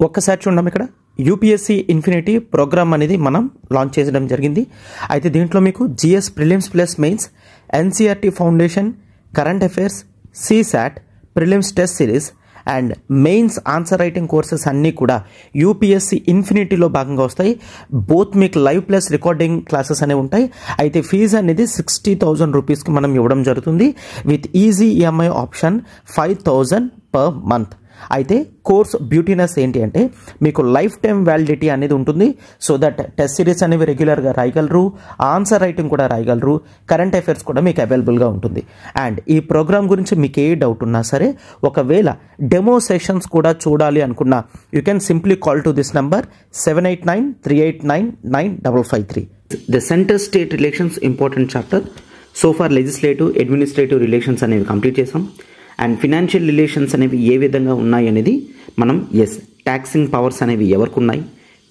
ఒక్కసారి చూడండి, ఇక్కడ యూపీఎస్సీ ఇన్ఫినిటీ ప్రోగ్రామ్ అనేది మనం లాంచ్ చేయడం జరిగింది. అయితే దీంట్లో మీకు GS prelims plus mains, NCERT foundation, current affairs, CSAT, prelims test series and mains answer writing courses అన్నీ కూడా యూపీఎస్సీ ఇన్ఫినిటీలో భాగంగా వస్తాయి. బోత్ మీకు లైవ్ ప్లస్ రికార్డింగ్ క్లాసెస్ అనేవి ఉంటాయి. అయితే ఫీజు అనేది 60,000 రూపీస్కి మనం ఇవ్వడం జరుగుతుంది with easy EMI option 5,000 per month. అయితే కోర్స్ బ్యూటీనెస్ ఏంటి అంటే మీకు లైఫ్ టైం వ్యాలిడిటీ అనేది ఉంటుంది. సో దట్ టెస్ట్ సిరీస్ అనేవి రెగ్యులర్గా రాయగలరు, ఆన్సర్ రైటింగ్ కూడా రాయగలరు, కరెంట్ అఫైర్స్ కూడా మీకు అవైలబుల్గా ఉంటుంది. అండ్ ఈ ప్రోగ్రామ్ గురించి మీకు ఏ డౌట్ ఉన్నా సరే, ఒకవేళ డెమో సెషన్స్ కూడా చూడాలి అనుకున్నా you can simply call to this number 7893899553. The centre state relations important chapter. So far legislative administrative relations అనేవి కంప్లీట్ చేసాం. అండ్ ఫినాన్షియల్ రిలేషన్స్ అనేవి ఏ విధంగా ఉన్నాయి అనేది మనం ట్యాక్సింగ్ పవర్స్ అనేవి ఎవరికి ఉన్నాయి,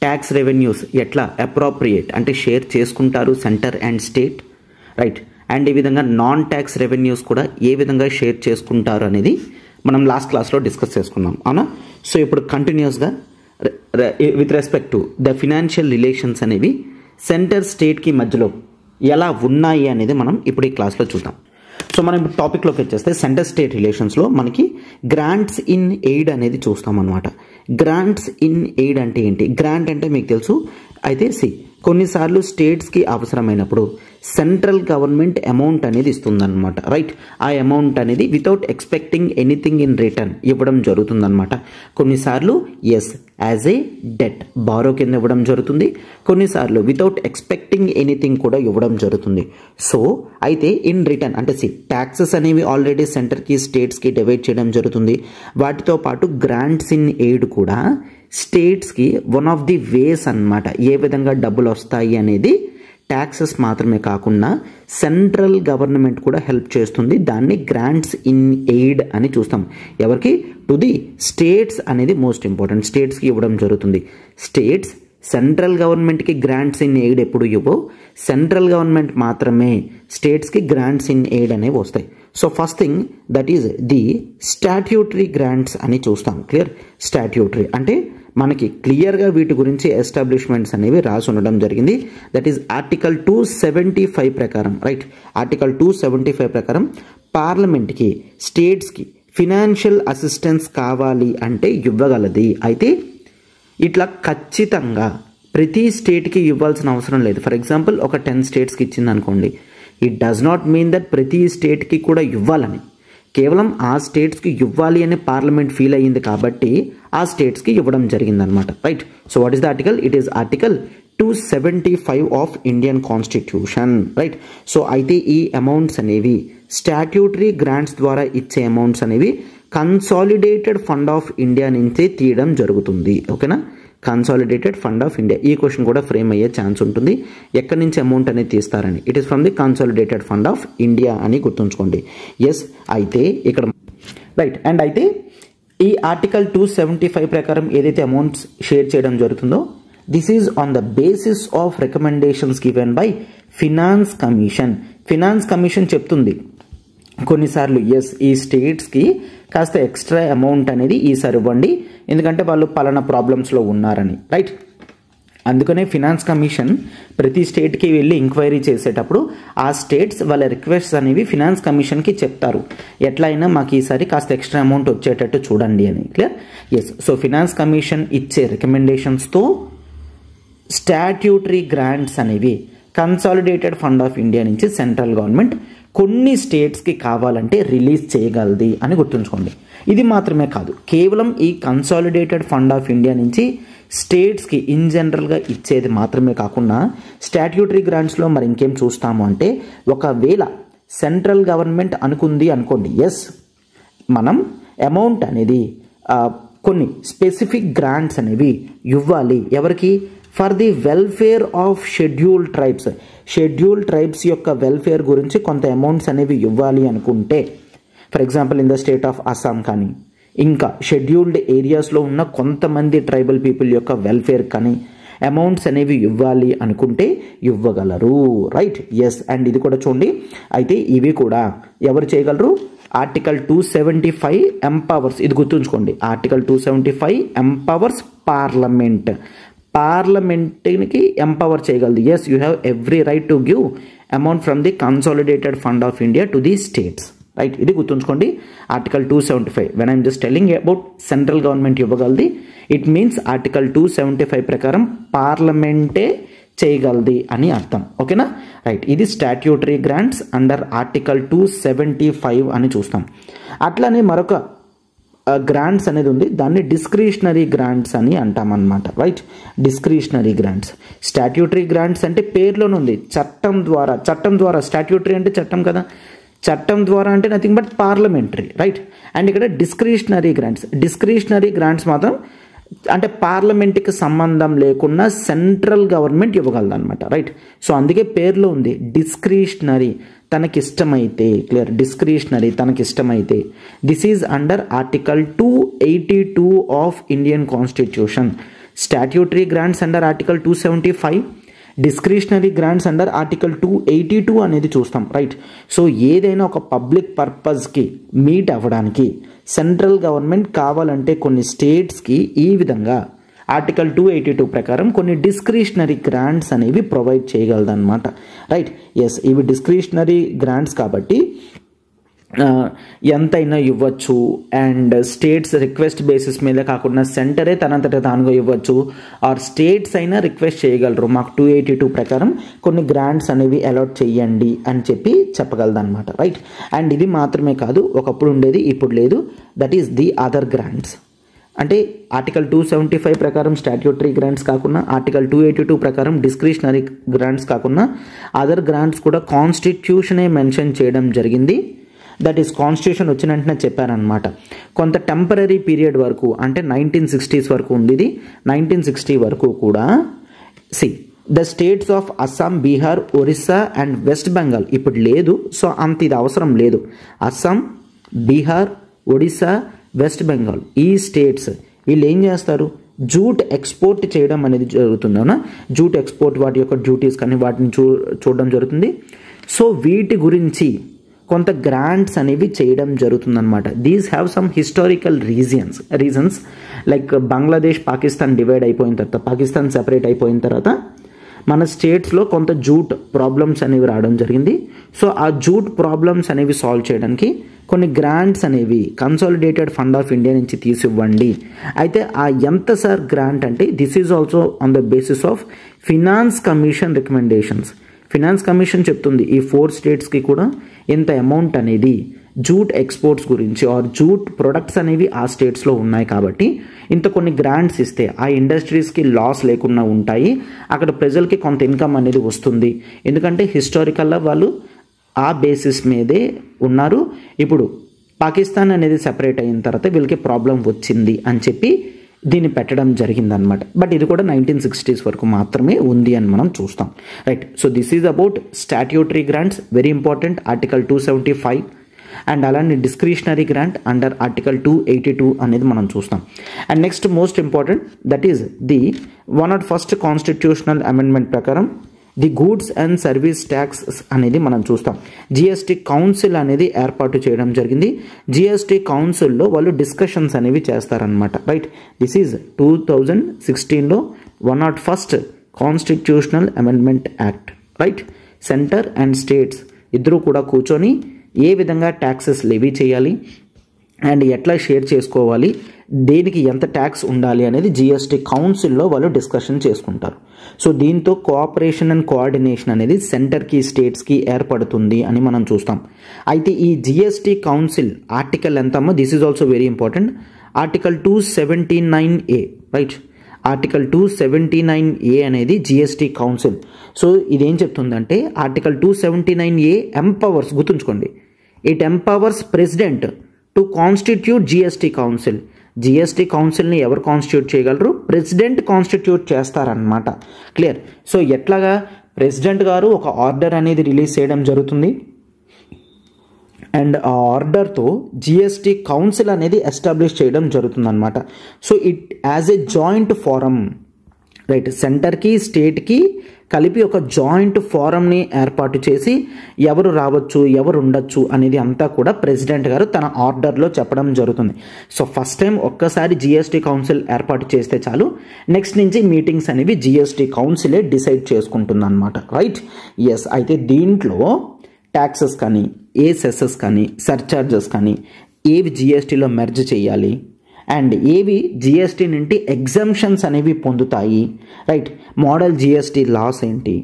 ట్యాక్స్ రెవెన్యూస్ ఎట్లా అప్రోప్రియేట్ అంటే షేర్ చేసుకుంటారు centre and state, right. And ఈ విధంగా నాన్ ట్యాక్స్ రెవెన్యూస్ కూడా ఏ విధంగా షేర్ చేసుకుంటారు అనేది మనం లాస్ట్ క్లాస్లో డిస్కస్ చేసుకున్నాం, అవునా. సో ఇప్పుడు కంటిన్యూస్గా with respect to the financial relations అనేవి సెంటర్ స్టేట్కి మధ్యలో ఎలా ఉన్నాయి అనేది మనం ఇప్పుడు ఈ క్లాస్లో చూద్దాం. సో మనం ఇప్పుడు టాపిక్లోకి వచ్చేస్తే సెంటర్ స్టేట్ రిలేషన్స్లో మనకి గ్రాంట్స్ ఇన్ ఎయిడ్ అనేది చూస్తాం అనమాట. గ్రాంట్స్ ఇన్ ఎయిడ్ అంటే ఏంటి? గ్రాంట్ అంటే మీకు తెలుసు. అయితే కొన్నిసార్లు స్టేట్స్కి అవసరమైనప్పుడు సెంట్రల్ గవర్నమెంట్ అమౌంట్ అనేది ఇస్తుందన్నమాట, రైట్. ఆ అమౌంట్ అనేది without expecting anything in return ఇవ్వడం జరుగుతుందన్నమాట. కొన్నిసార్లు యాజ్ ఏ డెట్ బారో కింద ఇవ్వడం జరుగుతుంది, కొన్నిసార్లు వితౌట్ ఎక్స్పెక్టింగ్ ఎనీథింగ్ కూడా ఇవ్వడం జరుగుతుంది. సో అయితే ఇన్ రిటర్న్ అంటే ట్యాక్సెస్ అనేవి ఆల్రెడీ సెంటర్కి స్టేట్స్కి డివైడ్ చేయడం జరుగుతుంది. వాటితో పాటు గ్రాంట్స్ ఇన్ ఎయిడ్ కూడా స్టేట్స్కి వన్ ఆఫ్ ది వేస్ అన్నమాట. ఏ విధంగా డబ్బులు వస్తాయి అనేది ట్యాక్సెస్ మాత్రమే కాకుండా సెంట్రల్ గవర్నమెంట్ కూడా హెల్ప్ చేస్తుంది. దాన్ని గ్రాంట్స్ ఇన్ ఎయిడ్ అని చూస్తాం. ఎవరికి? టు ది స్టేట్స్ అనేది మోస్ట్ ఇంపార్టెంట్. స్టేట్స్కి ఇవ్వడం జరుగుతుంది. స్టేట్స్ సెంట్రల్ గవర్నమెంట్కి గ్రాంట్స్ ఇన్ ఎయిడ్ ఎప్పుడు ఇవ్వవు, సెంట్రల్ గవర్నమెంట్ మాత్రమే స్టేట్స్కి గ్రాంట్స్ ఇన్ ఎయిడ్ అనేవి వస్తాయి. So first thing that is the statutory grants అని చూస్తాం. క్లియర్? స్టాట్యూటరీ అంటే మనకి క్లియర్గా వీటి గురించి ఎస్టాబ్లిష్మెంట్స్ అనేవి రాసి ఉండడం జరిగింది. దట్ ఈజ్ ఆర్టికల్ 275 ప్రకారం, రైట్. ఆర్టికల్ 275 ప్రకారం పార్లమెంట్కి స్టేట్స్కి ఫినాన్షియల్ అసిస్టెన్స్ కావాలి అంటే ఇవ్వగలది. అయితే ఇట్లా ఖచ్చితంగా ప్రతి స్టేట్కి ఇవ్వాల్సిన అవసరం లేదు. ఫర్ ఎగ్జాంపుల్ ఒక 10 స్టేట్స్కి ఇచ్చింది అనుకోండి, it does not mean that ప్రతి స్టేట్కి కూడా ఇవ్వాలని. కేవలం ఆ స్టేట్స్కి ఇవ్వాలి అని పార్లమెంట్ ఫీల్ అయ్యింది కాబట్టి ఆ స్టేట్స్కి ఇవ్వడం జరిగిందనమాట, right. So what is the article? It is article 275 of Indian constitution, right. So అయితే ఈ అమౌంట్స్ అనేవి స్టాట్యూటరీ గ్రాంట్స్ ద్వారా ఇచ్చే అమౌంట్స్ అనేవి కన్సాలిడేటెడ్ ఫండ్ ఆఫ్ ఇండియా నుంచే తీయడం జరుగుతుంది, ఓకేనా. Consolidated fund of India. ఈ క్వశ్చన్ కూడా ఫ్రేమ్ అయ్యే ఛాన్స్ ఉంటుంది. ఎక్కడి నుంచి అమౌంట్ అనేది తీస్తారని. It is from the consolidated fund of India అని గుర్తుంచుకోండి. ఎస్, అయితే ఇక్కడ రైట్. అండ్ అయితే ఈ ఆర్టికల్ 275 ప్రకారం ఏదైతే అమౌంట్స్ షేర్ చేయడం జరుగుతుందో this is on the basis of recommendations given by finance commission. Finance commission చెప్తుంది కొన్నిసార్లు ఈ స్టేట్స్కి కాస్త ఎక్స్ట్రా అమౌంట్ అనేది ఈసారి ఇవ్వండి, ఎందుకంటే వాళ్ళు పలానా ప్రాబ్లమ్స్లో ఉన్నారని, రైట్. అందుకనే ఫినాన్స్ కమిషన్ ప్రతి స్టేట్కి వెళ్ళి ఎంక్వైరీ చేసేటప్పుడు ఆ స్టేట్స్ వాళ్ళ రిక్వెస్ట్స్ అనేవి ఫినాన్స్ కమిషన్కి చెప్తారు. ఎట్లా అయినా మాకు ఈసారి కాస్త ఎక్స్ట్రా అమౌంట్ వచ్చేటట్టు చూడండి అని. Clear? Yes. So finance commission ఇచ్చే రికమెండేషన్స్తో స్టాట్యూటరీ గ్రాంట్స్ అనేవి కన్సాలిడేటెడ్ ఫండ్ ఆఫ్ ఇండియా నుంచి సెంట్రల్ గవర్నమెంట్ కొన్ని స్టేట్స్కి కావాలంటే రిలీజ్ చేయగలది అని గుర్తుంచుకోండి. ఇది మాత్రమే కాదు, కేవలం ఈ కన్సాలిడేటెడ్ ఫండ్ ఆఫ్ ఇండియా నుంచి స్టేట్స్కి ఇన్ జనరల్గా ఇచ్చేది మాత్రమే కాకుండా స్టాట్యూటరీ గ్రాంట్స్లో మరి ఇంకేం చూస్తాము అంటే, ఒకవేళ సెంట్రల్ గవర్నమెంట్ అనుకుంది అనుకోండి, మనం అమౌంట్ అనేది కొన్ని స్పెసిఫిక్ గ్రాంట్స్ అనేవి ఇవ్వాలి. ఎవరికి? For the welfare of scheduled tribes. Scheduled tribes యొక్క వెల్ఫేర్ గురించి కొంత అమౌంట్స్ అనేవి ఇవ్వాలి అనుకుంటే, for example in the state of Assam కానీ ఇంకా షెడ్యూల్డ్ ఏరియాస్లో ఉన్న కొంతమంది ట్రైబల్ పీపుల్ యొక్క వెల్ఫేర్ కానీ అమౌంట్స్ అనేవి ఇవ్వాలి అనుకుంటే ఇవ్వగలరు, రైట్. ఎస్. అండ్ ఇది కూడా చూడండి, అయితే ఇవి కూడా ఎవరు చేయగలరు? ఆర్టికల్ 275 ఎంపవర్స్, ఇది గుర్తుంచుకోండి, ఆర్టికల్ 275 ఎంపవర్స్ పార్లమెంట్కి ఎంపవర్ చేయగలదు. Yes, you have every right to give amount from the consolidated fund of India to the states, right. ఇది గుర్తుంచుకోండి, article 275. When I'm just telling about central government ఇవ్వగలది, it means article 275 ప్రకారం పార్లమెంటే చేయగలది అని అర్థం. ఓకేనా, right. ఇది statutory grants under article 275 అని చూస్తాం. అట్లనే మరొక గ్రాంట్స్ అనేది ఉంది, దాన్ని డిస్క్రిషనరీ గ్రాంట్స్ అని అంటామన్నమాట, right. Discretionary grants. Statutory grants అంటే పేర్లోనే ఉంది, చట్టం ద్వారా. స్టాట్యూటరీ అంటే చట్టం కదా, చట్టం ద్వారా అంటే nothing but parliamentary, right. And ఇక్కడ డిస్క్రిషనరీ గ్రాంట్స్ మాత్రం అంటే పార్లమెంట్కి సంబంధం లేకుండా సెంట్రల్ గవర్నమెంట్ ఇవ్వగలదు అనమాట, రైట్. సో అందుకే పేర్లో ఉంది డిస్క్రిషనరీ, తనకిష్టమైతే. క్లియర్, డిస్క్రిషనరీ తనకిష్టమైతే. This is under article 282 of Indian constitution. Statutory grants under article 275, discretionary grants under article 282 అనేది చూస్తాం, రైట్. సో ఏదైనా ఒక పబ్లిక్ పర్పస్కి మీట్ అవ్వడానికి సెంట్రల్ గవర్నమెంట్ కావాలంటే కొన్ని స్టేట్స్కి ఈ విధంగా ఆర్టికల్ 282 ప్రకారం కొన్ని డిస్క్రిషనరీ గ్రాంట్స్ అనేవి ప్రొవైడ్ చేయగలదన్నమాట, రైట్. ఎస్, ఇవి డిస్క్రిషనరీ గ్రాంట్స్ కాబట్టి ఎంతైనా ఇవ్వచ్చు. అండ్ స్టేట్స్ రిక్వెస్ట్ బేసిస్ మీద కాకుండా సెంటరే తనంతట తానుగా ఇవ్వచ్చు, ఆర్ స్టేట్స్ అయినా రిక్వెస్ట్ చేయగలరు, మాకు 282 ప్రకారం కొన్ని గ్రాంట్స్ అనేవి అలాట్ చేయండి అని చెప్పగలదన్నమాట, రైట్. అండ్ ఇది మాత్రమే కాదు, ఒకప్పుడు ఉండేది ఇప్పుడు లేదు, that is the other grants. అంటే ఆర్టికల్ 275 ప్రకారం స్టాట్యూటరీ గ్రాంట్స్ కాకుండా, ఆర్టికల్ 282 ప్రకారం డిస్క్రిషనరీ గ్రాంట్స్ కాకుండా అదర్ గ్రాంట్స్ కూడా కాన్స్టిట్యూషనే మెన్షన్ చేయడం జరిగింది. దట్ ఈస్ కాన్స్టిట్యూషన్ వచ్చిన వెంటనే చెప్పారనమాట. కొంత టెంపరీ పీరియడ్ వరకు అంటే 1960s వరకు ఉంది ఇది. 1960 వరకు కూడా the states of Assam, Bihar, Orissa and west Bengal ఇప్పుడు లేదు. సో అంత ఇది అవసరం లేదు. అస్సాం, బీహార్, ఒడిస్సా, వెస్ట్ బెంగాల్ ఈ స్టేట్స్ వీళ్ళు ఏం చేస్తారు, జూట్ ఎక్స్పోర్ట్ చేయడం అనేది జరుగుతుంది, అవునా. జూట్ ఎక్స్పోర్ట్, వాటి యొక్క డ్యూటీస్ కానీ వాటిని చూడడం జరుగుతుంది. సో వీటి గురించి కొంత గ్రాంట్స్ అనేవి చేయడం జరుగుతుందన్నమాట. These have some historical reasons like Bangladesh, Pakistan divide అయిపోయిన తర్వాత, పాకిస్తాన్ సెపరేట్ అయిపోయిన తర్వాత మన స్టేట్స్లో కొంత జూట్ ప్రాబ్లమ్స్ అనేవి రావడం జరిగింది. సో ఆ జూట్ ప్రాబ్లమ్స్ అనేవి సాల్వ్ చేయడానికి కొన్ని గ్రాంట్స్ అనేవి కన్సాలిడేటెడ్ ఫండ్ ఆఫ్ ఇండియా నుంచి తీసివ్వండి. అయితే ఆ ఎంత సార్ గ్రాంట్ అంటే, this is also on the basis of finance commission recommendations. Finance commission చెప్తుంది ఈ 4 స్టేట్స్కి కూడా ఎంత అమౌంట్ అనేది జూట్ ఎక్స్పోర్ట్స్ గురించి ఆర్ జూట్ ప్రొడక్ట్స్ అనేవి ఆ స్టేట్స్లో ఉన్నాయి కాబట్టి ఇంత కొన్ని గ్రాంట్స్ ఇస్తే ఆ ఇండస్ట్రీస్కి లాస్ లేకుండా ఉంటాయి, అక్కడ ప్రజలకి కొంత ఇన్కమ్ అనేది వస్తుంది. ఎందుకంటే హిస్టారికల్గా వాళ్ళు ఆ బేసిస్ మీదే ఉన్నారు. ఇప్పుడు పాకిస్తాన్ అనేది సెపరేట్ అయిన తర్వాత వీళ్ళకి ప్రాబ్లం వచ్చింది అని చెప్పి దీన్ని పెట్టడం జరిగిందనమాట. బట్ ఇది కూడా 1960s వరకు మాత్రమే ఉంది అని మనం చూస్తాం, right. So this is about statutory grants, very important, article 275. And అలానే డిస్క్రిషనరీ గ్రాంట్ అండర్ ఆర్టికల్ 282 అనేది మనం చూస్తాం. And next most important, that is the 101st constitutional amendment ప్రకారం the goods and service tax అనేది మనం చూస్తాం. జిఎస్టీ కౌన్సిల్ అనేది ఏర్పాటు చేయడం జరిగింది. జిఎస్టీ కౌన్సిల్లో వాళ్ళు డిస్కషన్స్ అనేవి చేస్తారనమాట, రైట్. దిస్ ఈజ్ 2016లో 101st constitutional amendment act, right. Centre and states ఇద్దరు కూడా కూర్చొని ఏ విధంగా ట్యాక్సెస్ లెవీ చేయాలి అండ్ ఎట్లా షేర్ చేసుకోవాలి, దేనికి ఎంత ట్యాక్స్ ఉండాలి అనేది జిఎస్టీ కౌన్సిల్లో వాళ్ళు డిస్కషన్ చేసుకుంటారు. సో దీంతో కోఆపరేషన్ అండ్ కోఆర్డినేషన్ అనేది సెంటర్కి, స్టేట్స్కి ఏర్పడుతుంది అని మనం చూస్తాం. అయితే ఈ జిఎస్టీ కౌన్సిల్ ఆర్టికల్ ఎంతమ్మా, this is also very important, article 279A, right. Article 279A అనేది జిఎస్టీ కౌన్సిల్. సో ఇదేం చెప్తుందంటే ఆర్టికల్ 279A ఎంపవర్స్, గుర్తుంచుకోండి, it empowers president to constitute GST council. GST కౌన్సిల్ని ఎవరు కాన్స్టిట్యూట్ చేయగలరు, ప్రెసిడెంట్ కాన్స్టిట్యూట్ చేస్తారనమాట, క్లియర్. సో ఎట్లాగా ప్రెసిడెంట్ గారు ఒక ఆర్డర్ అనేది రిలీజ్ చేయడం జరుగుతుంది అండ్ ఆ ఆర్డర్తో జిఎస్టీ కౌన్సిల్ అనేది ఎస్టాబ్లిష్ చేయడం జరుగుతుందన్నమాట. So it as a joint forum, right. సెంటర్కి, స్టేట్కి కలిపి ఒక జాయింట్ ఫోరంని ఏర్పాటు చేసి ఎవరు రావచ్చు ఎవరు ఉండొచ్చు అనేది అంతా కూడా ప్రెసిడెంట్ గారు తన ఆర్డర్లో చెప్పడం జరుగుతుంది. సో ఫస్ట్ టైం ఒక్కసారి జిఎస్టీ కౌన్సిల్ ఏర్పాటు చేస్తే చాలు, నెక్స్ట్ నుంచి మీటింగ్స్ అనేవి జిఎస్టీ కౌన్సిలే డిసైడ్ చేసుకుంటుంది అనమాట. రైట్. ఎస్. అయితే దీంట్లో ట్యాక్సెస్ కానీ, ఏ సెసెస్ కానీ, సర్చార్జెస్ కానీ ఏవి జిఎస్టీలో మెర్జ్ చేయాలి అండ్ ఏవి జిఎస్టీ నుండి ఎగ్జంప్షన్స్ అనేవి పొందుతాయి, రైట్, మోడల్ జిఎస్టీ లాస్ ఏంటి,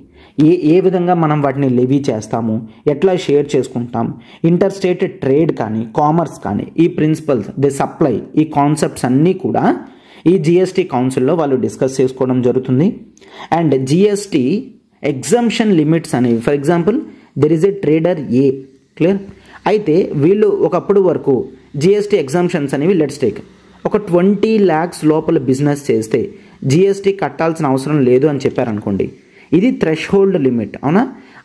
ఏ విధంగా మనం వాటిని లెవీ చేస్తాము, ఎట్లా షేర్ చేసుకుంటాం, ఇంటర్ స్టేట్ ట్రేడ్ కానీ, కామర్స్ కానీ, ఈ ప్రిన్సిపల్స్, ది సప్లై, ఈ కాన్సెప్ట్స్ అన్నీ కూడా ఈ జిఎస్టీ కౌన్సిల్లో వాళ్ళు డిస్కస్ చేసుకోవడం జరుగుతుంది. అండ్ జిఎస్టీ ఎగ్జంప్షన్ లిమిట్స్ అనేవి, for example there is a trader A, clear. అయితే వీళ్ళు ఒకప్పుడు వరకు జిఎస్టీ ఎగ్జంప్షన్స్ అనేవి లెట్స్ టేక్ ఒక 20 lakhs లోపల బిజినెస్ చేస్తే జిఎస్టీ కట్టాల్సిన అవసరం లేదు అని చెప్పారనుకోండి, ఇది థ్రెష్-హోల్డ్ లిమిట్, అవునా.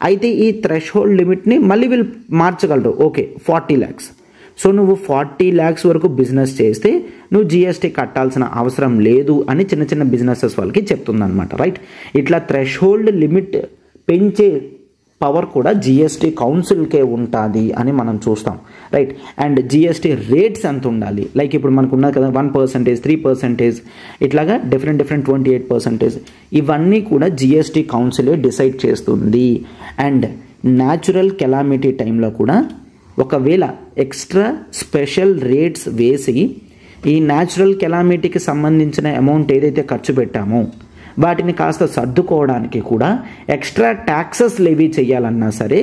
అయితే ఈ థ్రెష్-హోల్డ్ లిమిట్ని మళ్ళీ వీళ్ళు మార్చగలరు. Okay, 40 lakhs. సో నువ్వు 40 lakhs వరకు బిజినెస్ చేస్తే నువ్వు జిఎస్టీ కట్టాల్సిన అవసరం లేదు అని చిన్న చిన్న బిజినెసెస్ వాళ్ళకి చెప్తుందన్నమాట. రైట్. ఇట్లా థ్రెష్-హోల్డ్ లిమిట్ పెంచే పవర్ కూడా జిఎస్టీ కౌన్సిల్కే ఉంటుంది అని మనం చూస్తాం. రైట్. అండ్ జిఎస్టీ రేట్స్ ఎంత ఉండాలి, లైక్ ఇప్పుడు మనకు ఉన్నది కదా 1%, 3%, ఇట్లాగా డిఫరెంట్ 28%, ఇవన్నీ కూడా జిఎస్టీ కౌన్సిలే డిసైడ్ చేస్తుంది. అండ్ న్యాచురల్ కెలామిటీ టైంలో కూడా ఒకవేళ ఎక్స్ట్రా స్పెషల్ రేట్స్ వేసి ఈ న్యాచురల్ కెలామిటీకి సంబంధించిన అమౌంట్ ఏదైతే ఖర్చు పెట్టామో వాటిని కాస్త సర్దుకోవడానికి కూడా ఎక్స్ట్రా ట్యాక్సెస్ లెవీ చేయాలన్నా సరే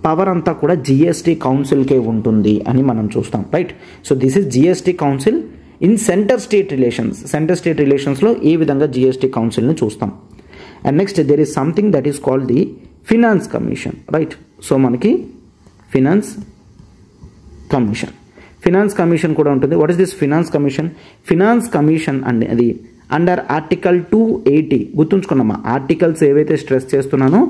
పవర్ అంతా కూడా జిఎస్టీ కౌన్సిల్కే ఉంటుంది అని మనం చూస్తాం. Right. So this is GST council in centre state relations. సెంటర్ స్టేట్ రిలేషన్స్లో ఈ విధంగా జిఎస్టీ కౌన్సిల్ని చూస్తాం. And next there is something that is called the finance commission. Right. So మనకి ఫినాన్స్ కమిషన్ కూడా ఉంటుంది. What is this finance commission? Finance commission అనేది అండర్ ఆర్టికల్ 280 గుర్తుంచుకున్నామా? ఆర్టికల్స్ ఏవైతే స్ట్రెస్ చేస్తున్నానో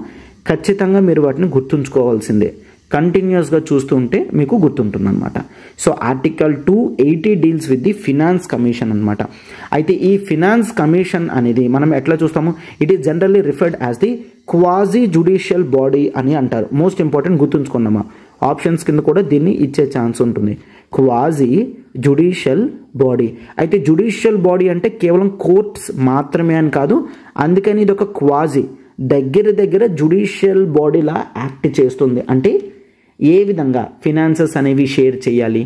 ఖచ్చితంగా మీరు వాటిని గుర్తుంచుకోవాల్సిందే. కంటిన్యూస్గా చూస్తూ ఉంటే మీకు గుర్తుంటుంది అనమాట. So article 280 deals with the finance commission అనమాట. అయితే ఈ ఫినాన్స్ కమిషన్ అనేది మనం ఎట్లా చూస్తాము? It is generally referred as the quasi judicial body అని అంటారు. Most important గుర్తుంచుకున్నామా? ఆప్షన్స్ కింద కూడా దీన్ని ఇచ్చే ఛాన్స్ ఉంటుంది. Quasi judicial body. అయితే జుడిషియల్ బాడీ అంటే కేవలం కోర్ట్స్ మాత్రమే అని కాదు, అందుకని ఇది ఒక క్వాజీ, దగ్గర జుడిషియల్ బాడీలా యాక్ట్ చేస్తుంది. అంటే ఏ విధంగా ఫినాన్సెస్ అనేవి షేర్ చేయాలి,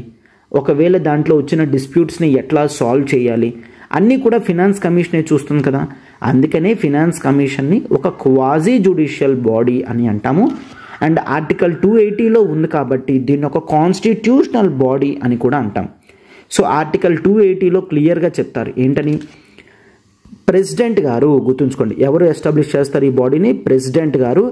ఒకవేళ దాంట్లో వచ్చిన డిస్ప్యూట్స్ని ఎట్లా సాల్వ్ చేయాలి, అన్నీ కూడా ఫినాన్స్ కమిషనే చూస్తుంది కదా. అందుకనే ఫినాన్స్ కమిషన్ని ఒక క్వాజీ జుడిషియల్ బాడీ అని అంటాము. అండ్ ఆర్టికల్ 280లో ఉంది కాబట్టి దీన్ని ఒక కాన్స్టిట్యూషనల్ బాడీ అని కూడా అంటాం. సో ఆర్టికల్ 280లో క్లియర్గా చెప్తారు ఏంటని, ప్రెసిడెంట్ గారు, గుర్తుంచుకోండి ఎవరు ఎస్టాబ్లిష్ చేస్తారు ఈ బాడీని? ప్రెసిడెంట్ గారు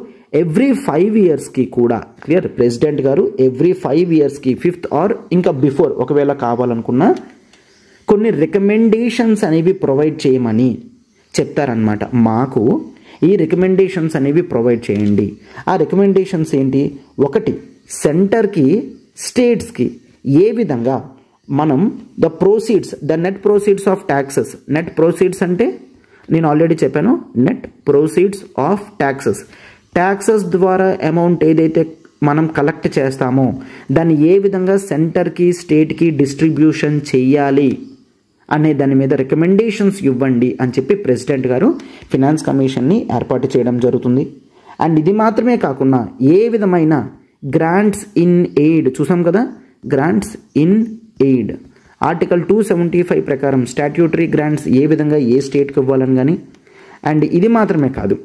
ఎవ్రీ 5 yearsకి కూడా, క్లియర్, ప్రెసిడెంట్ గారు ఎవ్రీ 5 yearsకి 5th ఆర్ ఇంకా బిఫోర్ ఒకవేళ కావాలనుకున్నా కొన్ని రికమెండేషన్స్ అనేవి ప్రొవైడ్ చేయమని చెప్తారనమాట. మాకు ఈ రికమెండేషన్స్ అనేవి ప్రొవైడ్ చేయండి. ఆ రికమెండేషన్స్ ఏంటి? ఒకటి, సెంటర్కి స్టేట్స్కి ఏ విధంగా మనం the net proceeds of taxes, net proceeds అంటే నేను ఆల్రెడీ చెప్పాను, నెట్ ప్రొసీడ్స్ ఆఫ్ ట్యాక్సెస్ ద్వారా అమౌంట్ ఏదైతే మనం కలెక్ట్ చేస్తామో దాన్ని ఏ విధంగా సెంటర్కి స్టేట్కి డిస్ట్రిబ్యూషన్ చేయాలి అనే దాని మీద రికమెండేషన్స్ ఇవ్వండి అని చెప్పి ప్రెసిడెంట్ గారు ఫినాన్స్ కమిషన్ని ఏర్పాటు చేయడం జరుగుతుంది. అండ్ ఇది మాత్రమే కాకుండా ఏ విధమైన గ్రాంట్స్ ఇన్ ఎయిడ్ చూసాం కదా, గ్రాంట్స్ ఇన్ ఎయిడ్ ఆర్టికల్ 275 ప్రకారం స్టాట్యూటరీ గ్రాంట్స్ ఏ విధంగా ఏ స్టేట్కి ఇవ్వాలని కానీ. అండ్ ఇది మాత్రమే కాదు,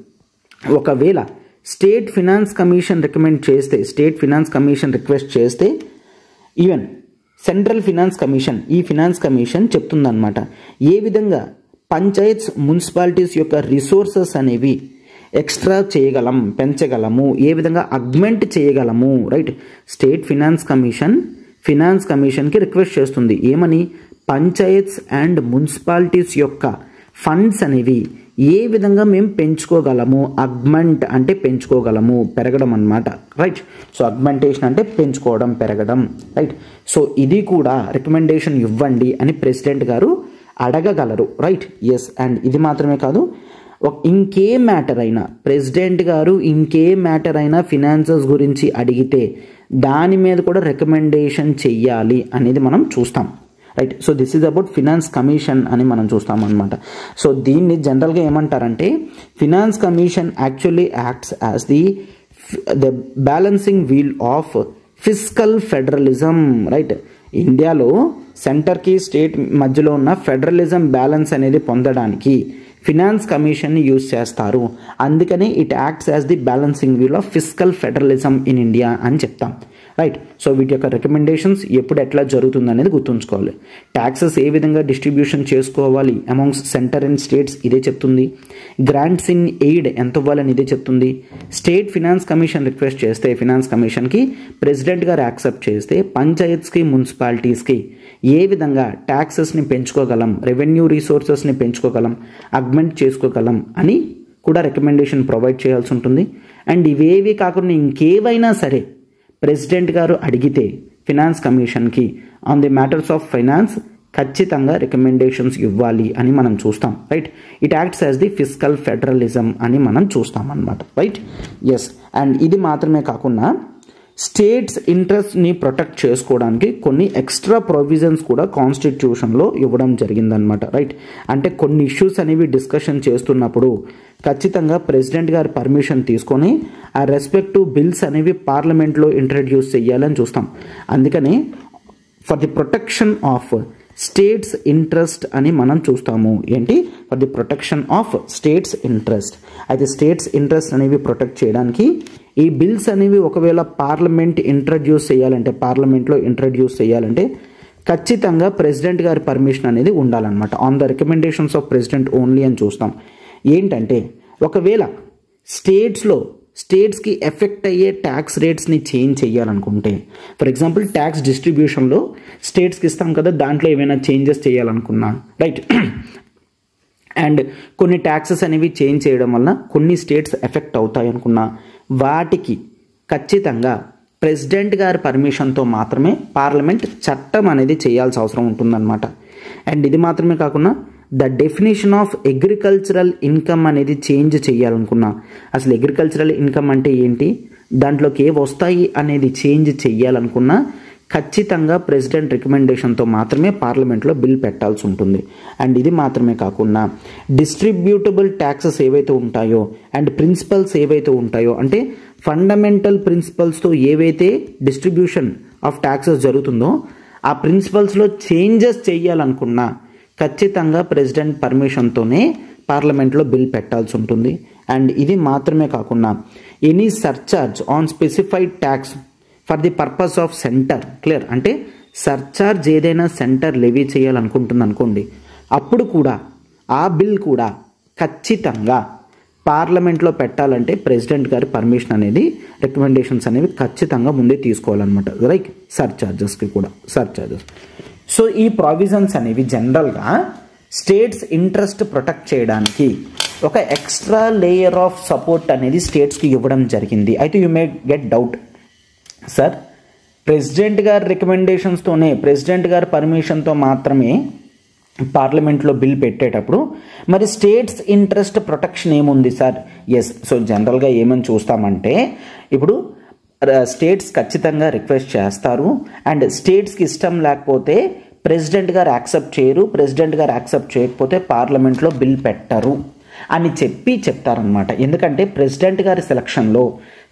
ఒకవేళ స్టేట్ ఫినాన్స్ కమిషన్ రిక్వెస్ట్ చేస్తే ఈవెన్ సెంట్రల్ ఫినాన్స్ కమిషన్, ఈ ఫినాన్స్ కమిషన్ చెప్తుందన్నమాట ఏ విధంగా పంచాయత్స్, మున్సిపాలిటీస్ యొక్క రిసోర్సెస్ అనేవి ఎక్స్ట్రా చేయగలం, పెంచగలము, ఏ విధంగా అగ్మెంట్ చేయగలము. రైట్. స్టేట్ ఫినాన్స్ కమిషన్కి రిక్వెస్ట్ చేస్తుంది ఏమని? పంచాయత్స్ అండ్ మున్సిపాలిటీస్ యొక్క ఫండ్స్ అనేవి ఏ విధంగా మేము పెంచుకోగలము. అగ్మెంట్ అంటే పెంచుకోగలము, పెరగడం అన్నమాట. రైట్. సో అగ్మెంటేషన్ అంటే పెంచుకోవడం, పెరగడం. రైట్. సో ఇది కూడా రికమెండేషన్ ఇవ్వండి అని ప్రెసిడెంట్ గారు అడగగలరు. రైట్. ఎస్. అండ్ ఇది మాత్రమే కాదు, ఇంకే మ్యాటర్ అయినా ప్రెసిడెంట్ గారు ఇంకే మ్యాటర్ అయినా ఫినాన్సెస్ గురించి అడిగితే దాని మీద కూడా రికమెండేషన్ చెయ్యాలి అనేది మనం చూస్తాం, right. So this is about finance commission అని మనం చూస్తాం అనమాట. సో దీన్ని జనరల్గా ఏమంటారంటే finance commission actually acts as the balancing wheel of fiscal federalism, right. ఇండియాలో సెంటర్కి స్టేట్ మధ్యలో ఉన్న ఫెడరలిజం బ్యాలెన్స్ అనేది పొందడానికి ఫినాన్స్ కమిషన్ని యూజ్ చేస్తారు. అందుకని it acts as the balancing wheel of fiscal federalism in India అని చెప్తాం, రైట్. సో వీటి యొక్క రికమెండేషన్స్ ఎప్పుడు ఎట్లా జరుగుతుంది అనేది గుర్తుంచుకోవాలి. ట్యాక్సెస్ ఏ విధంగా డిస్ట్రిబ్యూషన్ చేసుకోవాలి అమాంగ్స్ సెంటర్ అండ్ స్టేట్స్ ఇదే చెప్తుంది. గ్రాంట్స్ ఇన్ ఎయిడ్ ఎంత ఇవ్వాలని ఇదే చెప్తుంది. స్టేట్ ఫినాన్స్ కమిషన్ రిక్వెస్ట్ చేస్తే ఫినాన్స్ కమిషన్కి ప్రెసిడెంట్ గారు యాక్సెప్ట్ చేస్తే పంచాయత్స్కి మున్సిపాలిటీస్కి ఏ విధంగా ట్యాక్సెస్ని పెంచుకోగలం, రెవెన్యూ రిసోర్సెస్ని పెంచుకోగలం, అగ్మెంట్ చేసుకోగలం అని కూడా రికమెండేషన్ ప్రొవైడ్ చేయాల్సి ఉంటుంది. అండ్ ఇవేవి కాకుండా ఇంకేవైనా సరే ప్రెసిడెంట్ గారు అడిగితే ఫినాన్స్ కమిషన్కి on the matters of finance ఖచ్చితంగా రికమెండేషన్స్ ఇవ్వాలి అని మనం చూస్తాం, right. It acts as the fiscal federalism అని మనం చూస్తాం అన్నమాట, రైట్. ఎస్. అండ్ ఇది మాత్రమే కాకుండా స్టేట్స్ ఇంట్రెస్ట్ని ప్రొటెక్ట్ చేసుకోవడానికి కొన్ని ఎక్స్ట్రా ప్రొవిజన్స్ కూడా కాన్స్టిట్యూషన్లో ఇవ్వడం జరిగిందనమాట, రైట్. అంటే కొన్ని ఇష్యూస్ అనేవి డిస్కషన్ చేస్తున్నప్పుడు ఖచ్చితంగా ప్రెసిడెంట్ గారి పర్మిషన్ తీసుకొని ఆ రెస్పెక్టివ్ బిల్స్ అనేవి పార్లమెంట్లో ఇంట్రడ్యూస్ చేయాలని చూస్తాం. అందుకని for the protection of states interest అని మనం చూస్తాము. ఏంటి? For the protection of states interest. అయితే స్టేట్స్ ఇంట్రెస్ట్ అనేవి ప్రొటెక్ట్ చేయడానికి ఈ బిల్స్ అనేవి ఒకవేళ పార్లమెంట్లో ఇంట్రడ్యూస్ చేయాలంటే ఖచ్చితంగా ప్రెసిడెంట్ గారి పర్మిషన్ అనేది ఉండాలన్నమాట. On the recommendations of president only అని చూస్తాం. ఏంటంటే ఒకవేళ స్టేట్స్కి ఎఫెక్ట్ అయ్యే ట్యాక్స్ రేట్స్ని చేంజ్ చేయాలనుకుంటే, ఫర్ ఎగ్జాంపుల్ ట్యాక్స్ డిస్ట్రిబ్యూషన్లో స్టేట్స్కి ఇస్తాం కదా, దాంట్లో ఏమైనా చేంజెస్ చేయాలనుకున్నా, రైట్. అండ్ కొన్ని ట్యాక్సెస్ అనేవి చేంజ్ చేయడం వల్ల కొన్ని స్టేట్స్ ఎఫెక్ట్ అవుతాయి అనుకున్నా వాటికి ఖచ్చితంగా ప్రెసిడెంట్ గారి పర్మిషన్తో మాత్రమే పార్లమెంట్ చట్టం అనేది చేయాల్సిన అవసరం ఉంటుందన్నమాట. అండ్ ఇది మాత్రమే కాకుండా the definition of agricultural income అనేది చేంజ్ చేయాలనుకున్నా, అసలు అగ్రికల్చరల్ ఇన్కమ్ అంటే ఏంటి, దాంట్లోకి ఏ వస్తాయి అనేది చేంజ్ చేయాలనుకున్నా ఖచ్చితంగా ప్రెసిడెంట్ రికమెండేషన్తో మాత్రమే పార్లమెంట్లో బిల్ పెట్టాల్సి ఉంటుంది. అండ్ ఇది మాత్రమే కాకుండా డిస్ట్రిబ్యూటబుల్ ట్యాక్సెస్ ఏవైతే ఉంటాయో అండ్ ప్రిన్సిపల్స్ ఏవైతే ఉంటాయో, అంటే ఫండమెంటల్ ప్రిన్సిపల్స్తో ఏవైతే డిస్ట్రిబ్యూషన్ ఆఫ్ ట్యాక్సెస్ జరుగుతుందో ఆ ప్రిన్సిపల్స్లో చేంజెస్ చేయాలనుకున్నా ఖచ్చితంగా ప్రెసిడెంట్ పర్మిషన్తోనే పార్లమెంట్లో బిల్ పెట్టాల్సి ఉంటుంది. అండ్ ఇది మాత్రమే కాకుండా any surcharge on specified tax for the purpose of centre, clear, అంటే సర్చార్జ్ ఏదైనా సెంటర్ లెవీ చేయాలనుకుంటుంది అనుకోండి, అప్పుడు కూడా ఆ బిల్ కూడా ఖచ్చితంగా పార్లమెంట్లో పెట్టాలంటే ప్రెసిడెంట్ గారి పర్మిషన్ అనేది, రికమెండేషన్స్ అనేవి ఖచ్చితంగా ముందే తీసుకోవాలన్నమాట, లైక్ సర్చార్జెస్కి కూడా సర్చార్జెస్. సో ఈ ప్రావిజన్స్ అనేవి జనరల్గా స్టేట్స్ ఇంట్రెస్ట్ ప్రొటెక్ట్ చేయడానికి ఒక ఎక్స్ట్రా లేయర్ ఆఫ్ సపోర్ట్ అనేది స్టేట్స్కి ఇవ్వడం జరిగింది. అయితే you may get doubt, sir president గారి రికమెండేషన్స్తోనే, ప్రెసిడెంట్ గారి పర్మిషన్తో మాత్రమే పార్లమెంట్లో బిల్ పెట్టేటప్పుడు మరి స్టేట్స్ ఇంట్రెస్ట్ ప్రొటెక్షన్ ఏముంది సార్? ఎస్. సో జనరల్గా ఏమని చూస్తామంటే ఇప్పుడు స్టేట్స్ ఖచ్చితంగా రిక్వెస్ట్ చేస్తారు అండ్ స్టేట్స్కి ఇష్టం లేకపోతే ప్రెసిడెంట్ గారు యాక్సెప్ట్ చేయరు, ప్రెసిడెంట్ గారు యాక్సెప్ట్ చేయకపోతే పార్లమెంట్లో బిల్ పెట్టరు అని చెప్తారనమాట. ఎందుకంటే ప్రెసిడెంట్ గారి సెలక్షన్లో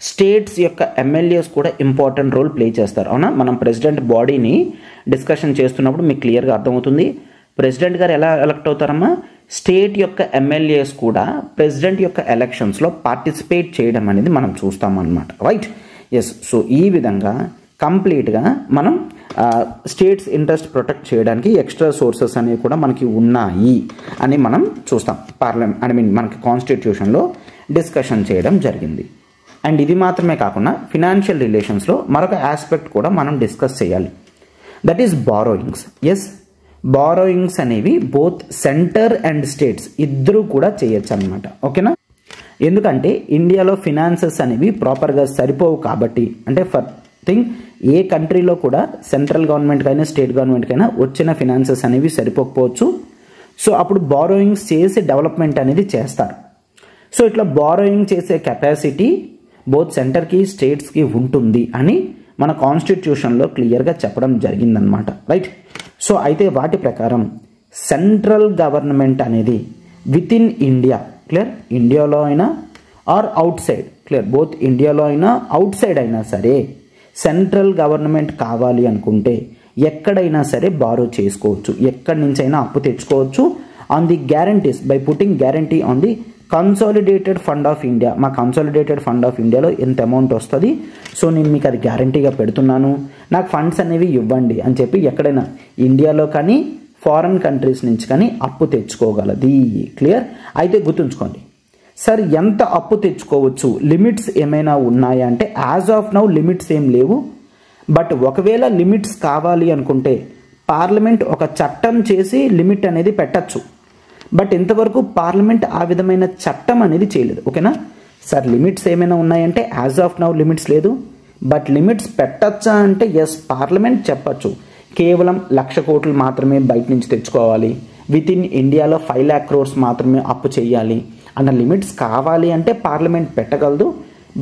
స్టేట్స్ యొక్క ఎమ్మెల్యేస్ కూడా ఇంపార్టెంట్ రోల్ ప్లే చేస్తారు. అవునా? మనం ప్రెసిడెంట్ బాడీని డిస్కషన్ చేస్తున్నప్పుడు మీకు క్లియర్గా అర్థమవుతుంది. ప్రెసిడెంట్ గారు ఎలా ఎలక్ట్ అవుతారమ్మా? స్టేట్ యొక్క ఎమ్మెల్యేస్ కూడా ప్రెసిడెంట్ యొక్క ఎలక్షన్స్లో పార్టిసిపేట్ చేయడం అనేది మనం చూస్తామన్నమాట, రైట్. ఎస్. సో ఈ విధంగా కంప్లీట్గా మనం స్టేట్స్ ఇంట్రెస్ట్ ప్రొటెక్ట్ చేయడానికి ఎక్స్ట్రా సోర్సెస్ అనేవి కూడా మనకి ఉన్నాయి అని మనం చూస్తాం. మనకి కాన్స్టిట్యూషన్లో డిస్కషన్ చేయడం జరిగింది. అండ్ ఇది మాత్రమే కాకుండా ఫినాన్షియల్ రిలేషన్స్లో మరొక ఆస్పెక్ట్ కూడా మనం డిస్కస్ చేయాలి, that is borrowings. Yes, borrowings అనేవి బోత్ సెంటర్ అండ్ స్టేట్స్ ఇద్దరు కూడా చేయొచ్చు అనమాట, ఓకేనా. ఎందుకంటే ఇండియాలో ఫినాన్సెస్ అనేవి ప్రాపర్గా సరిపోవు కాబట్టి, అంటే ఫర్ థింగ్ ఏ కంట్రీలో కూడా సెంట్రల్ గవర్నమెంట్కైనా స్టేట్ గవర్నమెంట్కైనా వచ్చిన ఫినాన్సెస్ అనేవి సరిపోకపోవచ్చు. సో అప్పుడు బారోయింగ్స్ చేసి డెవలప్మెంట్ అనేది చేస్తారు, సో ఇట్లా బారోయింగ్ చేసే కెపాసిటీ బోత్ సెంటర్కి స్టేట్స్కి ఉంటుంది అని మన కాన్స్టిట్యూషన్లో క్లియర్గా చెప్పడం జరిగిందనమాట, రైట్. సో అయితే వాటి ప్రకారం సెంట్రల్ గవర్నమెంట్ అనేది విత్ ఇన్ ఇండియా, క్లియర్, ఇండియాలో అయినా or outside, clear, both ఇండియాలో అయినా అవుట్ సైడ్ అయినా సరే సెంట్రల్ గవర్నమెంట్ కావాలి అనుకుంటే ఎక్కడైనా సరే బారో చేసుకోవచ్చు, ఎక్కడి నుంచైనా అప్పు తెచ్చుకోవచ్చు on the guarantees by putting guarantee on the consolidated fund of India. మా కన్సాలిడేటెడ్ ఫండ్ ఆఫ్ ఇండియాలో ఎంత అమౌంట్ వస్తుంది, సో నేను మీకు అది గ్యారంటీగా పెడుతున్నాను, నాకు ఫండ్స్ అనేవి ఇవ్వండి అని చెప్పి ఎక్కడైనా ఇండియాలో కానీ ఫారెన్ కంట్రీస్ నుంచి కానీ అప్పు తెచ్చుకోగలది, క్లియర్. అయితే గుర్తుంచుకోండి సార్, ఎంత అప్పు తెచ్చుకోవచ్చు, లిమిట్స్ ఏమైనా ఉన్నాయా అంటే యాజ్ ఆఫ్ నౌ లిమిట్స్ ఏం లేవు. బట్ ఒకవేళ లిమిట్స్ కావాలి అనుకుంటే పార్లమెంట్ ఒక చట్టం చేసి లిమిట్ అనేది పెట్టచ్చు. బట్ ఇంతవరకు పార్లమెంట్ ఆ విధమైన చట్టం అనేది చేయలేదు, ఓకేనా సార్. లిమిట్స్ ఏమైనా ఉన్నాయంటే యాజ్ ఆఫ్ నౌ లిమిట్స్ లేదు. బట్ లిమిట్స్ పెట్టచ్చా అంటే ఎస్, పార్లమెంట్ చెప్పచ్చు. కేవలం 1,00,000 కోట్లు మాత్రమే బయట నుంచి తెచ్చుకోవాలి, విత్ ఇన్ ఇండియాలో 5 lakh crores మాత్రమే అప్పు చేయాలి అన్న లిమిట్స్ కావాలి అంటే పార్లమెంట్ పెట్టగలదు.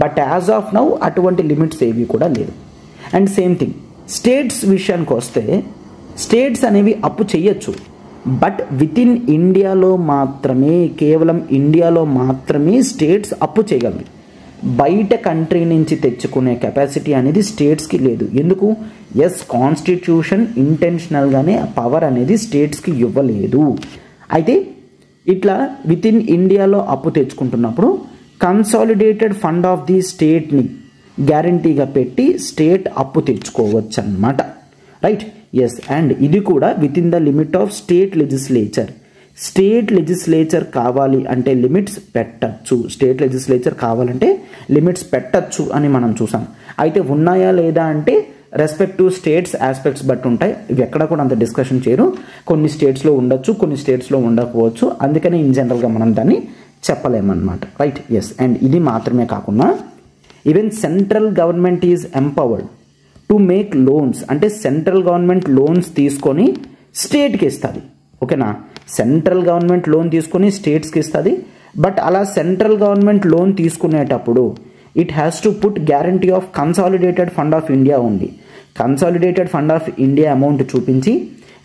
బట్ యాజ్ ఆఫ్ నౌ అటువంటి లిమిట్స్ ఏవి కూడా లేదు. అండ్ సేమ్ థింగ్ స్టేట్స్ విషయానికి వస్తే స్టేట్స్ అనేవి అప్పు చేయొచ్చు, బట్ విత్ ఇన్ ఇండియాలో మాత్రమే, కేవలం ఇండియాలో మాత్రమే స్టేట్స్ అప్పు చేయగలరు. బయట కంట్రీ నుంచి తెచ్చుకునే కెపాసిటీ అనేది స్టేట్స్కి లేదు. ఎందుకు? ఎస్, కాన్స్టిట్యూషన్ ఇంటెన్షనల్గానే పవర్ అనేది స్టేట్స్కి ఇవ్వలేదు. అయితే ఇట్లా విత్ ఇన్ ఇండియాలో అప్పు తెచ్చుకుంటున్నప్పుడు కన్సాలిడేటెడ్ ఫండ్ ఆఫ్ ది స్టేట్ని గ్యారంటీగా పెట్టి స్టేట్ అప్పు తెచ్చుకోవచ్చు అన్నమాట, రైట్. ఎస్, అండ్ ఇది కూడా with in the limit of state legislature. State legislature కావాలి అంటే లిమిట్స్ పెట్టచ్చు, స్టేట్ లెజిస్లేచర్ కావాలంటే లిమిట్స్ పెట్టచ్చు అని మనం చూసాం. అయితే ఉన్నాయా లేదా అంటే రెస్పెక్టివ్ స్టేట్స్ ఆస్పెక్ట్స్ బట్టి ఉంటాయి. ఇవి ఎక్కడ కూడా అంత డిస్కషన్ చేయరు. కొన్ని స్టేట్స్లో ఉండొచ్చు, కొన్ని స్టేట్స్లో ఉండకపోవచ్చు. అందుకని ఇన్ జనరల్గా మనం దాన్ని చెప్పలేమన్నమాట, రైట్. ఎస్, అండ్ ఇది మాత్రమే కాకుండా even central government is empowered to make loans. అంటే సెంట్రల్ గవర్నమెంట్ లోన్స్ తీసుకొని స్టేట్కి ఇస్తుంది, ఓకేనా. సెంట్రల్ గవర్నమెంట్ లోన్ తీసుకొని స్టేట్స్కి ఇస్తుంది. బట్ అలా సెంట్రల్ గవర్నమెంట్ లోన్ తీసుకునేటప్పుడు it has to put guarantee of consolidated fund of India ఉంది. Consolidated fund of India amount చూపించి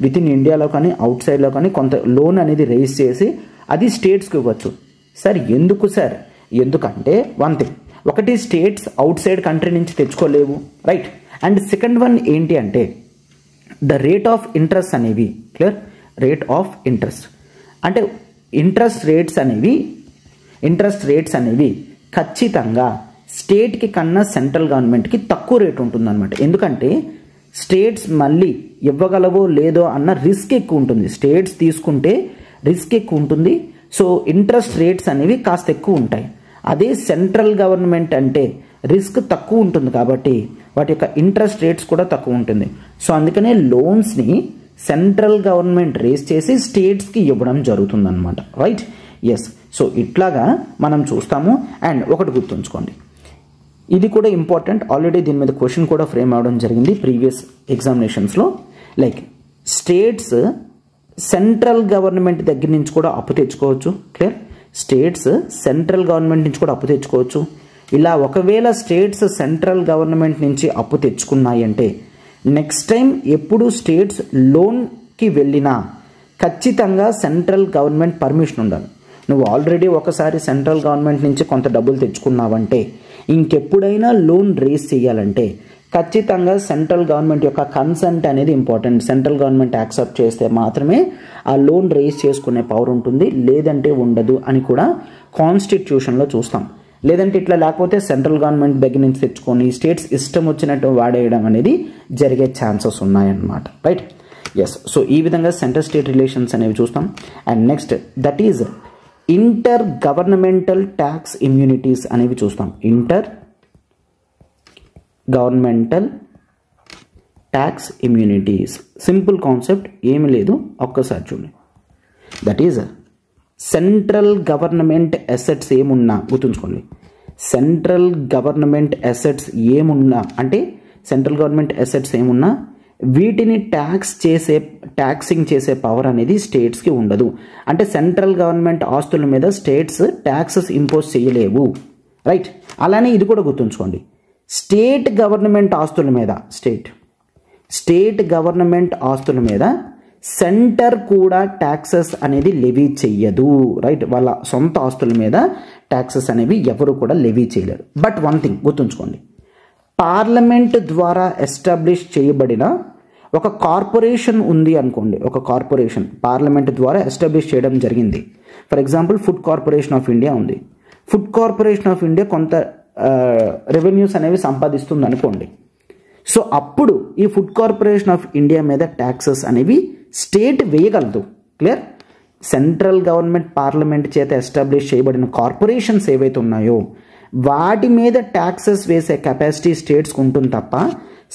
విత్ ఇన్ ఇండియాలో కానీ అవుట్ సైడ్లో కానీ కొంత లోన్ అనేది రేస్ చేసి అది స్టేట్స్కి ఇవ్వచ్చు. సార్ ఎందుకు సార్? ఎందుకంటే వన్ థింగ్, ఒకటి స్టేట్స్ అవుట్ సైడ్ కంట్రీ నుంచి తెచ్చుకోలేవు, రైట్. అండ్ సెకండ్ వన్ ఏంటి అంటే ద రేట్ ఆఫ్ ఇంట్రెస్ట్ అనేవి, క్లియర్, రేట్ ఆఫ్ ఇంట్రెస్ట్ అంటే ఇంట్రెస్ట్ రేట్స్ అనేవి ఖచ్చితంగా స్టేట్కి కన్నా సెంట్రల్ గవర్నమెంట్కి తక్కువ రేట్ ఉంటుందన్నమాట. ఎందుకంటే స్టేట్స్ మళ్ళీ ఇవ్వగలవో లేదో అన్న రిస్క్ ఎక్కువ ఉంటుంది. స్టేట్స్ తీసుకుంటే రిస్క్ ఎక్కువ ఉంటుంది. సో ఇంట్రెస్ట్ రేట్స్ అనేవి కాస్త ఎక్కువ ఉంటాయి. అదే సెంట్రల్ గవర్నమెంట్ అంటే రిస్క్ తక్కువ ఉంటుంది కాబట్టి వాటి యొక్క ఇంట్రెస్ట్ రేట్స్ కూడా తక్కువ ఉంటుంది. సో అందుకనే లోన్స్ని సెంట్రల్ గవర్నమెంట్ రేస్ చేసి స్టేట్స్కి ఇవ్వడం జరుగుతుందన్నమాట, రైట్. ఎస్, సో ఇట్లాగా మనం చూస్తాము. అండ్ ఒకటి గుర్తుంచుకోండి, ఇది కూడా ఇంపార్టెంట్, ఆల్రెడీ దీని మీద క్వశ్చన్ కూడా ఫ్రేమ్ అవ్వడం జరిగింది ప్రీవియస్ ఎగ్జామినేషన్స్లో. లైక్ స్టేట్స్ సెంట్రల్ గవర్నమెంట్ దగ్గర నుంచి కూడా అప్పు తెచ్చుకోవచ్చు, క్లియర్. స్టేట్స్ సెంట్రల్ గవర్నమెంట్ నుంచి కూడా అప్పు తెచ్చుకోవచ్చు. ఇలా ఒకవేళ స్టేట్స్ సెంట్రల్ గవర్నమెంట్ నుంచి అప్పు తెచ్చుకున్నాయంటే నెక్స్ట్ టైం ఎప్పుడు స్టేట్స్ లోన్కి వెళ్ళినా ఖచ్చితంగా సెంట్రల్ గవర్నమెంట్ పర్మిషన్ ఉండాలి. నువ్వు ఆల్రెడీ ఒకసారి సెంట్రల్ గవర్నమెంట్ నుంచి కొంత డబ్బులు తెచ్చుకున్నావంటే ఇంకెప్పుడైనా లోన్ రేస్ చేయాలంటే ఖచ్చితంగా సెంట్రల్ గవర్నమెంట్ యొక్క కన్సెంట్ అనేది ఇంపార్టెంట్. సెంట్రల్ గవర్నమెంట్ యాక్సెప్ట్ చేస్తే మాత్రమే ఆ లోన్ రేస్ చేసుకునే పవర్ ఉంటుంది, లేదంటే ఉండదు అని కూడా కాన్స్టిట్యూషన్లో చూస్తాం. లేదంటే ఇట్లా లేకపోతే సెంట్రల్ గవర్నమెంట్ దగ్గర నుంచి తెచ్చుకొని స్టేట్స్ ఇష్టం వచ్చినట్టు వాడేయడం అనేది జరిగే ఛాన్సెస్ ఉన్నాయన్నమాట, రైట్. ఎస్, సో ఈ విధంగా సెంటర్ స్టేట్ రిలేషన్స్ అనేవి చూస్తాం. And next that is inter governmental tax immunities అనేవి చూస్తాం. Inter governmental tax immunities simple concept, ఏమి లేదు, ఒక్కసారి చూడండి. That is central government assets ఏమున్నా గుర్తుంచుకోండి. సెంట్రల్ గవర్నమెంట్ అసెట్స్ ఏమున్నా అంటే సెంట్రల్ గవర్నమెంట్ అసెట్స్ ఏమున్నా వీటిని ట్యాక్సింగ్ చేసే పవర్ అనేది స్టేట్స్కి ఉండదు. అంటే సెంట్రల్ గవర్నమెంట్ ఆస్తుల మీద స్టేట్స్ ట్యాక్సెస్ ఇంపోజ్ చేయలేవు, రైట్. అలానే ఇది కూడా గుర్తుంచుకోండి, స్టేట్ గవర్నమెంట్ ఆస్తుల మీద స్టేట్ గవర్నమెంట్ ఆస్తుల మీద సెంటర్ కూడా ట్యాక్సెస్ అనేది లెవీ చెయ్యదు, రైట్. వాళ్ళ సొంత ఆస్తుల మీద ట్యాక్సెస్ అనేవి ఎవరు కూడా లెవీ చేయలేరు. బట్ వన్ థింగ్ గుర్తుంచుకోండి, పార్లమెంట్ ద్వారా ఎస్టాబ్లిష్ చేయబడిన ఒక కార్పొరేషన్ ఉంది అనుకోండి, ఒక కార్పొరేషన్ పార్లమెంట్ ద్వారా ఎస్టాబ్లిష్ చేయడం జరిగింది. For example food corporation of India ఉంది. ఫుడ్ కార్పొరేషన్ ఆఫ్ ఇండియా కొంత రెవెన్యూస్ అనేవి సంపాదిస్తుంది అనుకోండి. సో అప్పుడు ఈ ఫుడ్ కార్పొరేషన్ ఆఫ్ ఇండియా మీద ట్యాక్సెస్ అనేవి స్టేట్ వేయగలదు. క్లియర్? సెంట్రల్ గవర్నమెంట్ పార్లమెంట్ చేత ఎస్టాబ్లిష్ చేయబడిన కార్పొరేషన్స్ ఏవైతే ఉన్నాయో వాటి మీద ట్యాక్సెస్ వేసే కెపాసిటీ స్టేట్స్కి ఉంటుంది తప్ప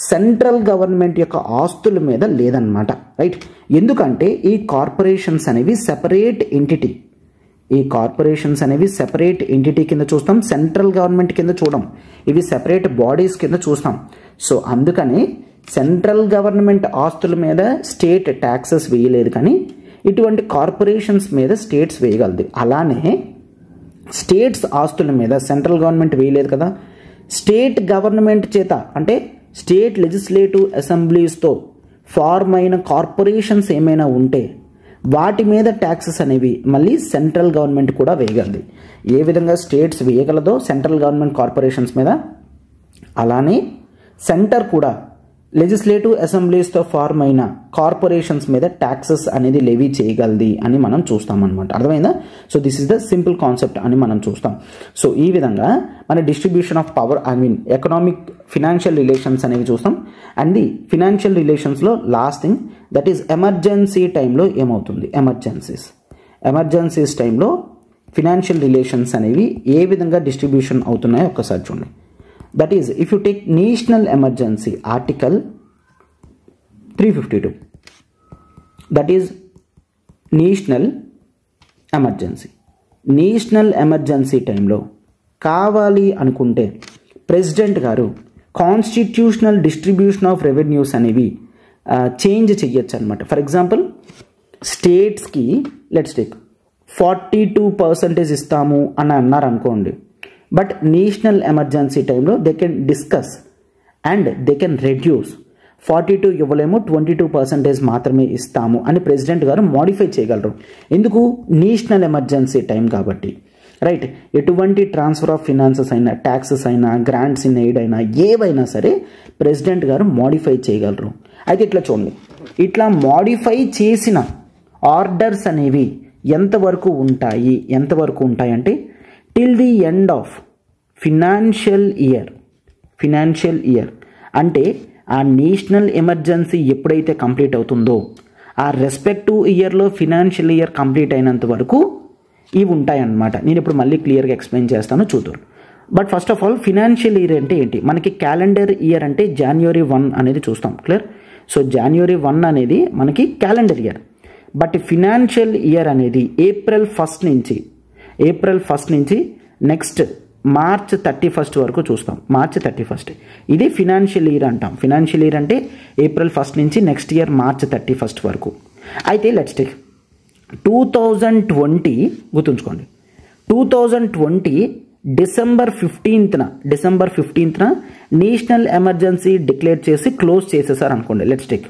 సెంట్రల్ గవర్నమెంట్ యొక్క ఆస్తుల మీద లేదన్నమాట, రైట్. ఎందుకంటే ఈ కార్పొరేషన్స్ అనేవి సెపరేట్ ఎంటిటీ, కింద చూస్తాం, సెంట్రల్ గవర్నమెంట్ కింద చూడం, ఇవి సెపరేట్ బాడీస్ కింద చూస్తాం. సో అందుకని సెంట్రల్ గవర్నమెంట్ ఆస్తుల మీద స్టేట్ ట్యాక్సెస్ వేయలేదు, కానీ ఇటువంటి కార్పొరేషన్స్ మీద స్టేట్స్ వేయగలదు. అలానే స్టేట్స్ ఆస్తుల మీద సెంట్రల్ గవర్నమెంట్ వేయలేదు కదా, స్టేట్ గవర్నమెంట్ చేత అంటే స్టేట్ లెజిస్లేటివ్ అసెంబ్లీస్తో ఫార్మ్ అయిన కార్పొరేషన్స్ ఏమైనా ఉంటే వాటి మీద ట్యాక్సెస్ అనేవి మళ్ళీ సెంట్రల్ గవర్నమెంట్ కూడా వేయగలదు. ఏ విధంగా స్టేట్స్ వేయగలదో సెంట్రల్ గవర్నమెంట్ కార్పొరేషన్స్ మీద, అలానే సెంటర్ కూడా లెజిస్లేటివ్ అసెంబ్లీస్తో ఫార్మ్ అయిన కార్పొరేషన్స్ మీద ట్యాక్సెస్ అనేది లెవీ చేయగలది అని మనం చూస్తామన్నమాట. అర్థమైందా? So this is the simple concept అని మనం చూస్తాం. సో ఈ విధంగా మన distribution of power, economic financial relations అనేవి చూస్తాం. అండ్ ది ఫినాన్షియల్ రిలేషన్స్లో last thing that is emergency టైంలో ఏమవుతుంది, ఎమర్జెన్సీస్ టైంలో ఫినాన్షియల్ రిలేషన్స్ అనేవి ఏ విధంగా డిస్ట్రిబ్యూషన్ అవుతున్నాయో ఒక్కసారి చూడండి. That is, if you take national emergency, article 352, that is national emergency టైంలో కావాలి అనుకుంటే ప్రెసిడెంట్ గారు కాన్స్టిట్యూషనల్ డిస్ట్రిబ్యూషన్ ఆఫ్ రెవెన్యూస్ అనేవి చేంజ్ చెయ్యొచ్చు అనమాట. ఫర్ ఎగ్జాంపుల్ స్టేట్స్కి లెట్స్ టేక్ 42% ఇస్తాము అని అన్నారు అనుకోండి. బట్ నేషనల్ ఎమర్జెన్సీ టైంలో they can discuss and they can reduce, 42 ఇవ్వలేము 22% మాత్రమే ఇస్తాము అని ప్రెసిడెంట్ గారు మోడిఫై చేయగలరు. ఎందుకు? నేషనల్ ఎమర్జెన్సీ టైం కాబట్టి, రైట్. ఎటువంటి ట్రాన్స్ఫర్ ఆఫ్ ఫినాన్సెస్ అయినా, ట్యాక్సెస్ అయినా, గ్రాంట్స్ ఇన్ ఎయిడ్ అయినా, ఏవైనా సరే ప్రెసిడెంట్ గారు మోడిఫై చేయగలరు. అయితే ఇట్లా చూడండి, ఇట్లా మోడిఫై చేసిన ఆర్డర్స్ అనేవి ఎంతవరకు ఉంటాయి అంటే till the end of financial year అంటే ఆ నేషనల్ ఎమర్జెన్సీ ఎప్పుడైతే కంప్లీట్ అవుతుందో ఆ రెస్పెక్టివ్ ఇయర్లో ఫినాన్షియల్ ఇయర్ కంప్లీట్ అయినంత వరకు ఇవి ఉంటాయన్నమాట. నేను ఇప్పుడు మళ్ళీ క్లియర్గా ఎక్స్ప్లెయిన్ చేస్తాను, చూద్దాం. But first of all financial year అంటే ఏంటి? మనకి క్యాలెండర్ ఇయర్ అంటే January 1 అనేది చూస్తాం, క్లియర్. సో January 1 అనేది మనకి calendar year. But financial year అనేది April 1 నుంచి నెక్స్ట్ March 31 వరకు చూస్తాం. March 31 ఇది ఫినాన్షియల్ ఇయర్ అంటాం. ఫినాన్షియల్ ఇయర్ అంటే April 1 నుంచి నెక్స్ట్ ఇయర్ March 31 వరకు. అయితే లెట్స్ టేక్ 2020 గుర్తుంచుకోండి. 2020 December 15న నేషనల్ ఎమర్జెన్సీ డిక్లేర్ చేసి క్లోజ్ చేసేసారు అనుకోండి. Let's take,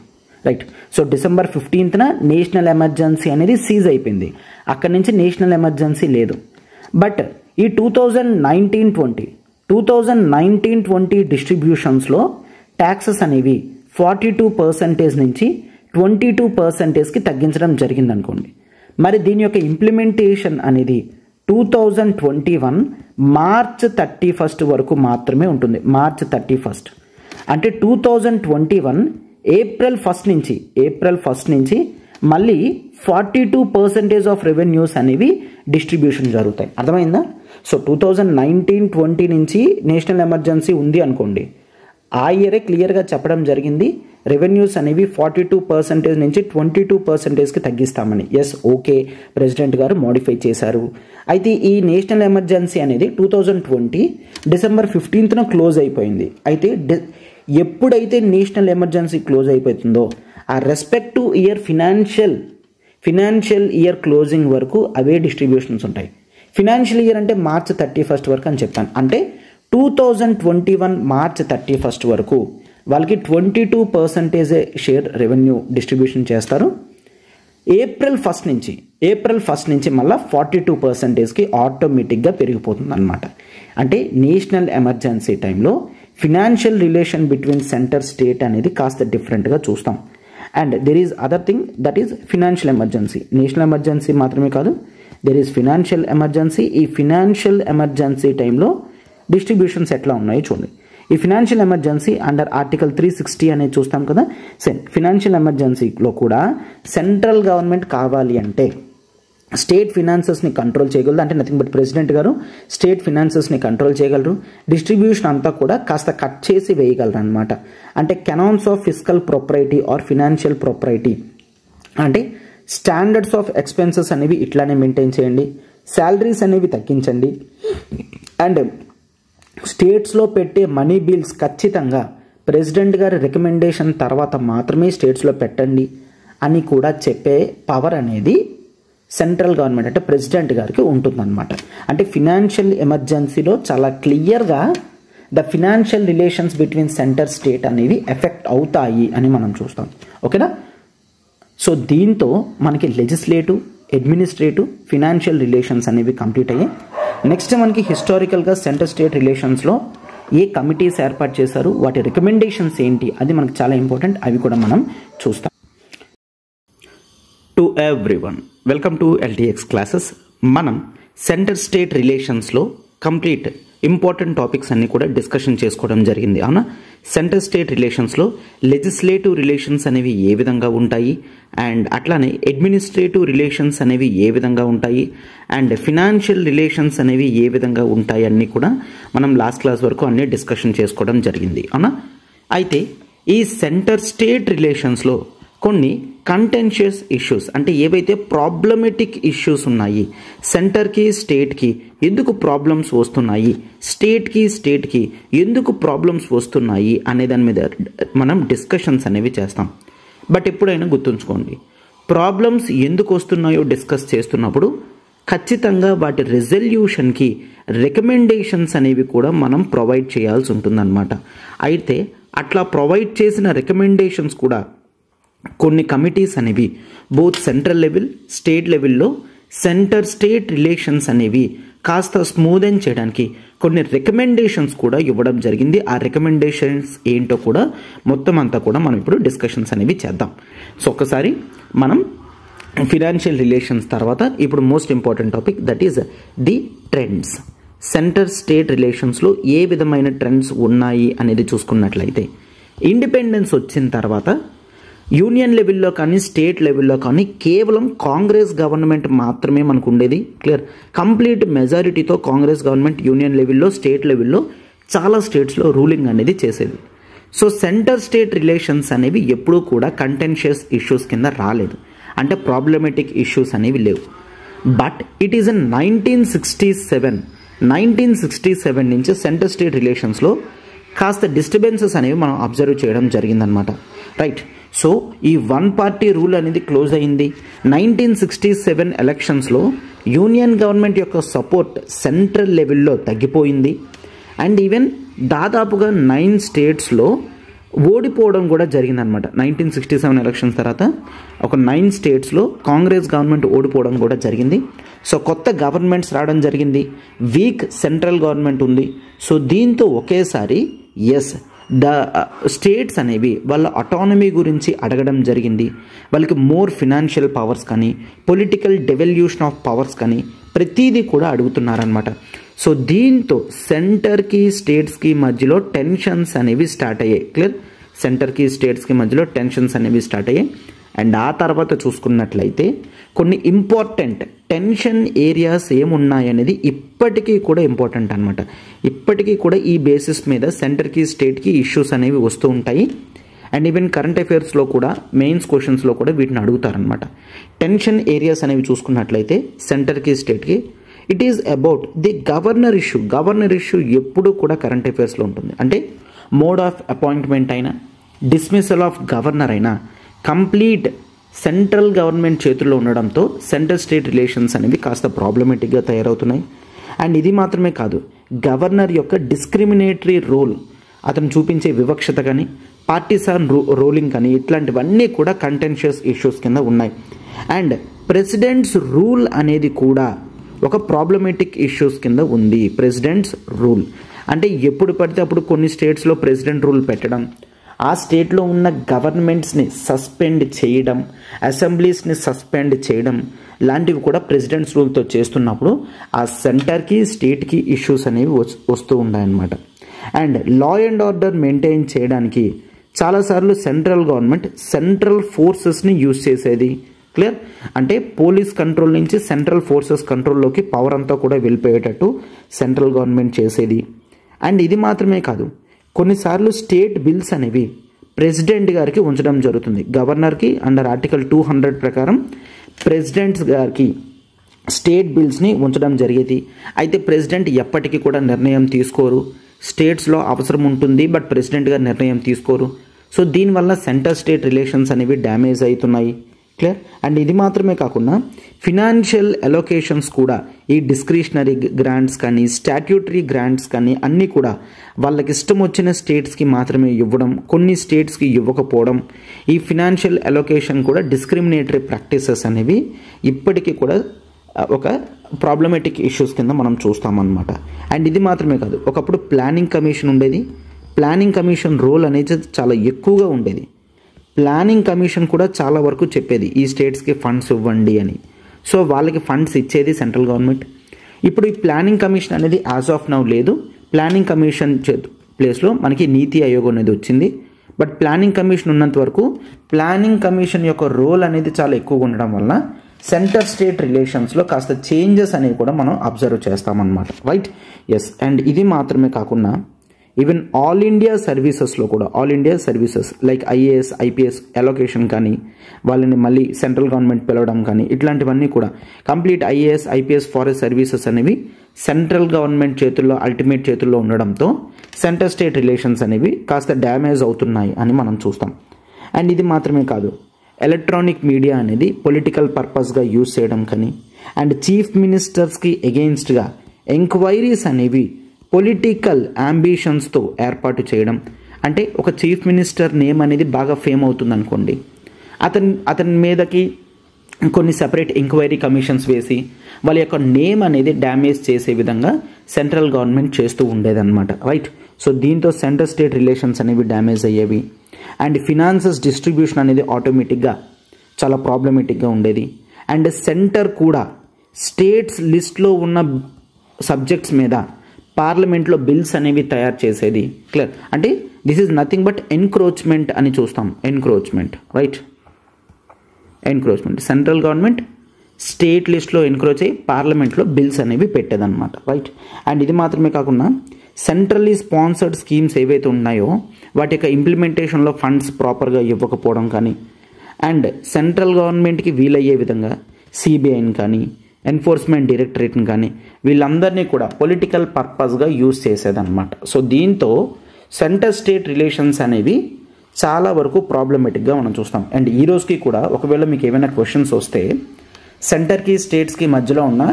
right. So December 15న నేషనల్ ఎమర్జెన్సీ అనేది సీజ్ అయిపోయింది, అక్కడి నుంచి నేషనల్ ఎమర్జెన్సీ లేదు. బట్ ఈ 2019-20 డిస్ట్రిబ్యూషన్స్లో ట్యాక్సెస్ అనేవి 42% నుంచి 22%కి తగ్గించడం జరిగింది అనుకోండి. మరి దీని యొక్క ఇంప్లిమెంటేషన్ అనేది 2021 March 31 వరకు మాత్రమే ఉంటుంది. March 31 అంటే 2021 April 1 నుంచి మళ్ళీ 42% ఆఫ్ రెవెన్యూస్ అనేవి డిస్ట్రిబ్యూషన్ జరుగుతాయి. అర్థమైందా? సో 2019-20 నుంచి నేషనల్ ఎమర్జెన్సీ ఉంది అనుకోండి, ఆ ఇయరే క్లియర్గా చెప్పడం జరిగింది రెవెన్యూస్ అనేవి 42% నుంచి 22%కి తగ్గిస్తామని. ఎస్, ఓకే, ప్రెసిడెంట్ గారు మోడిఫై చేశారు. అయితే ఈ నేషనల్ ఎమర్జెన్సీ అనేది 2020 December 15న క్లోజ్ అయిపోయింది. అయితే ఎప్పుడైతే నేషనల్ ఎమర్జెన్సీ క్లోజ్ అయిపోతుందో ఆ respective year financial year closing వరకు అవే డిస్ట్రిబ్యూషన్స్ ఉంటాయి. ఫినాన్షియల్ ఇయర్ అంటే మార్చ్ 31 వరకు అని చెప్పాను. అంటే 2021 మార్చ్ 31 వరకు వాళ్ళకి 22% షేర్ రెవెన్యూ డిస్ట్రిబ్యూషన్ చేస్తారు. ఏప్రిల్ ఫస్ట్ నుంచి మళ్ళీ 42%కి ఆటోమేటిక్గా పెరిగిపోతుంది అనమాట. అంటే నేషనల్ ఎమర్జెన్సీ టైంలో financial relation between centre state అనేది కాస్త డిఫరెంట్గా చూస్తాం. And there is other thing that is financial emergency. National emergency మాత్రమే కాదు, దెర్ ఈజ్ ఫినాన్షియల్ ఎమర్జెన్సీ. ఈ ఫినాన్షియల్ ఎమర్జెన్సీ టైంలో డిస్ట్రిబ్యూషన్స్ ఎట్లా ఉన్నాయో చూడండి. ఈ ఫినాన్షియల్ ఎమర్జెన్సీ అండర్ ఆర్టికల్ 360 అనేది చూస్తాం కదా. ఫినాన్షియల్ ఎమర్జెన్సీలో కూడా సెంట్రల్ గవర్నమెంట్ కావాలి అంటే స్టేట్ ఫినాన్సెస్ని కంట్రోల్ చేయగలరు. అంటే నథింగ్ బట్ ప్రెసిడెంట్ గారు స్టేట్ ఫినాన్సెస్ని కంట్రోల్ చేయగలరు. డిస్ట్రిబ్యూషన్ అంతా కూడా కాస్త కట్ చేసి వేయగలరు అనమాట. అంటే canons of fiscal propriety or financial propriety అంటే స్టాండర్డ్స్ ఆఫ్ ఎక్స్పెన్సెస్ అనేవి ఇట్లానే మెయింటైన్ చేయండి, శాలరీస్ అనేవి తగ్గించండి, అండ్ స్టేట్స్లో పెట్టే మనీ బిల్స్ ఖచ్చితంగా ప్రెసిడెంట్ గారి రికమెండేషన్ తర్వాత మాత్రమే స్టేట్స్లో పెట్టండి అని కూడా చెప్పే పవర్ అనేది సెంట్రల్ గవర్నమెంట్ అంటే ప్రెసిడెంట్ గారికి ఉంటుందన్నమాట. అంటే ఫినాన్షియల్ ఎమర్జెన్సీలో చాలా క్లియర్గా the financial relations between centre state అనేవి ఎఫెక్ట్ అవుతాయి అని మనం చూస్తాం. ఓకేనా? సో దీంతో మనకి లెజిస్లేటివ్, అడ్మినిస్ట్రేటివ్, ఫినాన్షియల్ రిలేషన్స్ అనేవి కంప్లీట్ అయ్యాయి. నెక్స్ట్ మనకి హిస్టారికల్గా సెంటర్ స్టేట్ రిలేషన్స్లో ఏ కమిటీస్ ఏర్పాటు చేశారు, వాటి రికమెండేషన్స్ ఏంటి, అది మనకు చాలా ఇంపార్టెంట్. అవి కూడా మనం చూస్తాం. To everyone, welcome to LTX classes. మనం సెంటర్ స్టేట్ రిలేషన్స్లో కంప్లీట్ ఇంపార్టెంట్ టాపిక్స్ అన్ని కూడా డిస్కషన్ చేసుకోవడం జరిగింది. అవునా? సెంటర్ స్టేట్ రిలేషన్స్లో లెజిస్లేటివ్ రిలేషన్స్ అనేవి ఏ విధంగా ఉంటాయి, అండ్ అట్లానే అడ్మినిస్ట్రేటివ్ రిలేషన్స్ అనేవి ఏ విధంగా ఉంటాయి, అండ్ ఫినాన్షియల్ రిలేషన్స్ అనేవి ఏ విధంగా ఉంటాయి అన్నీ కూడా మనం లాస్ట్ క్లాస్ వరకు అన్నీ డిస్కషన్ చేసుకోవడం జరిగింది. అవునా? అయితే ఈ సెంటర్ స్టేట్ రిలేషన్స్లో కొన్ని కంటెన్షియస్ ఇష్యూస్ అంటే ఏవైతే ప్రాబ్లమెటిక్ ఇష్యూస్ ఉన్నాయి, సెంటర్కి స్టేట్కి ఎందుకు ప్రాబ్లమ్స్ వస్తున్నాయి, స్టేట్కి ఎందుకు ప్రాబ్లమ్స్ వస్తున్నాయి అనే దాని మీద మనం డిస్కషన్స్ అనేవి చేస్తాం. బట్ ఎప్పుడైనా గుర్తుంచుకోండి, ప్రాబ్లమ్స్ ఎందుకు వస్తున్నాయో డిస్కస్ చేస్తున్నప్పుడు ఖచ్చితంగా వాటి రెజల్యూషన్కి రికమెండేషన్స్ అనేవి కూడా మనం ప్రొవైడ్ చేయాల్సి ఉంటుందన్నమాట. అయితే అట్లా ప్రొవైడ్ చేసిన రికమెండేషన్స్ కూడా కొన్ని కమిటీస్ అనేవి బోత్ సెంట్రల్ లెవెల్, స్టేట్ లెవెల్లో సెంటర్ స్టేట్ రిలేషన్స్ అనేవి కాస్త స్మూదెన్ చేయడానికి కొన్ని రికమెండేషన్స్ కూడా ఇవ్వడం జరిగింది. ఆ రికమెండేషన్స్ ఏంటో కూడా మొత్తం అంతా కూడా మనం ఇప్పుడు డిస్కషన్స్ అనేవి చేద్దాం. సో ఒకసారి మనం ఫినాన్షియల్ రిలేషన్స్ తర్వాత ఇప్పుడు most important topic that is the trends. Centre state రిలేషన్స్లో ఏ విధమైన ట్రెండ్స్ ఉన్నాయి అనేది చూసుకున్నట్లయితే, ఇండిపెండెన్స్ వచ్చిన తర్వాత యూనియన్ లెవెల్లో కానీ స్టేట్ లెవెల్లో కానీ కేవలం కాంగ్రెస్ గవర్నమెంట్ మాత్రమే మనకు ఉండేది. క్లియర్? కంప్లీట్ మెజారిటీతో కాంగ్రెస్ గవర్నమెంట్ యూనియన్ లెవెల్లో, స్టేట్ లెవెల్లో చాలా స్టేట్స్లో రూలింగ్ అనేది చేసేది. సో సెంటర్ స్టేట్ రిలేషన్స్ అనేవి ఎప్పుడూ కూడా కంటెన్షియస్ ఇష్యూస్ కింద రాలేదు, అంటే ప్రాబ్లమెటిక్ ఇష్యూస్ అనేవి లేవు. బట్ ఇట్ ఈస్ ఇన్ 1967 నుంచి సెంటర్ స్టేట్ రిలేషన్స్లో కాస్త డిస్టర్బెన్సెస్ అనేవి మనం అబ్జర్వ్ చేయడం జరిగిందనమాట. రైట్? సో ఈ వన్ పార్టీ రూల్ అనేది క్లోజ్ అయింది. 1967 ఎలక్షన్స్లో యూనియన్ గవర్నమెంట్ యొక్క సపోర్ట్ సెంట్రల్ లెవెల్లో తగ్గిపోయింది. అండ్ ఈవెన్ దాదాపుగా 9 స్టేట్స్లో ఓడిపోవడం కూడా జరిగిందనమాట. 1967 ఎలక్షన్స్ తర్వాత ఒక 9 స్టేట్స్లో కాంగ్రెస్ గవర్నమెంట్ ఓడిపోవడం కూడా జరిగింది. సో కొత్త గవర్నమెంట్స్ రావడం జరిగింది, వీక్ సెంట్రల్ గవర్నమెంట్ ఉంది. సో దీంతో ఒకేసారి ద స్టేట్స్ అనేవి వాళ్ళ అటానమీ గురించి అడగడం జరిగింది. వాళ్ళకి మోర్ ఫినాన్షియల్ పవర్స్ కానీ, పొలిటికల్ డెవల్యూషన్ ఆఫ్ పవర్స్ కానీ ప్రతిదీ కూడా అడుగుతున్నారనమాట. సో దీంతో సెంటర్కి స్టేట్స్కి మధ్యలో టెన్షన్స్ అనేవి స్టార్ట్ అయ్యాయి. క్లియర్? సెంటర్కి స్టేట్స్కి మధ్యలో టెన్షన్స్ అనేవి స్టార్ట్ అయ్యాయి. అండ్ ఆ తర్వాత చూసుకున్నట్లయితే కొన్ని ఇంపార్టెంట్ టెన్షన్ ఏరియాస్ ఏమున్నాయనేది ఇప్పటికీ కూడా ఇంపార్టెంట్ అనమాట. ఇప్పటికీ కూడా ఈ బేసిస్ మీద సెంటర్కి స్టేట్కి ఇష్యూస్ అనేవి వస్తూ ఉంటాయి. అండ్ ఈవెన్ కరెంట్ అఫైర్స్లో కూడా మెయిన్స్ క్వశ్చన్స్లో కూడా వీటిని అడుగుతారనమాట. టెన్షన్ ఏరియాస్ అనేవి చూసుకున్నట్లయితే సెంటర్కి స్టేట్కి it is about the governor issue. Governor issue ఎప్పుడూ కూడా కరెంట్ అఫైర్స్లో ఉంటుంది. అంటే మోడ్ ఆఫ్ అపాయింట్మెంట్ అయినా, డిస్మిసల్ ఆఫ్ గవర్నర్ అయినా కంప్లీట్ సెంట్రల్ గవర్నమెంట్ చేతుల్లో ఉండడంతో సెంటర్ స్టేట్ రిలేషన్స్ అనేవి కాస్త ప్రాబ్లమేటిక్గా తయారవుతున్నాయి. అండ్ ఇది మాత్రమే కాదు, గవర్నర్ యొక్క డిస్క్రిమినేటరీ రోల్, అతను చూపించే వివక్షత కానీ, పార్టీసాన్ రోలింగ్ కానీ ఇట్లాంటివన్నీ కూడా కంటెన్షియస్ ఇష్యూస్ కింద ఉన్నాయి. అండ్ ప్రెసిడెంట్స్ రూల్ అనేది కూడా ఒక ప్రాబ్లమేటిక్ ఇష్యూస్ కింద ఉంది. ప్రెసిడెంట్స్ రూల్ అంటే ఎప్పుడు పడితే అప్పుడు కొన్ని స్టేట్స్లో ప్రెసిడెంట్ రూల్ పెట్టడం, ఆ స్టేట్లో ఉన్న గవర్నమెంట్స్ని సస్పెండ్ చేయడం, అసెంబ్లీస్ని సస్పెండ్ చేయడం లాంటివి కూడా ప్రెసిడెంట్స్ రూల్తో చేస్తున్నప్పుడు ఆ సెంటర్కి స్టేట్కి ఇష్యూస్ అనేవి వస్తూ ఉన్నాయన్నమాట. And law and order maintain చేయడానికి చాలాసార్లు సెంట్రల్ గవర్నమెంట్ సెంట్రల్ ఫోర్సెస్ని యూజ్ చేసేది. క్లియర్? అంటే పోలీస్ కంట్రోల్ నుంచి సెంట్రల్ ఫోర్సెస్ కంట్రోల్లోకి పవర్ అంతా కూడా వెళ్ళిపోయేటట్టు సెంట్రల్ గవర్నమెంట్ చేసేది. అండ్ ఇది మాత్రమే కాదు, కొన్నిసార్లు స్టేట్ బిల్స్ అనేవి ప్రెసిడెంట్ గారికి ఉంచడం జరుగుతుంది. గవర్నర్కి అండర్ ఆర్టికల్ 200 ప్రకారం ప్రెసిడెంట్స్ గారికి స్టేట్ బిల్స్ని ఉంచడం జరిగేది. అయితే ప్రెసిడెంట్ ఎప్పటికీ కూడా నిర్ణయం తీసుకోరు. స్టేట్స్లో అవసరం ఉంటుంది, బట్ ప్రెసిడెంట్ గారు నిర్ణయం తీసుకోరు. సో దీనివల్ల సెంటర్ స్టేట్ రిలేషన్స్ అనేవి డ్యామేజ్ అవుతున్నాయి. క్లియర్? అండ్ ఇది మాత్రమే కాకుండా ఫినాన్షియల్ అలొకేషన్స్ కూడా ఈ డిస్క్రిషనరీ గ్రాంట్స్ కానీ, స్టాట్యూటరీ గ్రాంట్స్ కానీ అన్నీ కూడా వాళ్ళకి ఇష్టం వచ్చిన స్టేట్స్కి మాత్రమే ఇవ్వడం, కొన్ని స్టేట్స్కి ఇవ్వకపోవడం, ఈ ఫినాన్షియల్ అలొకేషన్ కూడా డిస్క్రిమినేటరీ ప్రాక్టీసెస్ అనేవి ఇప్పటికీ కూడా ఒక ప్రాబ్లమేటిక్ ఇష్యూస్ కింద మనం చూస్తామన్నమాట. అండ్ ఇది మాత్రమే కాదు, ఒకప్పుడు ప్లానింగ్ కమిషన్ ఉండేది. ప్లానింగ్ కమిషన్ రోల్ అనేది చాలా ఎక్కువగా ఉండేది. ప్లానింగ్ కమిషన్ కూడా చాలా వరకు చెప్పేది ఈ స్టేట్స్కి ఫండ్స్ ఇవ్వండి అని. సో వాళ్ళకి ఫండ్స్ ఇచ్చేది సెంట్రల్ గవర్నమెంట్. ఇప్పుడు ఈ ప్లానింగ్ కమిషన్ అనేది యాజ్ ఆఫ్ నౌ లేదు. ప్లానింగ్ కమిషన్ ప్లేస్లో మనకి నీతి ఆయోగ్ అనేది వచ్చింది. బట్ ప్లానింగ్ కమిషన్ ఉన్నంత వరకు ప్లానింగ్ కమిషన్ యొక్క రోల్ అనేది చాలా ఎక్కువగా ఉండడం వల్ల సెంటర్ స్టేట్ రిలేషన్స్లో కాస్త చేంజెస్ అనేవి కూడా మనం అబ్జర్వ్ చేస్తామన్నమాట. రైట్? ఎస్. అండ్ ఇది మాత్రమే కాకుండా ఈవెన్ ఆల్ ఇండియా సర్వీసెస్లో కూడా, all India services like IAS, IPS allocation కానీ, వాళ్ళని మళ్ళీ సెంట్రల్ గవర్నమెంట్ పిలవడం కానీ, ఇట్లాంటివన్నీ కూడా complete IAS, IPS, forest services అనేవి సెంట్రల్ గవర్నమెంట్ చేతుల్లో, అల్టిమేట్ చేతుల్లో ఉండడంతో సెంటర్ స్టేట్ రిలేషన్స్ అనేవి కాస్త డ్యామేజ్ అవుతున్నాయి అని మనం చూస్తాం. అండ్ ఇది మాత్రమే కాదు, ఎలక్ట్రానిక్ మీడియా అనేది పొలిటికల్ పర్పస్గా యూజ్ చేయడం కానీ, అండ్ చీఫ్ మినిస్టర్స్కి ఎగెయిన్స్ట్గా ఎంక్వైరీస్ అనేవి పొలిటికల్ అంబిషన్స్తో ఏర్పాటు చేయడం. అంటే ఒక చీఫ్ మినిస్టర్ నేమ్ అనేది బాగా ఫేమ్ అవుతుంది అనుకోండి, అతని మీదకి కొన్ని సెపరేట్ ఎంక్వైరీ కమిషన్స్ వేసి వాళ్ళ యొక్క నేమ్ అనేది డ్యామేజ్ చేసే విధంగా సెంట్రల్ గవర్నమెంట్ చేస్తూ ఉండేదన్నమాట. రైట్? సో దీంతో సెంటర్ స్టేట్ రిలేషన్స్ అనేవి డ్యామేజ్ అయ్యేవి. అండ్ ఫినాన్సెస్ డిస్ట్రిబ్యూషన్ అనేది ఆటోమేటిక్గా చాలా ప్రాబ్లమేటిక్గా ఉండేది. అండ్ సెంటర్ కూడా స్టేట్స్ లిస్ట్లో ఉన్న సబ్జెక్ట్స్ మీద పార్లమెంట్లో బిల్స్ అనేవి తయారు చేసేది. క్లియర్? అంటే this is nothing but encroachment అని చూస్తాం. Encroachment. Right? Encroachment. Central government state లిస్ట్లో ఎన్క్రోచ్ అయ్యి పార్లమెంట్లో బిల్స్ అనేవి పెట్టేదన్నమాట. రైట్? అండ్ ఇది మాత్రమే కాకుండా సెంట్రల్లీ స్పాన్సర్డ్ స్కీమ్స్ ఏవైతే ఉన్నాయో వాటి యొక్క ఇంప్లిమెంటేషన్లో ఫండ్స్ ప్రాపర్గా ఇవ్వకపోవడం కానీ, అండ్ సెంట్రల్ గవర్నమెంట్కి వీలయ్యే విధంగా సిబిఐని కానీ, ఎన్ఫోర్స్మెంట్ డైరెక్టరేట్ని కానీ వీళ్ళందరినీ కూడా పొలిటికల్ పర్పస్గా యూజ్ చేసేదన్నమాట. సో దీంతో సెంటర్ స్టేట్ రిలేషన్స్ అనేవి చాలా వరకు ప్రాబ్లమేటిక్గా మనం చూస్తాం. అండ్ ఈ రోజుకి కూడా ఒకవేళ మీకు ఏమైనా క్వశ్చన్స్ వస్తే సెంటర్కి స్టేట్స్కి మధ్యలో ఉన్న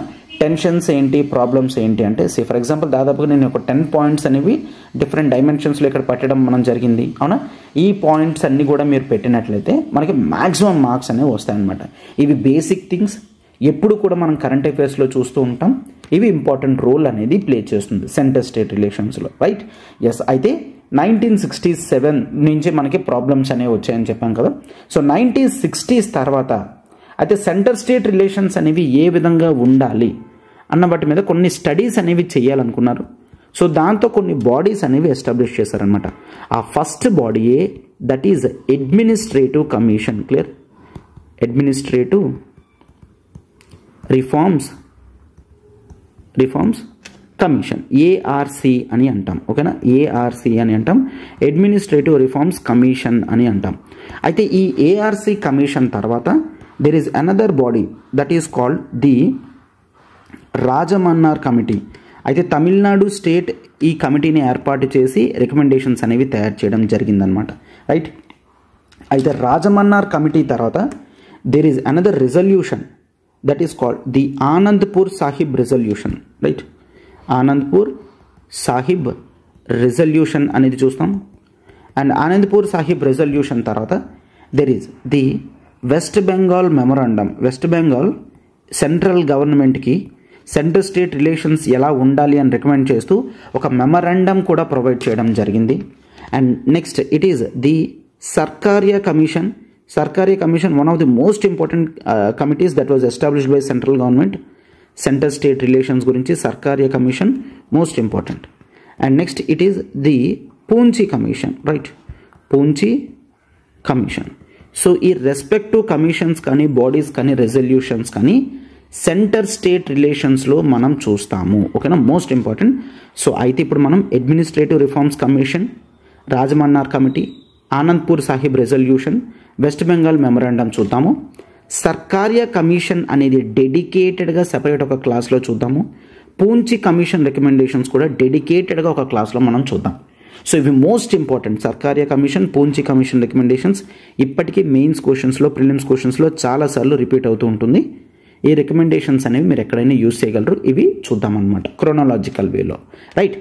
టెన్షన్స్ ఏంటి, ప్రాబ్లమ్స్ ఏంటి అంటే, ఫర్ ఎగ్జాంపుల్ దాదాపుగా నేను ఒక 10 పాయింట్స్ అనేవి డిఫరెంట్ డైమెన్షన్స్లో ఇక్కడ పెట్టడం మనం జరిగింది. అవునా? ఈ పాయింట్స్ అన్నీ కూడా మీరు పెట్టినట్లయితే మనకి మ్యాక్సిమం మార్క్స్ అనేవి వస్తాయన్నమాట. ఇవి బేసిక్ థింగ్స్, ఎప్పుడు కూడా మనం కరెంట్ అఫైర్స్లో చూస్తూ ఉంటాం. ఇవి ఇంపార్టెంట్ రోల్ అనేది ప్లే చేస్తుంది సెంటర్ స్టేట్ రిలేషన్స్లో. రైట్? ఎస్. అయితే 1967 నుంచి మనకి ప్రాబ్లమ్స్ అనేవి వచ్చాయని చెప్పాం కదా. సో 1960s తర్వాత అయితే సెంటర్ స్టేట్ రిలేషన్స్ అనేవి ఏ విధంగా ఉండాలి అన్న వాటి మీద కొన్ని స్టడీస్ అనేవి చేయాలనుకున్నారు. సో దాంతో కొన్ని బాడీస్ అనేవి ఎస్టాబ్లిష్ చేశారనమాట. ఆ ఫస్ట్ బాడీయే that is administrative commission. Clear? Administrative reforms commission, ARC అని అంటాం. ఓకేనా? ఏఆర్సి అని అంటాం, అడ్మినిస్ట్రేటివ్ రిఫార్మ్స్ కమిషన్ అని అంటాం. అయితే ఈ ఏఆర్సి కమిషన్ తర్వాత there is another body that is called the Rajamannar committee. అయితే తమిళనాడు స్టేట్ ఈ కమిటీని ఏర్పాటు చేసి రికమెండేషన్స్ అనేవి తయారు చేయడం జరిగిందనమాట, రైట్. అయితే రాజమన్నార్ కమిటీ తర్వాత there is another resolution that is called the Anandpur Sahib resolution, right. Anandpur Sahib resolution అనేది చూస్తాం. అండ్ ఆనంద్పూర్ సాహిబ్ రిజల్యూషన్ తర్వాత there is the West Bengal memorandum. West Bengal central గవర్నమెంట్కి సెంటర్ స్టేట్ రిలేషన్స్ ఎలా ఉండాలి అని రికమెండ్ చేస్తూ ఒక మెమరాండం కూడా ప్రొవైడ్ చేయడం జరిగింది. And next it is the Sarkaria commission. Sarkaria commission one of the most important committees that was established by central government. Centre state relations గురించి Sarkaria commission most important. And next it is the Punchhi commission, right. Punchhi commission. So ఈ respective commissions కానీ bodies కానీ resolutions కానీ centre state రిలేషన్స్లో మనం చూస్తాము, ఓకేనా, most important. So అయితే ఇప్పుడు మనం administrative reforms commission, Rajamannar committee, Anandpur Sahib resolution, west Bengal memorandum చూద్దాము. సర్కారియా కమిషన్ అనేది డెడికేటెడ్గా సెపరేట్ ఒక క్లాస్లో చూద్దాము. పూంచి కమిషన్ రికమెండేషన్స్ కూడా డెడికేటెడ్గా ఒక క్లాస్లో మనం చూద్దాం. సో ఇవి most important. Sarkaria commission, Punchhi commission recommendations ఇప్పటికీ మెయిన్స్ క్వశ్చన్స్లో, ప్రిలిమ్స్ క్వశ్చన్స్లో చాలాసార్లు రిపీట్ అవుతూ ఉంటుంది. ఈ రికమెండేషన్స్ అనేవి మీరు ఎక్కడైనా యూజ్ చేయగలరు. ఇవి చూద్దామన్నమాట క్రోనాలజికల్ వేలో, రైట్.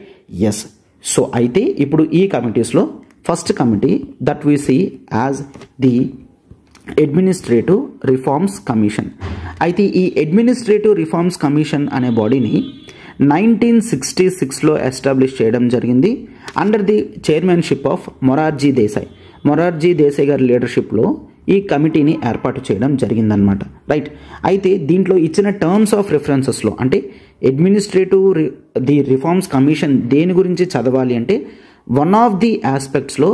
ఎస్. సో అయితే ఇప్పుడు ఈ కమిటీస్లో first committee that we see as the administrative reforms commission. అయితే ఈ అడ్మినిస్ట్రేటివ్ రిఫార్మ్స్ కమిషన్ అనే బాడీని 1966లో ఎస్టాబ్లిష్ చేయడం జరిగింది under the chairmanship of Morarji Desai. Morarji Desai గారి లీడర్షిప్లో ఈ కమిటీని ఏర్పాటు చేయడం జరిగిందనమాట, రైట్. అయితే దీంట్లో ఇచ్చిన టర్మ్స్ ఆఫ్ రిఫరెన్సెస్లో అంటే అడ్మినిస్ట్రేటివ్ ది రిఫార్మ్స్ కమిషన్ దేని గురించి చదవాలి అంటే వన్ ఆఫ్ ది ఆస్పెక్ట్స్లో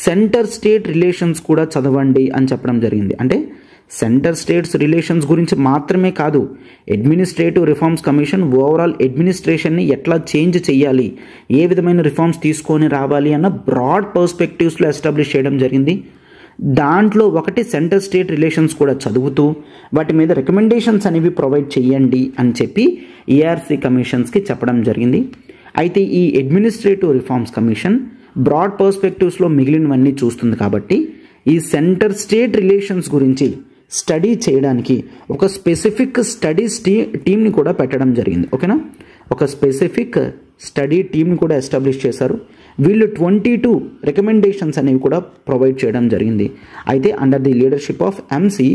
సెంటర్ స్టేట్ రిలేషన్స్ కూడా చదవండి అని చెప్పడం జరిగింది. అంటే సెంటర్ స్టేట్స్ రిలేషన్స్ గురించి మాత్రమే కాదు, అడ్మినిస్ట్రేటివ్ రిఫార్మ్స్ కమిషన్ ఓవరాల్ అడ్మినిస్ట్రేషన్ని ఎట్లా చేంజ్ చేయాలి, ఏ విధమైన రిఫార్మ్స్ తీసుకొని రావాలి అన్న బ్రాడ్ పర్స్పెక్టివ్స్లో ఎస్టాబ్లిష్ చేయడం జరిగింది. దాంట్లో ఒకటి సెంటర్ స్టేట్ రిలేషన్స్ కూడా చదువుతూ వాటి మీద రికమెండేషన్స్ అనేవి ప్రొవైడ్ చేయండి అని చెప్పి ఏఆర్సీ కమిషన్స్కి చెప్పడం జరిగింది. అయితే ఈ అడ్మినిస్ట్రేటివ్ రిఫార్మ్స్ కమిషన్ బ్రాడ్ పర్స్పెక్టివ్స్లో మిగిలినవన్నీ చూస్తుంది కాబట్టి ఈ సెంటర్ స్టేట్ రిలేషన్స్ గురించి స్టడీ చేయడానికి ఒక స్పెసిఫిక్ స్టడీస్ టీమ్ని కూడా పెట్టడం జరిగింది, ఓకేనా. ఒక స్పెసిఫిక్ స్టడీ టీమ్ని కూడా ఎస్టాబ్లిష్ చేశారు. వీళ్ళు 22 రికమెండేషన్స్ అనేవి కూడా ప్రొవైడ్ చేయడం జరిగింది. అయితే under the leadership of MC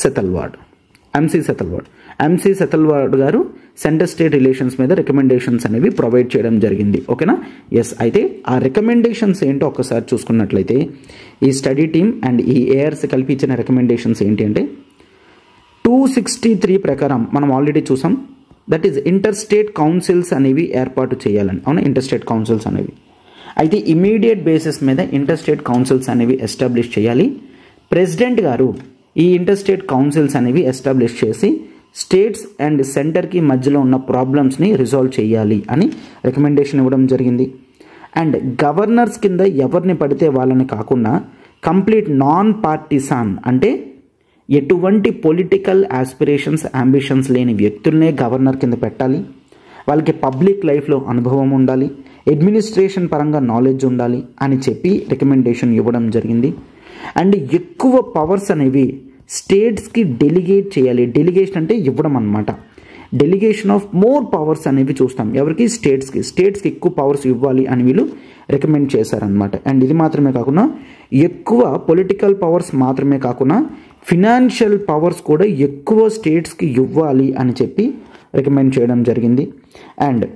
Setalvad గారు సెంటర్ స్టేట్ రిలేషన్స్ మీద రికమెండేషన్స్ అనేవి ప్రొవైడ్ చేయడం జరిగింది, ఓకేనా. ఎస్. అయితే ఆ రికమెండేషన్స్ ఏంటో ఒకసారి చూసుకున్నట్లయితే ఈ స్టడీ టీమ్ అండ్ ఈ ఏఆర్సీ కలిపి ఇచ్చిన రికమెండేషన్స్ ఏంటి అంటే 263 ప్రకారం మనం ఆల్రెడీ చూసాం. That is inter state councils అనేవి ఏర్పాటు చేయాలని, అవునా, ఇంటర్ స్టేట్ కౌన్సిల్స్ అనేవి. అయితే ఇమీడియట్ బేసిస్ మీద ఇంటర్ స్టేట్ కౌన్సిల్స్ అనేవి ఎస్టాబ్లిష్ చేయాలి. ప్రెసిడెంట్ గారు ఈ ఇంటర్ స్టేట్ కౌన్సిల్స్ అనేవి ఎస్టాబ్లిష్ చేసి స్టేట్స్ అండ్ సెంటర్కి మధ్యలో ఉన్న ప్రాబ్లమ్స్ని రిజాల్వ్ చేయాలి అని రికమెండేషన్ ఇవ్వడం జరిగింది. అండ్ గవర్నర్స్ కింద ఎవరిని పడితే వాళ్ళని కాకుండా కంప్లీట్ నాన్ పార్టిసాన్ అంటే ఎటువంటి పొలిటికల్ ఆస్పిరేషన్స్, అంబిషన్స్ లేని వ్యక్తులనే గవర్నర్ కింద పెట్టాలి. వాళ్ళకి పబ్లిక్ లైఫ్లో అనుభవం ఉండాలి, అడ్మినిస్ట్రేషన్ పరంగా నాలెడ్జ్ ఉండాలి అని చెప్పి రికమెండేషన్ ఇవ్వడం జరిగింది. అండ్ ఎక్కువ పవర్స్ అనేవి స్టేట్స్కి డెలిగేట్ చేయాలి. డెలిగేషన్ అంటే ఇవ్వడం అనమాట. డెలిగేషన్ ఆఫ్ మోర్ పవర్స్ అనేవి చూస్తాం. ఎవరికి? స్టేట్స్కి ఎక్కువ పవర్స్ ఇవ్వాలి అని వీళ్ళు రికమెండ్ చేశారనమాట. అండ్ ఇది మాత్రమే కాకుండా ఎక్కువ పొలిటికల్ పవర్స్ మాత్రమే కాకుండా ఫినాన్షియల్ పవర్స్ కూడా ఎక్కువ స్టేట్స్కి ఇవ్వాలి అని చెప్పి రికమెండ్ చేయడం జరిగింది. అండ్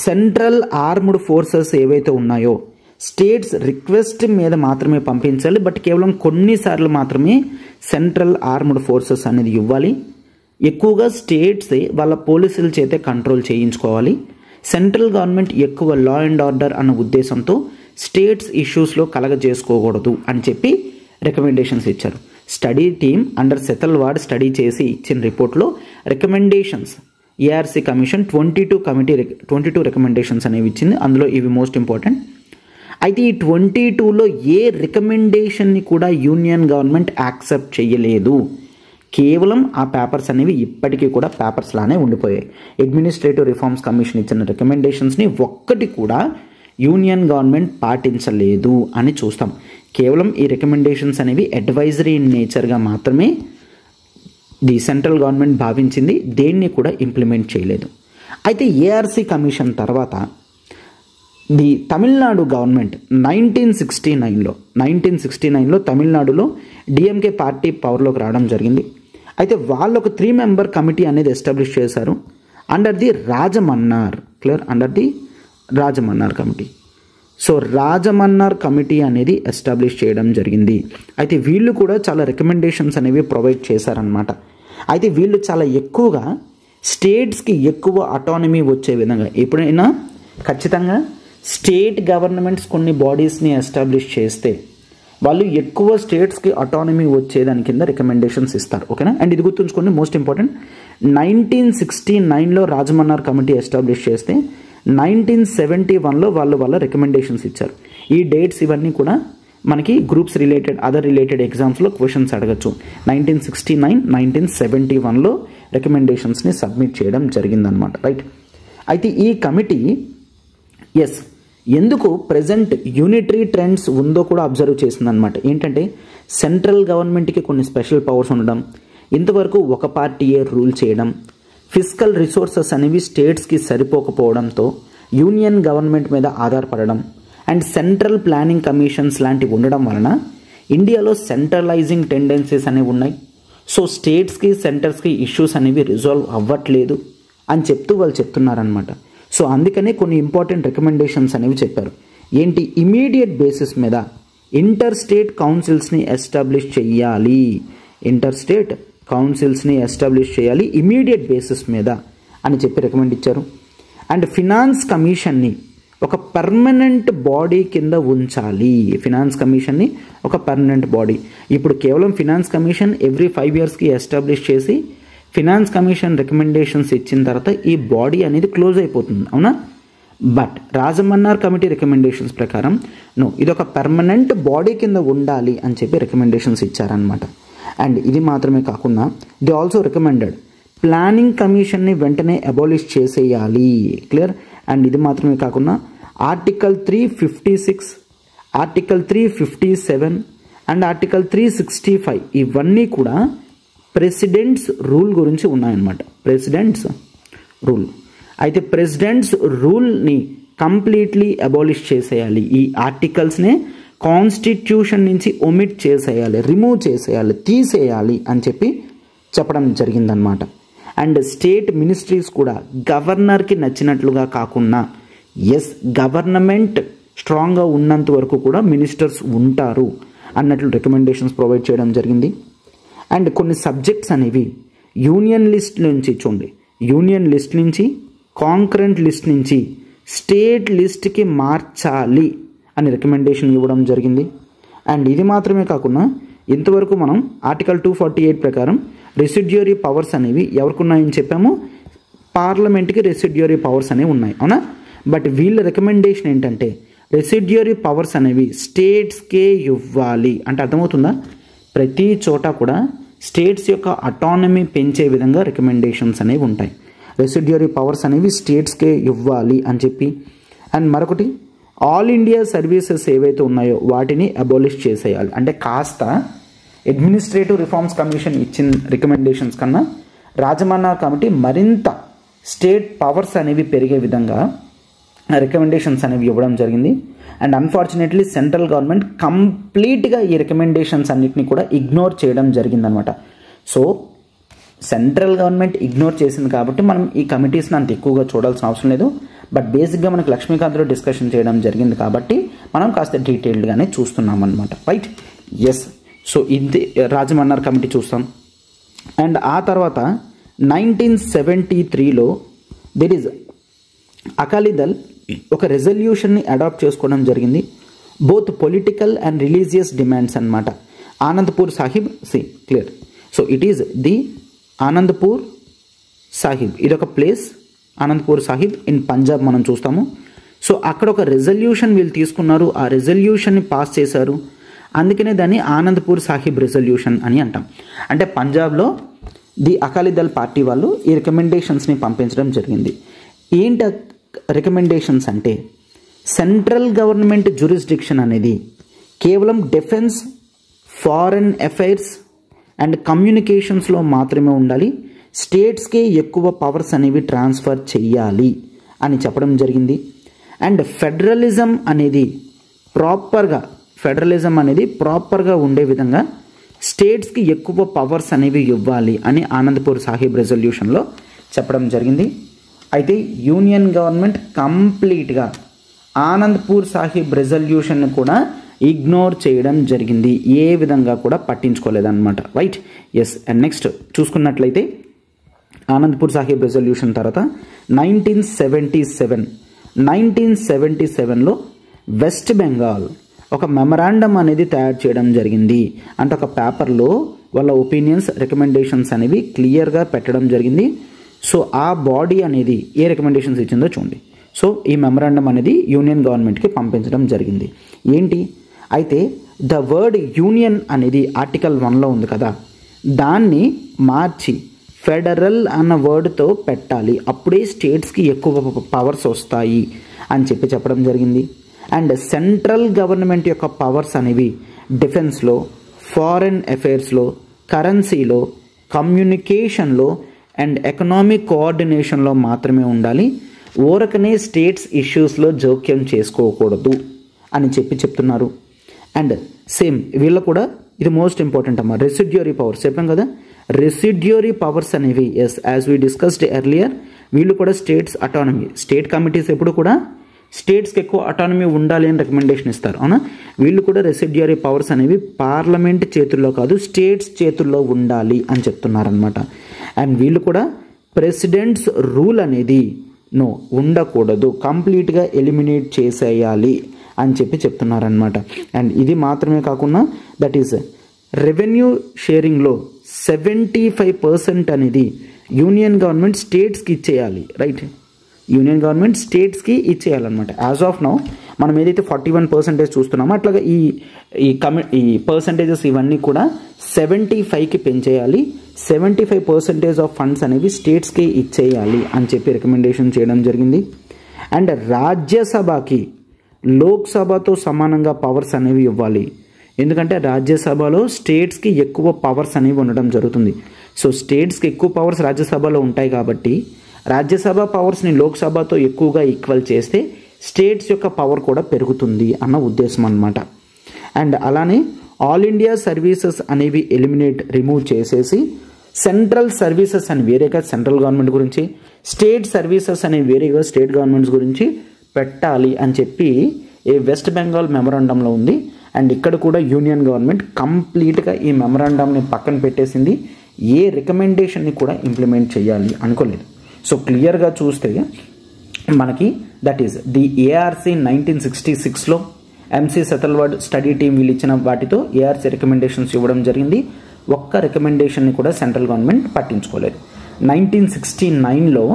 సెంట్రల్ ఆర్మ్డ్ ఫోర్సెస్ ఏవైతే ఉన్నాయో స్టేట్స్ రిక్వెస్ట్ మీద మాత్రమే పంపించాలి, బట్ కేవలం కొన్నిసార్లు మాత్రమే సెంట్రల్ ఆర్మ్డ్ ఫోర్సెస్ అనేది ఇవ్వాలి. ఎక్కువగా స్టేట్స్ వాళ్ళ పోలీసుల చేతే కంట్రోల్ చేయించుకోవాలి. సెంట్రల్ గవర్నమెంట్ ఎక్కువ లా అండ్ ఆర్డర్ అన్న ఉద్దేశంతో స్టేట్స్ ఇష్యూస్లో కలగజేసుకోకూడదు అని చెప్పి రికమెండేషన్స్ ఇచ్చారు. Study team under Setalvad study చేసి ఇచ్చిన రిపోర్ట్లో రికమెండేషన్స్ ఏఆర్సీ కమిషన్ 22 రికమెండేషన్స్ అనేవి ఇచ్చింది. అందులో ఇవి మోస్ట్ ఇంపార్టెంట్. అయితే ఈ 22లో ఏ రికమెండేషన్ని కూడా యూనియన్ గవర్నమెంట్ యాక్సెప్ట్ చేయలేదు. కేవలం ఆ పేపర్స్ అనేవి ఇప్పటికీ కూడా పేపర్స్ లానే ఉండిపోయాయి. అడ్మినిస్ట్రేటివ్ రిఫార్మ్స్ కమిషన్ ఇచ్చిన రికమెండేషన్స్ని ఒక్కటి కూడా యూనియన్ గవర్నమెంట్ పాటించలేదు అని చూస్తాం. కేవలం ఈ రికమెండేషన్స్ అనేవి అడ్వైజరీ ఇన్ నేచర్గా మాత్రమే ది సెంట్రల్ గవర్నమెంట్ భావించింది, దేన్ని కూడా ఇంప్లిమెంట్ చేయలేదు. అయితే ఏఆర్సీ కమిషన్ తర్వాత ది తమిళనాడు గవర్నమెంట్ 1969లో తమిళనాడులో డిఎంకే పార్టీ పవర్లోకి రావడం జరిగింది. అయితే వాళ్ళు ఒక 3 మెంబర్ కమిటీ అనేది ఎస్టాబ్లిష్ చేశారు under the Rajamannar committee. So Rajamannar committee అనేది ఎస్టాబ్లిష్ చేయడం జరిగింది. అయితే వీళ్ళు కూడా చాలా రికమెండేషన్స్ అనేవి ప్రొవైడ్ చేశారనమాట. అయితే వీళ్ళు చాలా ఎక్కువగా స్టేట్స్కి ఎక్కువ అటానమీ వచ్చే విధంగా, ఎప్పుడైనా ఖచ్చితంగా స్టేట్ గవర్నమెంట్స్ కొన్ని బాడీస్ని ఎస్టాబ్లిష్ చేస్తే వాళ్ళు ఎక్కువ స్టేట్స్కి అటానమీ వచ్చేదాని కింద రికమెండేషన్స్ ఇస్తారు. ఓకేనా? అండ్ ఇది గుర్తుంచుకోండి, మోస్ట్ ఇంపార్టెంట్, 1969లో రాజమన్నార్ కమిటీ ఎస్టాబ్లిష్ చేస్తే 1971లో వాళ్ళ రికమెండేషన్స్ ఇచ్చారు. ఈ డేట్స్ ఇవన్నీ కూడా మనకి గ్రూప్స్ రిలేటెడ్, అదర్ రిలేటెడ్ ఎగ్జామ్స్లో క్వశ్చన్స్ అడగచ్చు. 1969, 1971లో రికమెండేషన్స్ని సబ్మిట్ చేయడం జరిగిందనమాట. రైట్. అయితే ఈ కమిటీ ఎందుకు ప్రజెంట్ యూనిటరీ ట్రెండ్స్ ఉందో కూడా అబ్జర్వ్ చేసిందనమాట. ఏంటంటే సెంట్రల్ గవర్నమెంట్కి కొన్ని స్పెషల్ పవర్స్ ఉండడం, ఇంతవరకు ఒక పార్టీయే రూల్ చేయడం, ఫిజికల్ రిసోర్సెస్ అనేవి స్టేట్స్కి సరిపోకపోవడంతో యూనియన్ గవర్నమెంట్ మీద ఆధారపడడం అండ్ సెంట్రల్ ప్లానింగ్ కమిషన్స్ లాంటివి ఉండడం వలన ఇండియాలో సెంట్రలైజింగ్ టెండెన్సీస్ అనేవి ఉన్నాయి. సో స్టేట్స్కి సెంటర్స్కి ఇష్యూస్ అనేవి రిజాల్వ్ అవ్వట్లేదు అని చెప్తూ వాళ్ళు చెప్తున్నారనమాట. సో అందుకనే కొన్ని ఇంపార్టెంట్ రికమెండేషన్స్ అనేవి చెప్పారు. ఏంటి? ఇమీడియట్ బేసిస్ మీద ఇంటర్ స్టేట్ కౌన్సిల్స్ని ఎస్టాబ్లిష్ చేయాలి, ఇమీడియట్ బేసిస్ మీద అని చెప్పి రికమెండ్ ఇచ్చారు. అండ్ ఫినాన్స్ కమిషన్ని ఒక పర్మనెంట్ బాడీ కింద ఉంచాలి. ఇప్పుడు కేవలం ఫినాన్స్ కమిషన్ ఎవ్రీ 5 yearsకి ఎస్టాబ్లిష్ చేసి ఫినాన్స్ కమిషన్ రికమెండేషన్స్ ఇచ్చిన తర్వాత ఈ బాడీ అనేది క్లోజ్ అయిపోతుంది, అవునా? బట్ రాజమన్నార్ కమిటీ రికమెండేషన్స్ ప్రకారం ఇది ఒక పర్మనెంట్ బాడీ కింద ఉండాలి అని చెప్పి రికమెండేషన్స్ ఇచ్చారనమాట. అండ్ ఇది మాత్రమే కాకుండా దే ఆల్సో రికమెండెడ్ ప్లానింగ్ కమిషన్ని వెంటనే అబాలిష్ చేసేయాలి. క్లియర్? అండ్ ఇది మాత్రమే కాకుండా ఆర్టికల్ 356, ఆర్టికల్ 357 అండ్ ఆర్టికల్ 365 ఇవన్నీ కూడా ప్రెసిడెంట్స్ రూల్ గురించి ఉన్నాయన్నమాట. ప్రెసిడెంట్స్ రూల్ని కంప్లీట్లీ అబాలిష్ చేసేయాలి. ఈ ఆర్టికల్స్నే కాన్స్టిట్యూషన్ నుంచి ఒమిట్ చేసేయాలి, రిమూవ్ చేసేయాలి, తీసేయాలి అని చెప్పి చెప్పడం జరిగిందనమాట. అండ్ స్టేట్ మినిస్ట్రీస్ కూడా గవర్నర్కి నచ్చినట్లుగా కాకుండా గవర్నమెంట్ స్ట్రాంగ్గా ఉన్నంత వరకు కూడా మినిస్టర్స్ ఉంటారు అన్నట్లు రికమెండేషన్స్ ప్రొవైడ్ చేయడం జరిగింది. అండ్ కొన్ని సబ్జెక్ట్స్ అనేవి యూనియన్ లిస్ట్ నుంచి కాంకరెంట్ లిస్ట్ నుంచి స్టేట్ లిస్ట్కి మార్చాలి అని రికమెండేషన్ ఇవ్వడం జరిగింది. అండ్ ఇది మాత్రమే కాకుండా ఇంతవరకు మనం ఆర్టికల్ 248 ప్రకారం రెసిడ్యూరీ పవర్స్ అనేవి ఎవరికి ఉన్నాయని చెప్పాము, పార్లమెంట్కి రెసిడ్యూరీ పవర్స్ అనేవి ఉన్నాయి, అవునా? బట్ వీళ్ళ రికమెండేషన్ ఏంటంటే రెసిడ్యూరీ పవర్స్ అనేవి స్టేట్స్కే ఇవ్వాలి. అంటే అర్థమవుతుందా? ప్రతి చోట కూడా స్టేట్స్ యొక్క అటానమీ పెంచే విధంగా రికమెండేషన్స్ అనేవి ఉంటాయి. రెసిడ్యూరీ పవర్స్ అనేవి స్టేట్స్కే ఇవ్వాలి అని చెప్పి. అండ్ మరొకటి, ఆల్ ఇండియా సర్వీసెస్ ఏవైతే ఉన్నాయో వాటిని అబాలిష్ చేసేయాలి. అంటే కాస్త అడ్మినిస్ట్రేటివ్ రిఫార్మ్స్ కమిషన్ ఇచ్చిన రికమెండేషన్స్ కన్నా రాజమన్నార్ కమిటీ మరింత స్టేట్ పవర్స్ అనేవి పెరిగే విధంగా రికమెండేషన్స్ అనేవి ఇవ్వడం జరిగింది. అండ్ అన్ఫార్చునేట్లీ సెంట్రల్ గవర్నమెంట్ కంప్లీట్గా ఈ రికమెండేషన్స్ అన్నిటిని కూడా ఇగ్నోర్ చేయడం జరిగిందనమాట. సో సెంట్రల్ గవర్నమెంట్ ఇగ్నోర్ చేసింది కాబట్టి మనం ఈ కమిటీస్ని అంత ఎక్కువగా చూడాల్సిన అవసరం లేదు. బట్ బేసిక్గా మనకు లక్ష్మీకాంత్లో డిస్కషన్ చేయడం జరిగింది కాబట్టి మనం కాస్త డీటెయిల్డ్గానే చూస్తున్నాం అనమాట. రైట్? సో ఇది రాజమన్నార్ కమిటీ చూస్తాం. అండ్ ఆ తర్వాత 1973లో దెర్ ఈజ్ అకాలీదళ్ ఒక రెజల్యూషన్ని అడాప్ట్ చేసుకోవడం జరిగింది. Both political and religious demands అనమాట. Anandpur Sahib clear. So it is the Anandpur Sahib, ఇదొక ప్లేస్, ఆనందపూర్ సాహిబ్ ఇన్ పంజాబ్ మనం చూస్తాము. సో అక్కడ ఒక రెజల్యూషన్ వీళ్ళు తీసుకున్నారు, ఆ రెజల్యూషన్ని పాస్ చేశారు. అందుకనే దాన్ని ఆనంద్పూర్ సాహిబ్ రెజల్యూషన్ అని అంటాం. అంటే పంజాబ్లో ది అకాలీదళ్ పార్టీ వాళ్ళు ఈ రికమెండేషన్స్ని పంపించడం జరిగింది. ఏంటి రికమెండేషన్స్ అంటే సెంట్రల్ గవర్నమెంట్ జ్యూరిస్డిక్షన్ అనేది కేవలం డిఫెన్స్, ఫారెన్ అఫైర్స్ అండ్ కమ్యూనికేషన్స్లో మాత్రమే ఉండాలి, స్టేట్స్కే ఎక్కువ పవర్స్ అనేవి ట్రాన్స్ఫర్ చెయ్యాలి అని చెప్పడం జరిగింది. అండ్ ఫెడరలిజం అనేది ప్రాపర్గా ఉండే విధంగా స్టేట్స్కి ఎక్కువ పవర్స్ అనేవి ఇవ్వాలి అని ఆనంద్పూర్ సాహిబ్ రెజల్యూషన్లో చెప్పడం జరిగింది. అయితే యూనియన్ గవర్నమెంట్ కంప్లీట్గా ఆనంద్పూర్ సాహిబ్ రెజల్యూషన్ కూడా ఇగ్నోర్ చేయడం జరిగింది, ఏ విధంగా కూడా పట్టించుకోలేదన్నమాట. Right, yes. అండ్ నెక్స్ట్ చూసుకున్నట్లయితే ఆనంద్పూర్ సాహిబ్ రెజల్యూషన్ తర్వాత 1977లో వెస్ట్ బెంగాల్ ఒక మెమరాండం అనేది తయారు చేయడం జరిగింది. అంటే ఒక పేపర్లో వాళ్ళ ఒపీనియన్స్, రికమెండేషన్స్ అనేవి క్లియర్గా పెట్టడం జరిగింది. సో ఆ బాడీ అనేది ఏ రికమెండేషన్స్ ఇచ్చిందో చూడండి. సో ఈ మెమరాండం అనేది యూనియన్ గవర్నమెంట్కి పంపించడం జరిగింది. ఏంటి అయితే ద వర్డ్ యూనియన్ అనేది ఆర్టికల్ 1లో ఉంది కదా, దాన్ని మార్చి ఫెడరల్ అన్న వర్డ్తో పెట్టాలి, అప్పుడే స్టేట్స్కి ఎక్కువ పవర్స్ వస్తాయి అని చెప్పడం జరిగింది. అండ్ సెంట్రల్ గవర్నమెంట్ యొక్క పవర్స్ అనేవి డిఫెన్స్లో, ఫారెన్ అఫైర్స్లో, కరెన్సీలో, కమ్యూనికేషన్లో అండ్ ఎకనామిక్ కోఆర్డినేషన్లో మాత్రమే ఉండాలి, ఊరకనే స్టేట్స్ ఇష్యూస్లో జోక్యం చేసుకోకూడదు అని చెప్తున్నారు. అండ్ సేమ్ వీళ్ళు కూడా ఇది మోస్ట్ ఇంపార్టెంట్ అమ్మా, రెసిడ్యూరీ పవర్స్ చెప్పాం కదా, రెసిడ్యూరీ పవర్స్ అనేవి yes as we discussed earlier, వీళ్ళు కూడా స్టేట్స్ అటానమీ, స్టేట్ కమిటీస్ ఎప్పుడు కూడా స్టేట్స్కి ఎక్కువ అటానమీ ఉండాలి అని రికమెండేషన్ ఇస్తారు, అవునా. వీళ్ళు కూడా రెసిడ్యూరీ పవర్స్ అనేవి పార్లమెంట్ చేతుల్లో కాదు స్టేట్స్ చేతుల్లో ఉండాలి అని చెప్తున్నారనమాట. అండ్ వీళ్ళు కూడా ప్రెసిడెంట్స్ రూల్ అనేది ఉండకూడదు, కంప్లీట్గా ఎలిమినేట్ చేసేయాలి అని చెప్తున్నారనమాట. అండ్ ఇది మాత్రమే కాకుండా దట్ ఈస్ రెవెన్యూ షేరింగ్లో 75% అనేది యూనియన్ గవర్నమెంట్ స్టేట్స్కి ఇచ్చేయాలి. రైట్, యూనియన్ గవర్నమెంట్ స్టేట్స్కి ఇచ్చేయాలన్నమాట. యాజ్ ఆఫ్ నౌ మనం ఏదైతే 41% చూస్తున్నామో అట్లాగా ఈ పర్సంటేజెస్ ఇవన్నీ కూడా 75కి పెంచేయాలి, 75% ఆఫ్ ఫండ్స్ అనేవి స్టేట్స్కి ఇచ్చేయాలి అని రికమెండేషన్ చేయడం జరిగింది. అండ్ రాజ్యసభకి లోక్సభతో సమానంగా పవర్స్ అనేవి ఇవ్వాలి, ఎందుకంటే రాజ్యసభలో స్టేట్స్కి ఎక్కువ పవర్స్ అనేవి ఉండడం జరుగుతుంది. సో స్టేట్స్కి ఎక్కువ పవర్స్ రాజ్యసభలో ఉంటాయి కాబట్టి రాజ్యసభ పవర్స్ని లోక్సభతో ఎక్కువగా ఈక్వల్ చేస్తే స్టేట్స్ యొక్క పవర్ కూడా పెరుగుతుంది అన్న ఉద్దేశం అన్నమాట. అండ్ అలానే ఆల్ ఇండియా సర్వీసెస్ అనేవి రిమూవ్ చేసేసి సెంట్రల్ సర్వీసెస్ అని వేరేగా సెంట్రల్ గవర్నమెంట్ గురించి, స్టేట్ సర్వీసెస్ అనేవి వేరేగా స్టేట్ గవర్నమెంట్స్ గురించి పెట్టాలి అని ఈ వెస్ట్ బెంగాల్ మెమరాండంలో ఉంది. అండ్ ఇక్కడ కూడా యూనియన్ గవర్నమెంట్ కంప్లీట్గా ఈ మెమరాండంని పక్కన పెట్టేసింది, ఏ రికమెండేషన్ని కూడా ఇంప్లిమెంట్ చేయాలి అనుకోలేదు. సో క్లియర్గా చూస్తే మనకి దట్ ఈస్ ది ఏఆర్సీ 1966లో ఎంసీ సెతల్వర్డ్ స్టడీ టీం వీళ్ళు ఇచ్చిన వాటితో ఏఆర్సీ రికమెండేషన్స్ ఇవ్వడం జరిగింది. ఒక్క రికమెండేషన్ని కూడా సెంట్రల్ గవర్నమెంట్ పట్టించుకోలేదు. 1969లో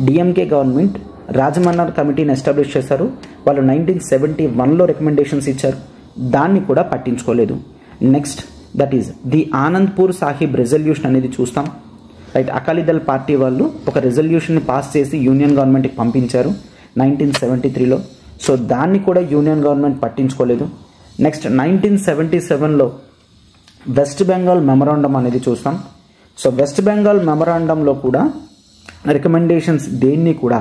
డిఎంకే గవర్నమెంట్ రాజమన్నార్ కమిటీని ఎస్టాబ్లిష్ చేశారు. వాళ్ళు 1971లో రికమెండేషన్స్ ఇచ్చారు, దాన్ని కూడా పట్టించుకోలేదు. Next that is the Anandpur Sahib resolution అనేది చూస్తాం. రైట్, అకాలీదళ్ పార్టీ వాళ్ళు ఒక రెజల్యూషన్ని పాస్ చేసి యూనియన్ గవర్నమెంట్కి పంపించారు 1973లో. సో దాన్ని కూడా యూనియన్ గవర్నమెంట్ పట్టించుకోలేదు. నెక్స్ట్ 1977లో వెస్ట్ బెంగాల్ మెమరాండం అనేది చూస్తాం. సో వెస్ట్ బెంగాల్ మెమరాండంలో కూడా రికమెండేషన్స్ దేన్ని కూడా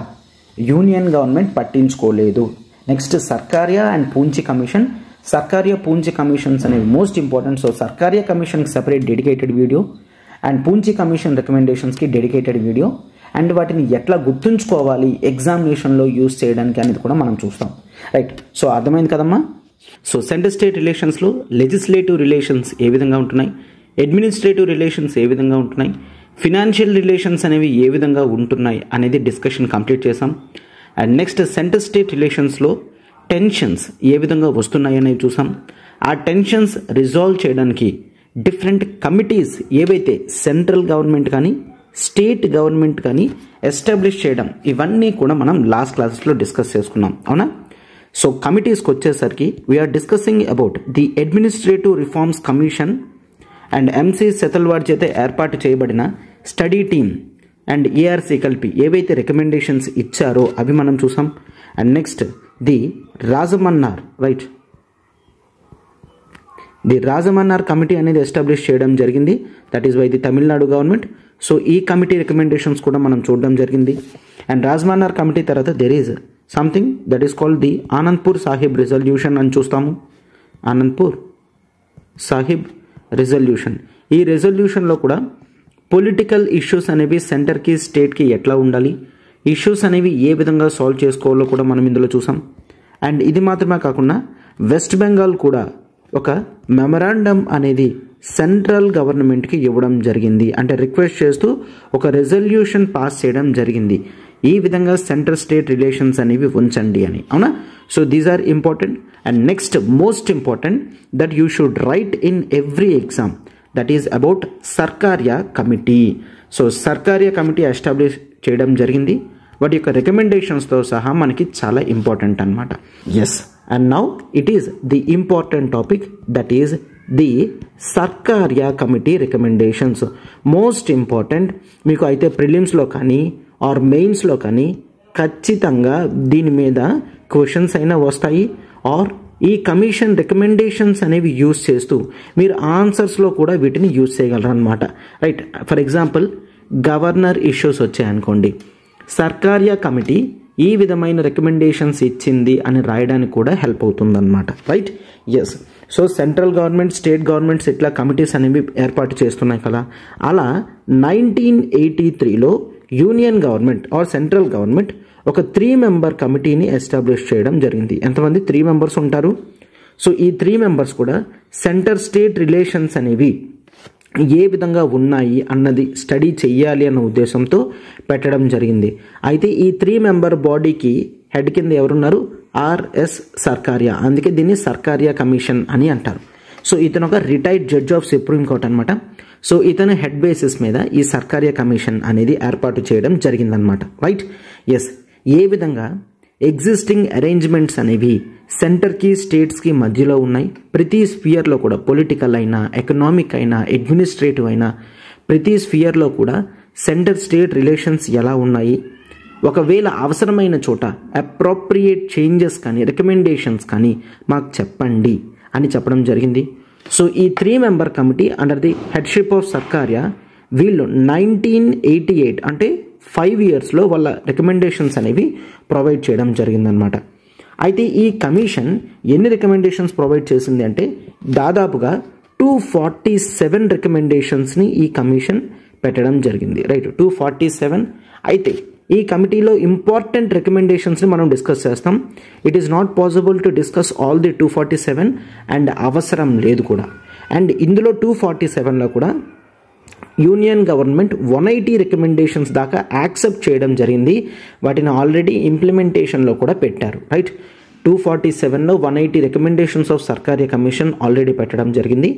యూనియన్ గవర్నమెంట్ పట్టించుకోలేదు. Next Sarkaria and Punchhi commission, Sarkaria Punchhi commissions అనేవి మోస్ట్ ఇంపార్టెంట్. సో సర్కారియా కమిషన్కి separate dedicated video and Punchhi commission రికమెండేషన్స్కి డెడికేటెడ్ వీడియో, అండ్ వాటిని ఎట్లా గుర్తుంచుకోవాలి ఎగ్జామినేషన్లో యూజ్ చేయడానికి అనేది కూడా మనం చూస్తాం. రైట్, సో అర్థమైంది కదమ్మా. సో సెంటర్ స్టేట్ రిలేషన్స్లో లెజిస్లేటివ్ రిలేషన్స్ ఏ విధంగా ఉంటున్నాయి, అడ్మినిస్ట్రేటివ్ రిలేషన్స్ ఏ విధంగా ఉంటున్నాయి, ఫినాన్షియల్ రిలేషన్స్ అనేవి ఏ విధంగా ఉంటున్నాయి అనేది డిస్కషన్ కంప్లీట్ చేసాం. అండ్ నెక్స్ట్ సెంటర్ స్టేట్ రిలేషన్స్లో టెన్షన్స్ ఏ విధంగా వస్తున్నాయి అనేవి చూసాం. ఆ టెన్షన్స్ రిజాల్వ్ చేయడానికి డిఫరెంట్ కమిటీస్ ఏవైతే సెంట్రల్ గవర్నమెంట్ కానీ స్టేట్ గవర్నమెంట్ కానీ ఎస్టాబ్లిష్ చేయడం, ఇవన్నీ కూడా మనం లాస్ట్ క్లాసెస్లో డిస్కస్ చేసుకున్నాం, అవునా. సో కమిటీస్కి వచ్చేసరికి we're discussing about the administrative reforms commission and MC Setalvad చేత ఏర్పాటు చేయబడిన స్టడీ టీమ్ అండ్ ఏఆర్సీ కలిపి ఏవైతే రికమెండేషన్స్ ఇచ్చారో అవి మనం చూసాం. And next the Rajamannar right, the Rajamannar committee అనేది ఎస్టాబ్లిష్ చేయడం జరిగింది, that is by the Tamil Nadu government. So ఈ కమిటీ రికమెండేషన్స్ కూడా మనం చూడడం జరిగింది. అండ్ రాజమన్నార్ కమిటీ తర్వాత there is something that is called the Anandpur Sahib resolution అని చూస్తాము. ఆనంద్పూర్ సాహిబ్ రిజల్యూషన్, ఈ రిజల్యూషన్లో కూడా పొలిటికల్ ఇష్యూస్ అనేవి సెంటర్కి స్టేట్కి ఎట్లా ఉండాలి, ఇష్యూస్ అనేవి ఏ విధంగా సాల్వ్ చేసుకోవాలో కూడా మనం ఇందులో చూసాం. అండ్ ఇది మాత్రమే కాకుండా వెస్ట్ బెంగాల్ కూడా ఒక మెమరాండం అనేది సెంట్రల్ గవర్నమెంట్కి ఇవ్వడం జరిగింది, అంటే రిక్వెస్ట్ చేస్తూ ఒక రెజల్యూషన్ పాస్ చేయడం జరిగింది, ఈ విధంగా సెంటర్ స్టేట్ రిలేషన్స్ అనేవి ఉంచండి అని. అవునా? So these are important. And next most important that you should write in every exam, that is about Sarkaria committee. So Sarkaria committee establish చేయడం జరిగింది, వాటి యొక్క రికమెండేషన్స్తో సహా మనకి చాలా ఇంపార్టెంట్ అనమాట. Yes, and now it is the important topic, that is the Sarkaria committee recommendations. Most important, మీకు అయితే ప్రిలిమ్స్లో కానీ ఆర్ మెయిన్స్లో కానీ ఖచ్చితంగా దీని మీద క్వశ్చన్స్ అయినా వస్తాయి, ఆర్ ఈ కమిషన్ రికమెండేషన్స్ అనేవి యూజ్ చేస్తూ మీరు ఆన్సర్స్లో కూడా వీటిని యూజ్ చేయగలరు అనమాట. Right, for example governor issues వచ్చాయనుకోండి, సర్కార్య కమిటీ ఈ విధమైన రికమెండేషన్స్ ఇచ్చింది అని రాయడానికి కూడా హెల్ప్ అవుతుందన్నమాట. Right, yes. So central government, state governments ఇట్లా కమిటీస్ అనేవి ఏర్పాటు చేస్తున్నాయి కదా. అలా 1983లో union government or central government ఒక 3 మెంబర్ కమిటీని ఎస్టాబ్లిష్ చేయడం జరిగింది. ఎంతమంది? 3 మెంబర్స్ ఉంటారు. సో ఈ 3 మెంబర్స్ కూడా సెంటర్ స్టేట్ రిలేషన్స్ అనేవి ఏ విధంగా ఉన్నాయి అన్నది స్టడీ చెయ్యాలి అన్న ఉద్దేశంతో పెట్టడం జరిగింది. అయితే ఈ 3 మెంబర్ బాడీకి హెడ్ కింద ఎవరున్నారు? ఆర్ఎస్ సర్కార్య, అందుకే దీన్ని సర్కార్య కమిషన్ అని అంటారు. సో ఇతను ఒక retired judge of supreme court అనమాట. సో ఇతను హెడ్ బేసిస్ మీద ఈ సర్కార్య కమిషన్ అనేది ఏర్పాటు చేయడం జరిగిందనమాట. Right, yes. ఏ విధంగా ఎగ్జిస్టింగ్ అరేంజ్మెంట్స్ అనేవి సెంటర్కి స్టేట్స్కి మధ్యలో ఉన్నాయి, ప్రతి స్ఫియర్లో కూడా పొలిటికల్ అయినా, ఎకనామిక్ అయినా, అడ్మినిస్ట్రేటివ్ అయినా ప్రతి స్ఫియర్లో కూడా సెంటర్ స్టేట్ రిలేషన్స్ ఎలా ఉన్నాయి, ఒకవేళ అవసరమైన చోట అప్రోప్రియేట్ చేంజెస్ కానీ రికమెండేషన్స్ కానీ మాకు చెప్పండి అని చెప్పడం జరిగింది. సో ఈ 3 member committee under the headship of Sarkaria వీళ్ళు 1988 అంటే 5 yearsలో వాళ్ళ రికమెండేషన్స్ అనేవి ప్రొవైడ్ చేయడం జరిగిందనమాట. అయితే ఈ కమిషన్ ఎన్ని రికమెండేషన్స్ ప్రొవైడ్ చేసింది అంటే దాదాపుగా 247 రికమెండేషన్స్ని ఈ కమిషన్ పెట్టడం జరిగింది. రైట్, 247. అయితే ఈ కమిటీలో ఇంపార్టెంట్ రికమెండేషన్స్ని మనం డిస్కస్ చేస్తాం. It is not possible to discuss all the 247 and అవసరం లేదు కూడా. అండ్ ఇందులో 247లో కూడా యూనియన్ గవర్నమెంట్ 180 రికమెండేషన్స్ దాకా యాక్సెప్ట్ చేయడం జరిగింది, వాటిని ఆల్రెడీ ఇంప్లిమెంటేషన్లో కూడా పెట్టారు. రైట్, 247లో 180 recommendations of Sarkaria commission already పెట్టడం జరిగింది.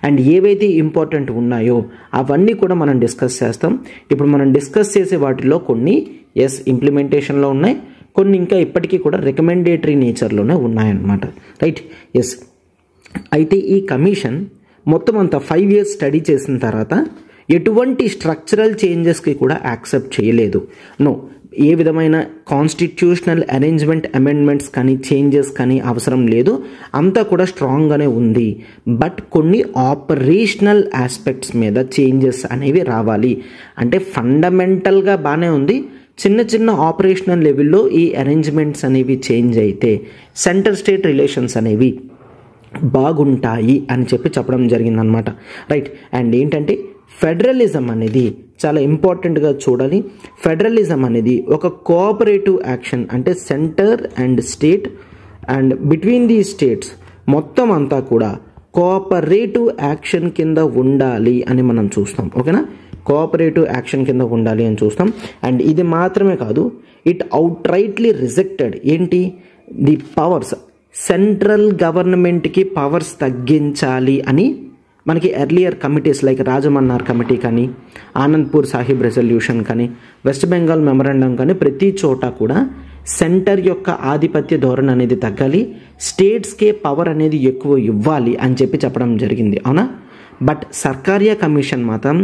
అండ్ ఏవైతే ఇంపార్టెంట్ ఉన్నాయో అవన్నీ కూడా మనం డిస్కస్ చేస్తాం. ఇప్పుడు మనం డిస్కస్ చేసే వాటిలో కొన్ని ఇంప్లిమెంటేషన్లో ఉన్నాయి, కొన్ని ఇంకా ఇప్పటికీ కూడా రికమెండేటరీ నేచర్లోనే ఉన్నాయన్నమాట. Right, yes. అయితే ఈ కమిషన్ మొత్తం అంతా 5 years స్టడీ చేసిన తర్వాత ఎటువంటి స్ట్రక్చరల్ చేంజెస్కి కూడా యాక్సెప్ట్ చేయలేదు. నో, ఏ విధమైన కాన్స్టిట్యూషనల్ అరేంజ్మెంట్ అమెండ్మెంట్స్ కానీ చేంజెస్ కానీ అవసరం లేదు, అంతా కూడా స్ట్రాంగ్గానే ఉంది. బట్ కొన్ని ఆపరేషనల్ ఆస్పెక్ట్స్ మీద చేంజెస్ అనేవి రావాలి. అంటే ఫండమెంటల్గా బాగానే ఉంది, చిన్న చిన్న ఆపరేషనల్ లెవెల్లో ఈ అరేంజ్మెంట్స్ అనేవి చేంజ్ అయితే సెంటర్ స్టేట్ రిలేషన్స్ అనేవి బాగుంటాయి అని చెప్పడం జరిగిందనమాట. రైట్, అండ్ ఏంటంటే ఫెడరలిజం అనేది చాలా ఇంపార్టెంట్గా చూడాలి. ఫెడరలిజం అనేది ఒక కోఆపరేటివ్ యాక్షన్, అంటే centre and state and between the states మొత్తం అంతా కూడా కోఆపరేటివ్ యాక్షన్ కింద ఉండాలి అని మనం చూస్తాం. ఓకేనా, కోఆపరేటివ్ యాక్షన్ కింద ఉండాలి అని చూస్తాం. అండ్ ఇది మాత్రమే కాదు, ఇట్ అవుట్ రైట్లీ రిజెక్టెడ్ ఏంటి ది పవర్స్, సెంట్రల్ గవర్నమెంట్కి పవర్స్ తగ్గించాలి అని మనకి earlier committees like Rajamannar committee కానీ, ఆనంద్పూర్ సాహిబ్ రెజల్యూషన్ కానీ, వెస్ట్ బెంగాల్ మెమరాండం కానీ ప్రతి చోట కూడా సెంటర్ యొక్క ఆధిపత్య ధోరణి అనేది తగ్గాలి, స్టేట్స్కే పవర్ అనేది ఎక్కువ ఇవ్వాలి అని చెప్పడం జరిగింది, అవునా? బట్ సర్కారియా కమిషన్ మాత్రం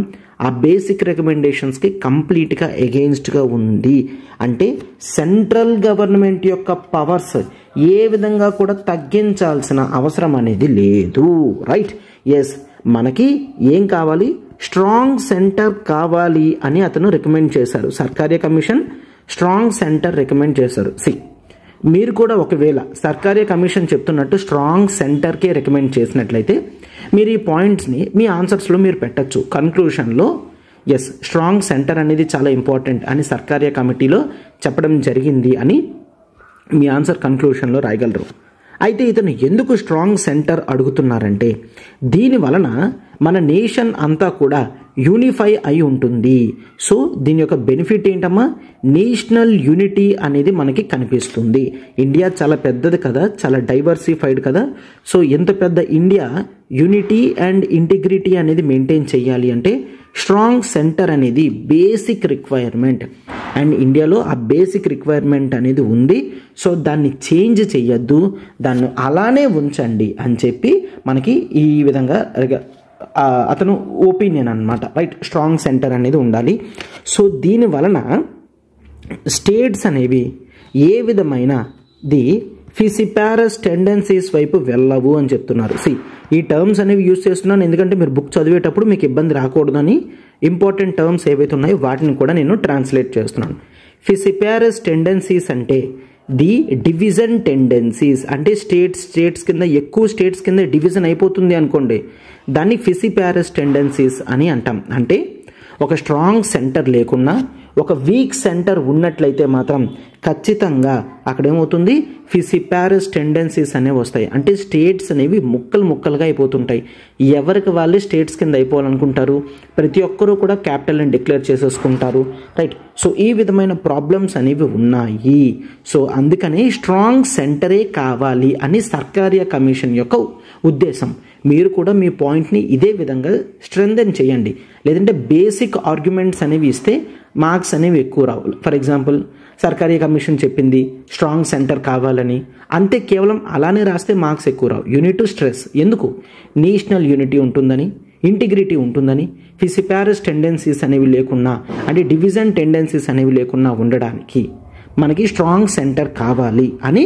ఆ బేసిక్ రికమెండేషన్స్కి కంప్లీట్గా ఎగెయిన్స్ట్గా ఉంది. అంటే సెంట్రల్ గవర్నమెంట్ యొక్క పవర్స్ ఏ విధంగా కూడా తగ్గించాల్సిన అవసరం అనేది లేదు, రైట్? ఎస్, మనకి ఏం కావాలి? స్ట్రాంగ్ సెంటర్ కావాలి అని అతను రికమెండ్ చేశారు. Sarkaria commission strong centre recommend చేశారు. మీరు కూడా ఒకవేళ సర్కారియా కమిషన్ చెప్తున్నట్టు స్ట్రాంగ్ సెంటర్కే రికమెండ్ చేసినట్లయితే మీరు ఈ పాయింట్స్ని మీ ఆన్సర్స్లో మీరు పెట్టచ్చు. కన్క్లూషన్లో ఎస్, స్ట్రాంగ్ సెంటర్ అనేది చాలా ఇంపార్టెంట్ అని సర్కారియా కమిటీలో చెప్పడం జరిగింది అని మీ ఆన్సర్ కన్క్లూషన్లో రాయగలరు. అయితే ఇతను ఎందుకు స్ట్రాంగ్ సెంటర్ అడుగుతున్నారంటే దీని వలన మన నేషన్ అంతా కూడా యూనిఫై అయి ఉంటుంది. సో దీని యొక్క బెనిఫిట్ ఏంటమ్మా? నేషనల్ యూనిటీ అనేది మనకి కనిపిస్తుంది. ఇండియా చాలా పెద్దది కదా, చాలా డైవర్సిఫైడ్ కదా. సో ఎంత పెద్ద ఇండియా యూనిటీ అండ్ ఇంటిగ్రిటీ అనేది మెయింటైన్ చేయాలి అంటే స్ట్రాంగ్ సెంటర్ అనేది బేసిక్ రిక్వైర్మెంట్. అండ్ ఇండియాలో ఆ బేసిక్ రిక్వైర్మెంట్ అనేది ఉంది. సో దాన్ని చేంజ్ చేయొద్దు, దాన్ని అలానే ఉంచండి అని చెప్పి మనకి ఈ విధంగా అతను ఒపీనియన్ అన్నమాట, రైట్? స్ట్రాంగ్ సెంటర్ అనేది ఉండాలి. సో దీని వలన స్టేట్స్ అనేవి ఏ విధమైన ఫిసిపారస్ టెండెన్సీస్ వైపు వెళ్ళవు అని చెప్తున్నారు. ఈ టర్మ్స్ అనేవి యూజ్ చేస్తున్నాను ఎందుకంటే మీరు బుక్ చదివేటప్పుడు మీకు ఇబ్బంది రాకూడదని ఇంపార్టెంట్ టర్మ్స్ ఏవైతే ఉన్నాయో వాటిని కూడా నేను ట్రాన్స్లేట్ చేస్తున్నాను. ఫిసిపారస్ టెండెన్సీస్ అంటే ది డివిజన్ టెండెన్సీస్, అంటే స్టేట్స్ కింద ఎక్కువ స్టేట్స్ కింద డివిజన్ అయిపోతుంది అనుకోండి, దాన్ని ఫిసిపారస్ టెండెన్సీస్ అని అంటాం. అంటే ఒక స్ట్రాంగ్ సెంటర్ లేకున్నా ఒక వీక్ సెంటర్ ఉన్నట్లయితే మాత్రం ఖచ్చితంగా అక్కడ ఏమవుతుంది? ఫిసిపారస్ టెండెన్సీస్ అనేవి వస్తాయి. అంటే స్టేట్స్ అనేవి ముక్కలుగా అయిపోతుంటాయి. ఎవరికి వాళ్ళే స్టేట్స్ కింద అయిపోవాలనుకుంటారు, ప్రతి ఒక్కరూ కూడా క్యాపిటల్ని డిక్లేర్ చేసేసుకుంటారు, రైట్? సో ఈ విధమైన ప్రాబ్లమ్స్ అనేవి ఉన్నాయి. సో అందుకని స్ట్రాంగ్ సెంటరే కావాలి అని సర్కారియా కమిషన్ యొక్క ఉద్దేశం. మీరు కూడా మీ పాయింట్ని ఇదే విధంగా స్ట్రెంథెన్ చేయండి, లేదంటే బేసిక్ ఆర్గ్యుమెంట్స్ అనేవి ఇస్తే మార్క్స్ అనేవి ఎక్కువ రావు. ఫర్ ఎగ్జాంపుల్ సర్కారీ కమిషన్ చెప్పింది స్ట్రాంగ్ సెంటర్ కావాలని, అంతే కేవలం అలానే రాస్తే మార్క్స్ ఎక్కువ రావు. యూనిట్ టు స్ట్రెస్ ఎందుకు? నేషనల్ యూనిటీ ఉంటుందని, ఇంటిగ్రిటీ ఉంటుందని, ఫిసిపారస్ టెండెన్సీస్ అనేవి లేకున్నా, అంటే డివిజన్ టెండెన్సీస్ అనేవి లేకున్నా ఉండడానికి మనకి స్ట్రాంగ్ సెంటర్ కావాలి అని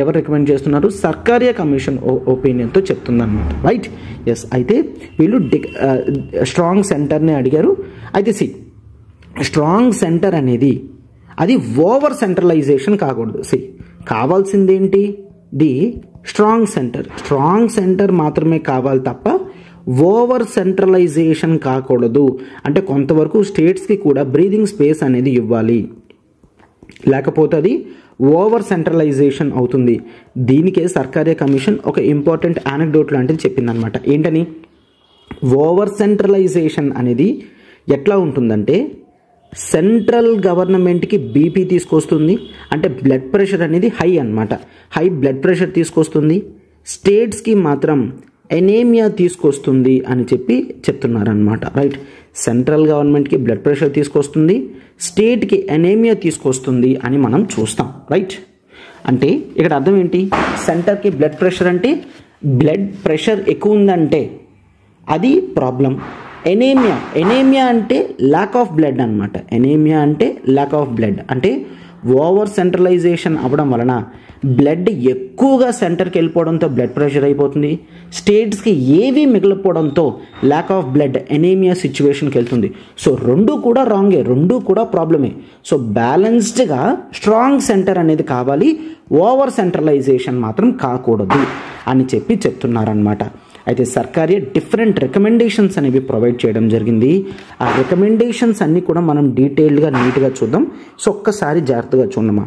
ఎవరు రికమెండ్ చేస్తున్నారు? సర్కారియా కమిషన్ ఒపీనియన్తో చెప్తుందన్నమాట, రైట్? ఎస్, అయితే వీళ్ళు స్ట్రాంగ్ సెంటర్ని అడిగారు. అయితే స్ట్రాంగ్ సెంటర్ అనేది అది ఓవర్ సెంట్రలైజేషన్ కాకూడదు. కావాల్సిందేంటి? ది స్ట్రాంగ్ సెంటర్ మాత్రమే కావాలి తప్ప ఓవర్ సెంట్రలైజేషన్ కాకూడదు. అంటే కొంతవరకు స్టేట్స్కి కూడా బ్రీదింగ్ స్పేస్ అనేది ఇవ్వాలి, లేకపోతే అది ఓవర్ సెంట్రలైజేషన్ అవుతుంది. దీనికే సర్కారియా కమిషన్ ఒక ఇంపార్టెంట్ యానెక్డోట్ లాంటిది చెప్పిందనమాట. ఏంటని? ఓవర్ సెంట్రలైజేషన్ అనేది ఎట్లా ఉంటుందంటే సెంట్రల్ గవర్నమెంట్కి బీపీ తీసుకొస్తుంది, అంటే బ్లడ్ ప్రెషర్ అనేది హై అన్నమాట, హై బ్లడ్ ప్రెషర్ తీసుకొస్తుంది. స్టేట్స్కి మాత్రం ఎనేమియా తీసుకొస్తుంది అని చెప్తున్నారనమాట, రైట్? సెంట్రల్ గవర్నమెంట్కి బ్లడ్ ప్రెషర్ తీసుకొస్తుంది, స్టేట్కి ఎనేమియా తీసుకొస్తుంది అని మనం చూస్తాం, రైట్? అంటే ఇక్కడ అర్థం ఏంటి? సెంటర్కి బ్లడ్ ప్రెషర్ అంటే బ్లడ్ ప్రెషర్ ఎక్కువ ఉందంటే అది ప్రాబ్లం. ఎనేమియా అంటే ల్యాక్ ఆఫ్ బ్లడ్ అనమాట. ఎనేమియా అంటే ల్యాక్ ఆఫ్ బ్లడ్, అంటే ఓవర్ సెంట్రలైజేషన్ అవ్వడం వలన బ్లడ్ ఎక్కువగా సెంటర్కి వెళ్ళిపోవడంతో బ్లడ్ ప్రెషర్ అయిపోతుంది. స్టేట్స్కి ఏవి మిగిలిపోవడంతో ల్యాక్ ఆఫ్ బ్లడ్ ఎనేమియా సిచ్యువేషన్కి వెళ్తుంది. సో రెండు కూడా రాంగే, రెండు కూడా ప్రాబ్లమే. సో బ్యాలెన్స్డ్గా స్ట్రాంగ్ సెంటర్ అనేది కావాలి, ఓవర్ సెంట్రలైజేషన్ మాత్రం కాకూడదు అని చెప్తున్నారనమాట. అయితే సర్కారీ డిఫరెంట్ రికమెండేషన్స్ అనేవి ప్రొవైడ్ చేయడం జరిగింది. ఆ రికమెండేషన్స్ అన్నీ కూడా మనం డీటెయిల్డ్గా నీట్గా చూద్దాం. సో ఒక్కసారి జాగ్రత్తగా చూడమ్మా.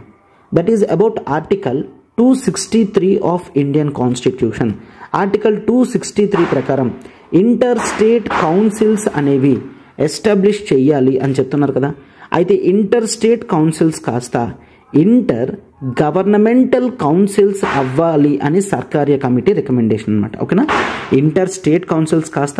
That is about article 263 of Indian constitution. Article 263 ప్రకారం ఇంటర్ స్టేట్ కౌన్సిల్స్ అనేవి ఎస్టాబ్లిష్ చేయాలి అని చెప్తున్నారు కదా. అయితే ఇంటర్ స్టేట్ కౌన్సిల్స్ కాస్త ఇంటర్ గవర్నమెంటల్ కౌన్సిల్స్ అవ్వాలి అని సర్కారియా కమిటీ రికమెండేషన్ అనమాట, ఓకేనా? ఇంటర్ స్టేట్ కౌన్సిల్స్ కాస్త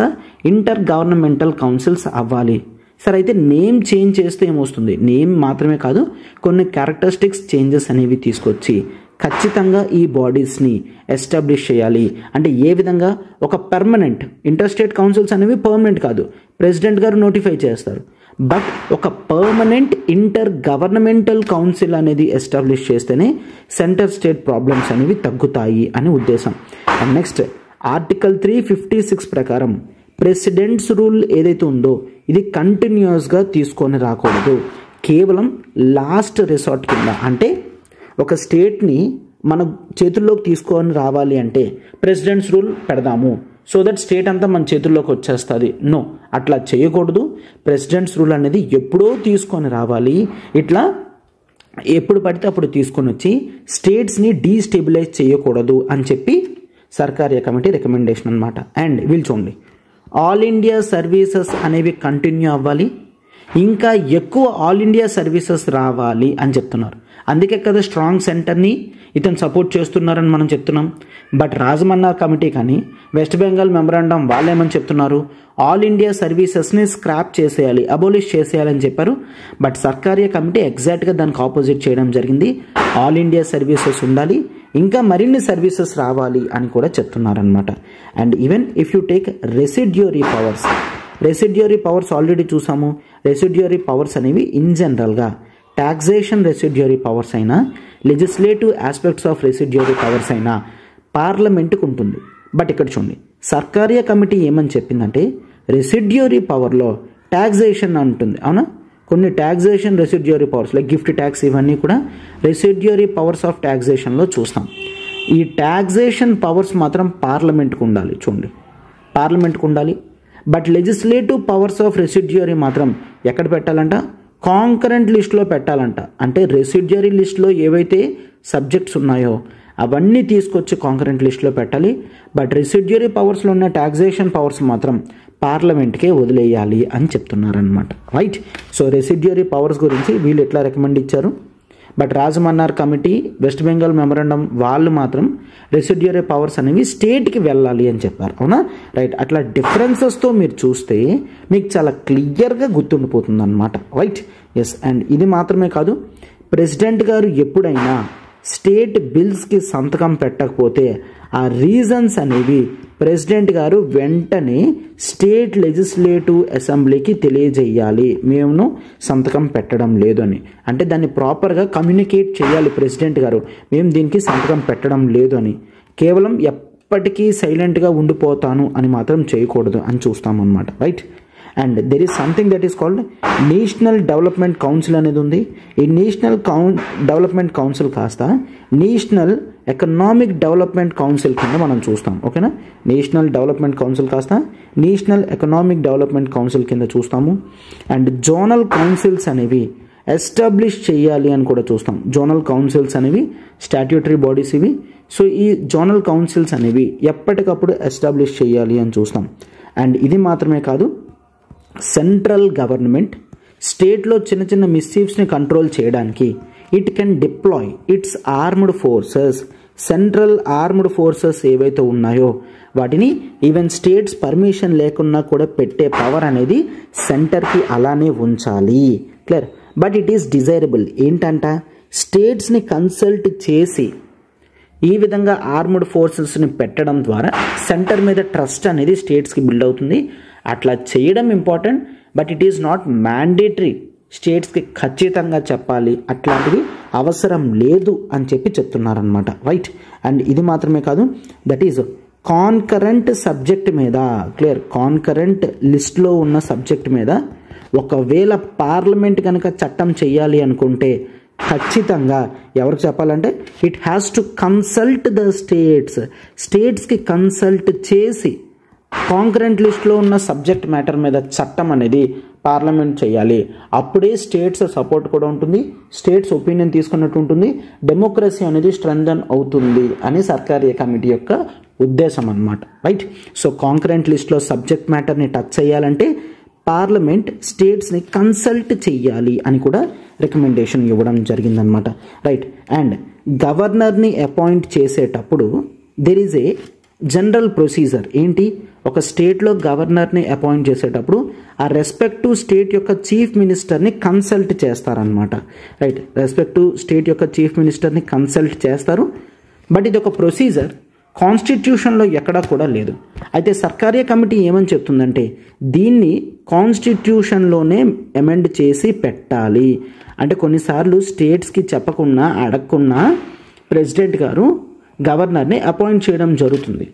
ఇంటర్ గవర్నమెంటల్ కౌన్సిల్స్ అవ్వాలి. సరే అయితే నేమ్ చేంజ్ చేస్తే ఏమొస్తుంది, నేమ్ మాత్రమే కాదు కొన్ని క్యారెక్టరిస్టిక్స్ చేంజెస్ అనేవి తీసుకొచ్చి ఖచ్చితంగా ఈ బాడీస్ని ఎస్టాబ్లిష్ చేయాలి. అంటే ఏ విధంగా ఒక పర్మనెంట్ ఇంటర్ స్టేట్ కౌన్సిల్స్ అనేవి పర్మనెంట్ కాదు, ప్రెసిడెంట్ గారు నోటిఫై చేస్తారు. బట్ ఒక పర్మనెంట్ ఇంటర్ గవర్నమెంటల్ కౌన్సిల్ అనేది ఎస్టాబ్లిష్ చేస్తేనే సెంటర్ స్టేట్ ప్రాబ్లమ్స్ అనేవి తగ్గుతాయి అని ఉద్దేశం. అండ్ నెక్స్ట్ ఆర్టికల్ 356 ప్రకారం ప్రెసిడెంట్స్ రూల్ ఏదైతే ఉందో ఇది కంటిన్యూస్గా తీసుకొని రాకూడదు, కేవలం లాస్ట్ రిసార్ట్ కింద. అంటే ఒక స్టేట్ని మన చేతుల్లోకి తీసుకొని రావాలి అంటే ప్రెసిడెంట్స్ రూల్ పెడదాము సో దట్ స్టేట్ అంతా మన చేతుల్లోకి వచ్చేస్తుంది. నో, అట్లా చేయకూడదు. ప్రెసిడెంట్స్ రూల్ అనేది ఎప్పుడో తీసుకొని రావాలి. ఇట్లా ఎప్పుడు పడితే అప్పుడు తీసుకొని వచ్చి స్టేట్స్ని డీస్టెబిలైజ్ చేయకూడదు అని చెప్పి సర్కారీ కమిటీ రికమెండేషన్ అనమాట. అండ్ వీళ్ళు చూడండి, ఆల్ ఇండియా సర్వీసెస్ అనేవి కంటిన్యూ అవ్వాలి, ఇంకా ఎక్కువ ఆల్ ఇండియా సర్వీసెస్ రావాలి అని చెప్తున్నారు. అందుకే కదా స్ట్రాంగ్ సెంటర్ని ఇతను సపోర్ట్ చేస్తున్నారని మనం చెప్తున్నాం. బట్ రాజమన్నార్ కమిటీ కానీ వెస్ట్ బెంగాల్ మెమరాండం వాళ్ళేమని చెప్తున్నారు, ఆల్ ఇండియా సర్వీసెస్ని స్క్రాప్ చేసేయాలి, అబోలిష్ చేసేయాలని చెప్పారు. బట్ సర్కారీ కమిటీ ఎగ్జాక్ట్గా దానికి ఆపోజిట్ చేయడం జరిగింది. ఆల్ ఇండియా సర్వీసెస్ ఉండాలి, ఇంకా మరిన్ని సర్వీసెస్ రావాలి అని కూడా చెప్తున్నారనమాట. And even if you take residuary powers, residuary powers already చూసాము. రెసిడ్యూరీ పవర్స్ అనేవి ఇన్ జనరల్గా టాక్సేషన్ రెసిడ్యూరీ పవర్స్ అయినా legislative aspects of residuary powers అయినా పార్లమెంట్కి ఉంటుంది. బట్ ఇక్కడ చూడండి, సర్కారీ కమిటీ ఏమని చెప్పిందంటే రెసిడ్యూరీ పవర్లో టాక్సేషన్ అంటుంది. అవునా, కొన్ని taxation residuary powers like gift tax ఇవన్నీ కూడా రెసిడ్యూరీ పవర్స్ ఆఫ్ టాక్సేషన్లో చూస్తాం. ఈ టాక్సేషన్ పవర్స్ మాత్రం పార్లమెంట్కి ఉండాలి. చూడండి, పార్లమెంట్కి ఉండాలి. But legislative powers of residuary మాత్రం ఎక్కడ పెట్టాలంట, కాంకరెంట్ లిస్ట్లో పెట్టాలంట. అంటే రెసిడ్యూరీ లిస్ట్లో ఏవైతే సబ్జెక్ట్స్ ఉన్నాయో అవన్నీ తీసుకొచ్చి కాంకరెంట్ లిస్ట్లో పెట్టాలి. బట్ రెసిడ్యూరీ పవర్స్లో ఉన్న టాక్సేషన్ పవర్స్ మాత్రం పార్లమెంట్కే వదిలేయాలి అని చెప్తున్నారనమాట. రైట్. సో రెసిడ్యూరీ పవర్స్ గురించి వీళ్ళు ఎట్లా రికమెండ్ ఇచ్చారు. But Rajamannar committee west Bengal memorandum వాళ్ళు మాత్రం రెసిడ్యూరీ పవర్స్ అనేవి స్టేట్కి వెళ్ళాలి అని చెప్పారు. అవునా, రైట్. అట్లా డిఫరెన్సెస్తో మీరు చూస్తే మీకు చాలా క్లియర్గా గుర్తుండిపోతుంది అనమాట. Right, yes. అండ్ ఇది మాత్రమే కాదు, ప్రెసిడెంట్ గారు ఎప్పుడైనా స్టేట్ బిల్స్కి సంతకం పెట్టకపోతే ఆ రీజన్స్ అనేవి ప్రెసిడెంట్ గారు వెంటనే స్టేట్ లెజిస్లేటివ్ అసెంబ్లీకి తెలియజేయాలి, మేము సంతకం పెట్టడం లేదు అని. అంటే దాన్ని ప్రాపర్గా కమ్యూనికేట్ చేయాలి ప్రెసిడెంట్ గారు, మేము దీనికి సంతకం పెట్టడం లేదు అని. కేవలం ఎప్పటికీ సైలెంట్గా ఉండిపోతాను అని మాత్రం చేయకూడదు అని చూస్తామన్నమాట. Right. And there is something that is called national development council అనేది ఉంది. ఈ నేషనల్ డెవలప్మెంట్ కౌన్సిల్ కాస్త నేషనల్ ఎకనామిక్ డెవలప్మెంట్ కౌన్సిల్ కింద మనం చూస్తాం. ఓకేనా, నేషనల్ డెవలప్మెంట్ కౌన్సిల్ కాస్త నేషనల్ ఎకనామిక్ డెవలప్మెంట్ కౌన్సిల్ కింద చూస్తాము. అండ్ జోనల్ కౌన్సిల్స్ అనేవి ఎస్టాబ్లిష్ చేయాలి అని కూడా చూస్తాం. జోనల్ కౌన్సిల్స్ అనేవి స్టాట్యూటరీ బాడీస్ ఇవి. సో ఈ జోనల్ కౌన్సిల్స్ అనేవి ఎప్పటికప్పుడు ఎస్టాబ్లిష్ చేయాలి అని చూస్తాం. అండ్ ఇది మాత్రమే కాదు, సెంట్రల్ గవర్నమెంట్ స్టేట్లో చిన్న చిన్న మిస్చీఫ్స్ని కంట్రోల్ చేయడానికి it can deploy it's armed forces. Central armed forces ఏవైతే ఉన్నాయో వాటిని ఈవెన్ స్టేట్స్ పర్మిషన్ లేకున్నా కూడా పెట్టే పవర్ అనేది సెంటర్కి అలానే ఉంచాలి. Clear. But it is desirable. ఏంటంట, స్టేట్స్ని కన్సల్ట్ చేసి ఈ విధంగా ఆర్మ్డ్ ఫోర్సెస్ని పెట్టడం ద్వారా సెంటర్ మీద ట్రస్ట్ అనేది స్టేట్స్కి బిల్డ్ అవుతుంది. అట్లా చేయడం important, but it is not mandatory. స్టేట్స్కి ఖచ్చితంగా చెప్పాలి, అట్లాంటివి అవసరం లేదు అని చెప్పి చెప్తున్నారనమాట. రైట్. అండ్ ఇది మాత్రమే కాదు, దట్ ఈజ్ కాన్కరెంట్ సబ్జెక్ట్ మీద, క్లియర్, కాన్కరెంట్ లిస్ట్లో ఉన్న సబ్జెక్ట్ మీద ఒకవేళ పార్లమెంట్ కనుక చట్టం చేయాలి అనుకుంటే ఖచ్చితంగా ఎవరికి చెప్పాలంటే it has to consult the స్టేట్స్కి కన్సల్ట్ చేసి కాంకరెంట్ లిస్ట్లో ఉన్న సబ్జెక్ట్ మ్యాటర్ మీద చట్టం అనేది పార్లమెంట్ చేయాలి. అప్పుడే స్టేట్స్ సపోర్ట్ కూడా ఉంటుంది, స్టేట్స్ ఒపీనియన్ తీసుకున్నట్టు ఉంటుంది, డెమోక్రసీ అనేది స్ట్రెంథన్ అవుతుంది అని సర్కారీ కమిటీ యొక్క ఉద్దేశం అన్నమాట. రైట్. సో కాంకరెంట్ లిస్ట్లో సబ్జెక్ట్ మ్యాటర్ని టచ్ చేయాలంటే పార్లమెంట్ స్టేట్స్ని కన్సల్ట్ చెయ్యాలి అని కూడా రికమెండేషన్ ఇవ్వడం జరిగిందనమాట. రైట్. అండ్ గవర్నర్ని అపాయింట్ చేసేటప్పుడు there is a general procedure ఏంటి, ఒక స్టేట్లో గవర్నర్ని అపాయింట్ చేసేటప్పుడు ఆ రెస్పెక్టివ్ స్టేట్ యొక్క చీఫ్ మినిస్టర్ని కన్సల్ట్ చేస్తారనమాట. రైట్, రెస్పెక్టివ్ స్టేట్ యొక్క చీఫ్ మినిస్టర్ని కన్సల్ట్ చేస్తారు. బట్ ఇది ఒక ప్రొసీజర్, కాన్స్టిట్యూషన్లో ఎక్కడా కూడా లేదు. అయితే సర్కారియా కమిటీ ఏమని చెప్తుందంటే దీన్ని కాన్స్టిట్యూషన్లోనే అమెండ్ చేసి పెట్టాలి. అంటే కొన్నిసార్లు స్టేట్స్కి చెప్పకుండా అడగకుండా ప్రెసిడెంట్ గారు గవర్నర్ని అపాయింట్ చేయడం జరుగుతుంది.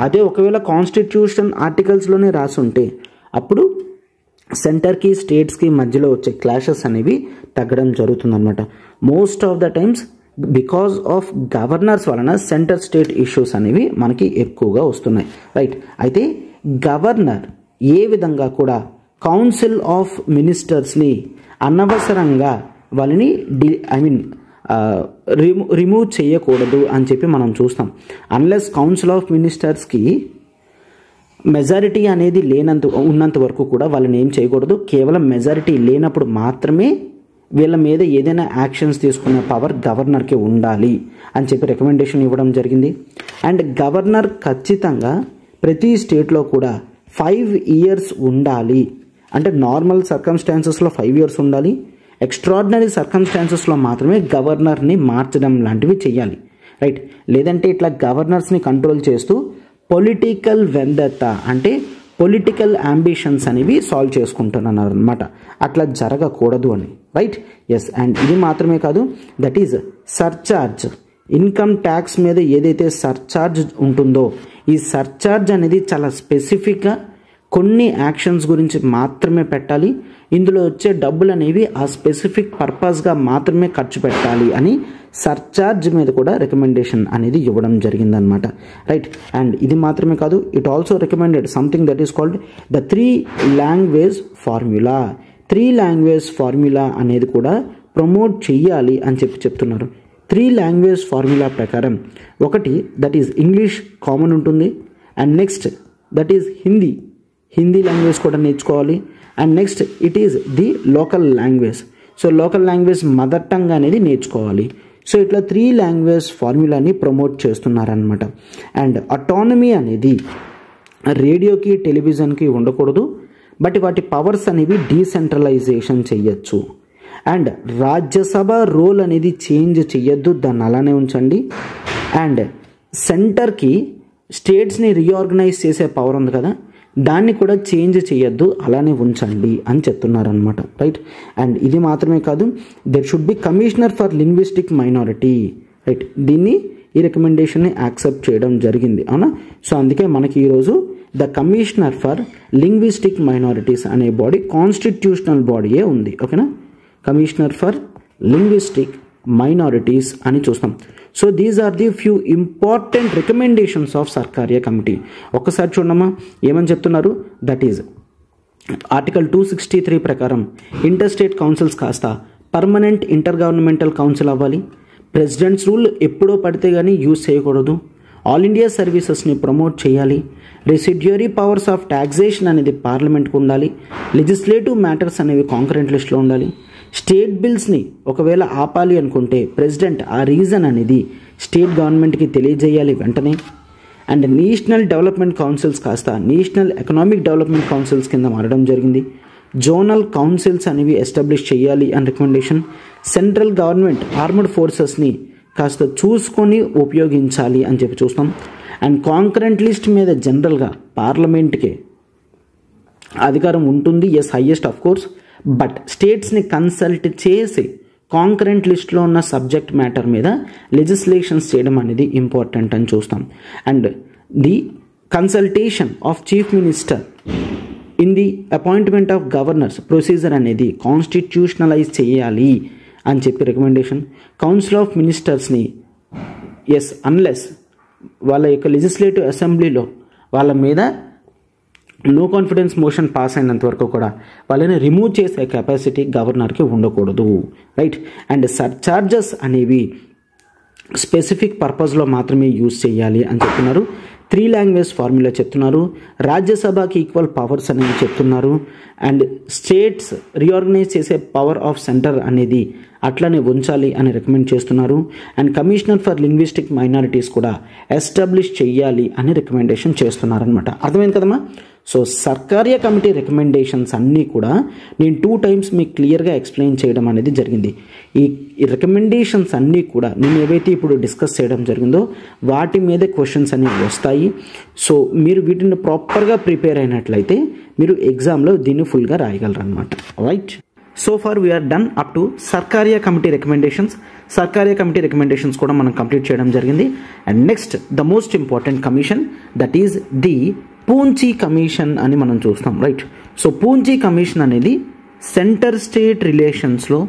అదే ఒకవేళ కాన్స్టిట్యూషన్ ఆర్టికల్స్లోనే రాసుంటే అప్పుడు సెంటర్కి స్టేట్స్కి మధ్యలో వచ్చే క్లాషెస్ అనేవి తగ్గడం జరుగుతుందన్నమాట. Most of the times because of governors వలన సెంటర్ స్టేట్ ఇష్యూస్ అనేవి మనకి ఎక్కువగా వస్తున్నాయి. రైట్, అయితే గవర్నర్ ఏ విధంగా కూడా కౌన్సిల్ ఆఫ్ మినిస్టర్స్ని అనవసరంగా వాళ్ళని రిమూవ్ చేయకూడదు అని చెప్పి మనం చూస్తాం. అన్లెస్ కౌన్సిల్ ఆఫ్ మినిస్టర్స్కి మెజారిటీ అనేది ఉన్నంత వరకు కూడా వాళ్ళని ఏం చేయకూడదు. కేవలం మెజారిటీ లేనప్పుడు మాత్రమే వీళ్ళ మీద ఏదైనా యాక్షన్స్ తీసుకునే పవర్ గవర్నర్కి ఉండాలి అని చెప్పి రికమెండేషన్ ఇవ్వడం జరిగింది. అండ్ గవర్నర్ ఖచ్చితంగా ప్రతి స్టేట్లో కూడా 5 years ఉండాలి. అంటే నార్మల్ సర్కమ్స్టాన్సెస్లో 5 years ఉండాలి. ఎక్స్ట్రాడినరీ సర్కమ్స్టాన్సెస్లో మాత్రమే గవర్నర్ని మార్చడం లాంటివి చేయాలి. రైట్, లేదంటే ఇట్లా గవర్నర్స్ని కంట్రోల్ చేస్తూ పొలిటికల్ వెండెట్టా అంటే పొలిటికల్ అంబిషన్స్ అనేవి సాల్వ్ చేసుకుంటున్నారు అనమాట. అట్లా జరగకూడదు అని. Right, yes. అండ్ ఇది మాత్రమే కాదు, that is surcharge. Income tax మీద ఏదైతే సర్చార్జ్ ఉంటుందో ఈ సర్చార్జ్ అనేది చాలా స్పెసిఫిక్గా కొన్ని యాక్షన్స్ గురించి మాత్రమే పెట్టాలి. ఇందులో వచ్చే డబ్బులు అనేవి ఆ స్పెసిఫిక్ పర్పస్గా మాత్రమే ఖర్చు పెట్టాలి అని సర్చార్జ్ మీద కూడా రికమెండేషన్ అనేది ఇవ్వడం జరిగిందనమాట. రైట్, అండ్ ఇది మాత్రమే కాదు, it also recommended something that is called the 3 language formula. 3 language formula అనేది కూడా ప్రమోట్ చెయ్యాలి అని చెప్తున్నారు. 3 language ఫార్ములా ప్రకారం ఒకటి దట్ ఈజ్ ఇంగ్లీష్ కామన్ ఉంటుంది. And next that is Hindi language కూడా నేర్చుకోవాలి. And next it is the local language. So local language mother tongue అనేది నేర్చుకోవాలి. సో ఇట్లా 3 language ఫార్ములాని ప్రమోట్ చేస్తున్నారనమాట. అండ్ అటానమీ అనేది రేడియోకి టెలివిజన్కి ఉండకూడదు, బట్ వాటి పవర్స్ అనేవి డీసెంట్రలైజేషన్ చెయ్యొచ్చు. అండ్ రాజ్యసభ రోల్ అనేది చేంజ్ చెయ్యొద్దు, దాన్ని అలానే ఉంచండి. అండ్ సెంటర్కి స్టేట్స్ని రీఆర్గనైజ్ చేసే పవర్ ఉంది కదా, దాన్ని కూడా చేంజ్ చేయొద్దు, అలానే ఉంచండి అని చెప్తున్నారనమాట. రైట్, అండ్ ఇది మాత్రమే కాదు, there should be commissioner for linguistic minority. Right, దీన్ని ఈ రికమెండేషన్ని యాక్సెప్ట్ చేయడం జరిగింది, అవునా. సో అందుకే మనకి ఈరోజు the commissioner for linguistic minorities అనే బాడీ కాన్స్టిట్యూషనల్ బాడీయే ఉంది. ఓకేనా, కమిషనర్ ఫర్ లింగ్విస్టిక్ మైనారిటీస్ అని చూస్తాం. So these are the few important recommendations of Sarkaria committee. ఒక్కసారి చూడమ్మా ఏమని చెప్తున్నారు. దట్ ఈజ్ ఆర్టికల్ 263 ప్రకారం ఇంటర్ స్టేట్ కౌన్సిల్స్ కాస్త పర్మనెంట్ ఇంటర్ గవర్నమెంటల్ కౌన్సిల్ అవ్వాలి. ప్రెసిడెంట్స్ రూల్ ఎప్పుడో పడితే కానీ యూజ్ చేయకూడదు. ఆల్ ఇండియా సర్వీసెస్ని ప్రమోట్ చేయాలి. రెసిడ్యూరీ పవర్స్ ఆఫ్ ట్యాక్సేషన్ అనేది పార్లమెంట్కి ఉండాలి. లెజిస్లేటివ్ మ్యాటర్స్ అనేవి కాంకరెంట్ లిస్ట్లో ఉండాలి. స్టేట్ బిల్స్ని ఒకవేళ ఆపాలి అనుకుంటే ప్రెసిడెంట్ ఆ రీజన్ అనేది స్టేట్ గవర్నమెంట్కి తెలియజేయాలి వెంటనే. అండ్ నేషనల్ డెవలప్మెంట్ కౌన్సిల్స్ కాస్త నేషనల్ ఎకనామిక్ డెవలప్మెంట్ కౌన్సిల్స్ కింద మారడం జరిగింది. జోనల్ కౌన్సిల్స్ అనేవి ఎస్టాబ్లిష్ చేయాలి అని రికమెండేషన్. సెంట్రల్ గవర్నమెంట్ ఆర్మడ్ ఫోర్సెస్ని కాస్త చూసుకొని ఉపయోగించాలి అని చెప్పి చూస్తాం. అండ్ కాంకరెంట్ లిస్ట్ మీద జనరల్గా పార్లమెంట్కి అధికారం ఉంటుంది, yes highest of course. But స్టేట్స్ని కన్సల్ట్ చేసి కాంకరెంట్ లిస్ట్లో ఉన్న సబ్జెక్ట్ మ్యాటర్ మీద లెజిస్లేషన్స్ చేయడం అనేది ఇంపార్టెంట్ అని చూస్తాం. And the consultation of chief minister in the appointment of governors procedure అనేది కాన్స్టిట్యూషనలైజ్ చేయాలి అని చెప్పి రికమెండేషన్. కౌన్సిల్ ఆఫ్ మినిస్టర్స్ని ఎస్ అన్లెస్ వాళ్ళ యొక్క లెజిస్లేటివ్ అసెంబ్లీలో వాళ్ళ మీద నో కాన్ఫిడెన్స్ మోషన్ పాస్ అయినంత వరకు కూడా వాళ్ళని రిమూవ్ చేసే కెపాసిటీ గవర్నర్కి ఉండకూడదు. రైట్, అండ్ సర్చార్జెస్ అనేవి స్పెసిఫిక్ పర్పస్లో మాత్రమే యూజ్ చేయాలి అని చెప్తున్నారు. 3 language ఫార్ములా చెప్తున్నారు. రాజ్యసభకి ఈక్వల్ పవర్స్ అనేవి చెప్తున్నారు. అండ్ స్టేట్స్ రీఆర్గనైజ్ చేసే పవర్ ఆఫ్ సెంటర్ అనేది అట్లనే ఉంచాలి అని రికమెండ్ చేస్తున్నారు. And commissioner for linguistic minorities కూడా ఎస్టాబ్లిష్ చేయాలి అని రికమెండేషన్ చేస్తున్నారనమాట. అర్థమైంది కదమ్మా. సో సర్కారియా కమిటీ రికమెండేషన్స్ అన్నీ కూడా నేను 2 times మీకు క్లియర్గా ఎక్స్ప్లెయిన్ చేయడం అనేది జరిగింది. ఈ రికమెండేషన్స్ అన్నీ కూడా నేను ఏవైతే ఇప్పుడు డిస్కస్ చేయడం జరిగిందో వాటి మీద క్వశ్చన్స్ అనేవి వస్తాయి. సో మీరు వీటిని ప్రాపర్గా ప్రిపేర్ అయినట్లయితే మీరు ఎగ్జామ్లో దీన్ని ఫుల్గా రాయగలరు అనమాట. Right. So far we're done up to Sarkaria committee recommendations. Sarkaria committee recommendations కూడా మనం కంప్లీట్ చేయడం జరిగింది. And next the most important commission, that is the Punchhi commission అని మనం చూస్తాం. రైట్. సో పూంచి కమిషన్ అనేది సెంటర్ స్టేట్ రిలేషన్స్లో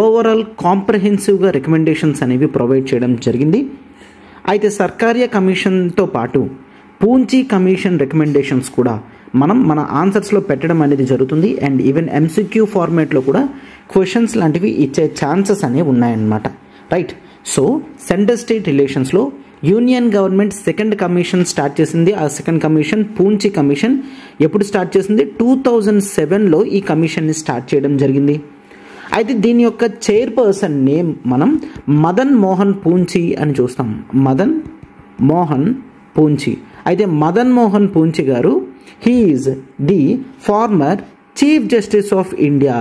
ఓవరాల్ కాంప్రహెన్సివ్గా రికమెండేషన్స్ అనేవి ప్రొవైడ్ చేయడం జరిగింది. అయితే సర్కారియా కమిషన్తో పాటు పూంచి కమిషన్ రికమెండేషన్స్ కూడా మన ఆన్సర్స్లో పెట్టడం అనేది జరుగుతుంది. అండ్ ఈవెన్ MCQ ఫార్మేట్లో కూడా క్వశ్చన్స్ లాంటివి ఇచ్చే ఛాన్సెస్ అనేవి ఉన్నాయన్నమాట. రైట్. సో సెంటర్ స్టేట్ రిలేషన్స్లో union government second commission start చేసింది. ఆ సెకండ్ కమిషన్ పూంచి కమిషన్ ఎప్పుడు స్టార్ట్ చేసింది? 2007లో ఈ కమిషన్ని స్టార్ట్ చేయడం జరిగింది. అయితే దీని యొక్క చైర్పర్సన్ నేమ్ మనం మదన్ మోహన్ పూంచి అని చూస్తాం. మదన్ మోహన్ పూంచి. అయితే మదన్ మోహన్ పూంచి గారు he is the former chief justice of India.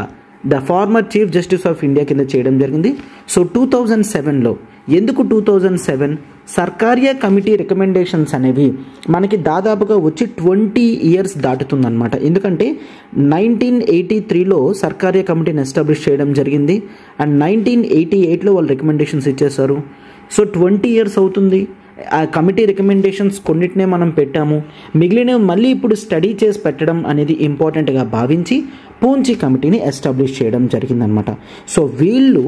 The former chief justice of India కింద చేయడం జరిగింది. సో 2007లో ఎందుకు 2007? సర్కారియా కమిటీ రికమెండేషన్స్ అనేవి మనకి దాదాపుగా వచ్చి 20 years దాటుతుందన్నమాట. ఎందుకంటే 1983లో సర్కారియా కమిటీని ఎస్టాబ్లిష్ చేయడం జరిగింది. అండ్ 1988లో వాళ్ళు రికమెండేషన్స్ ఇచ్చేశారు. సో 20 years అవుతుంది. ఆ కమిటీ రికమెండేషన్స్ కొన్నిటినే మనం పెట్టాము, మిగిలినవి మళ్ళీ ఇప్పుడు స్టడీ చేసి పెట్టడం అనేది ఇంపార్టెంట్గా భావించి పూంచి కమిటీని ఎస్టాబ్లిష్ చేయడం జరిగిందనమాట. సో వీళ్ళు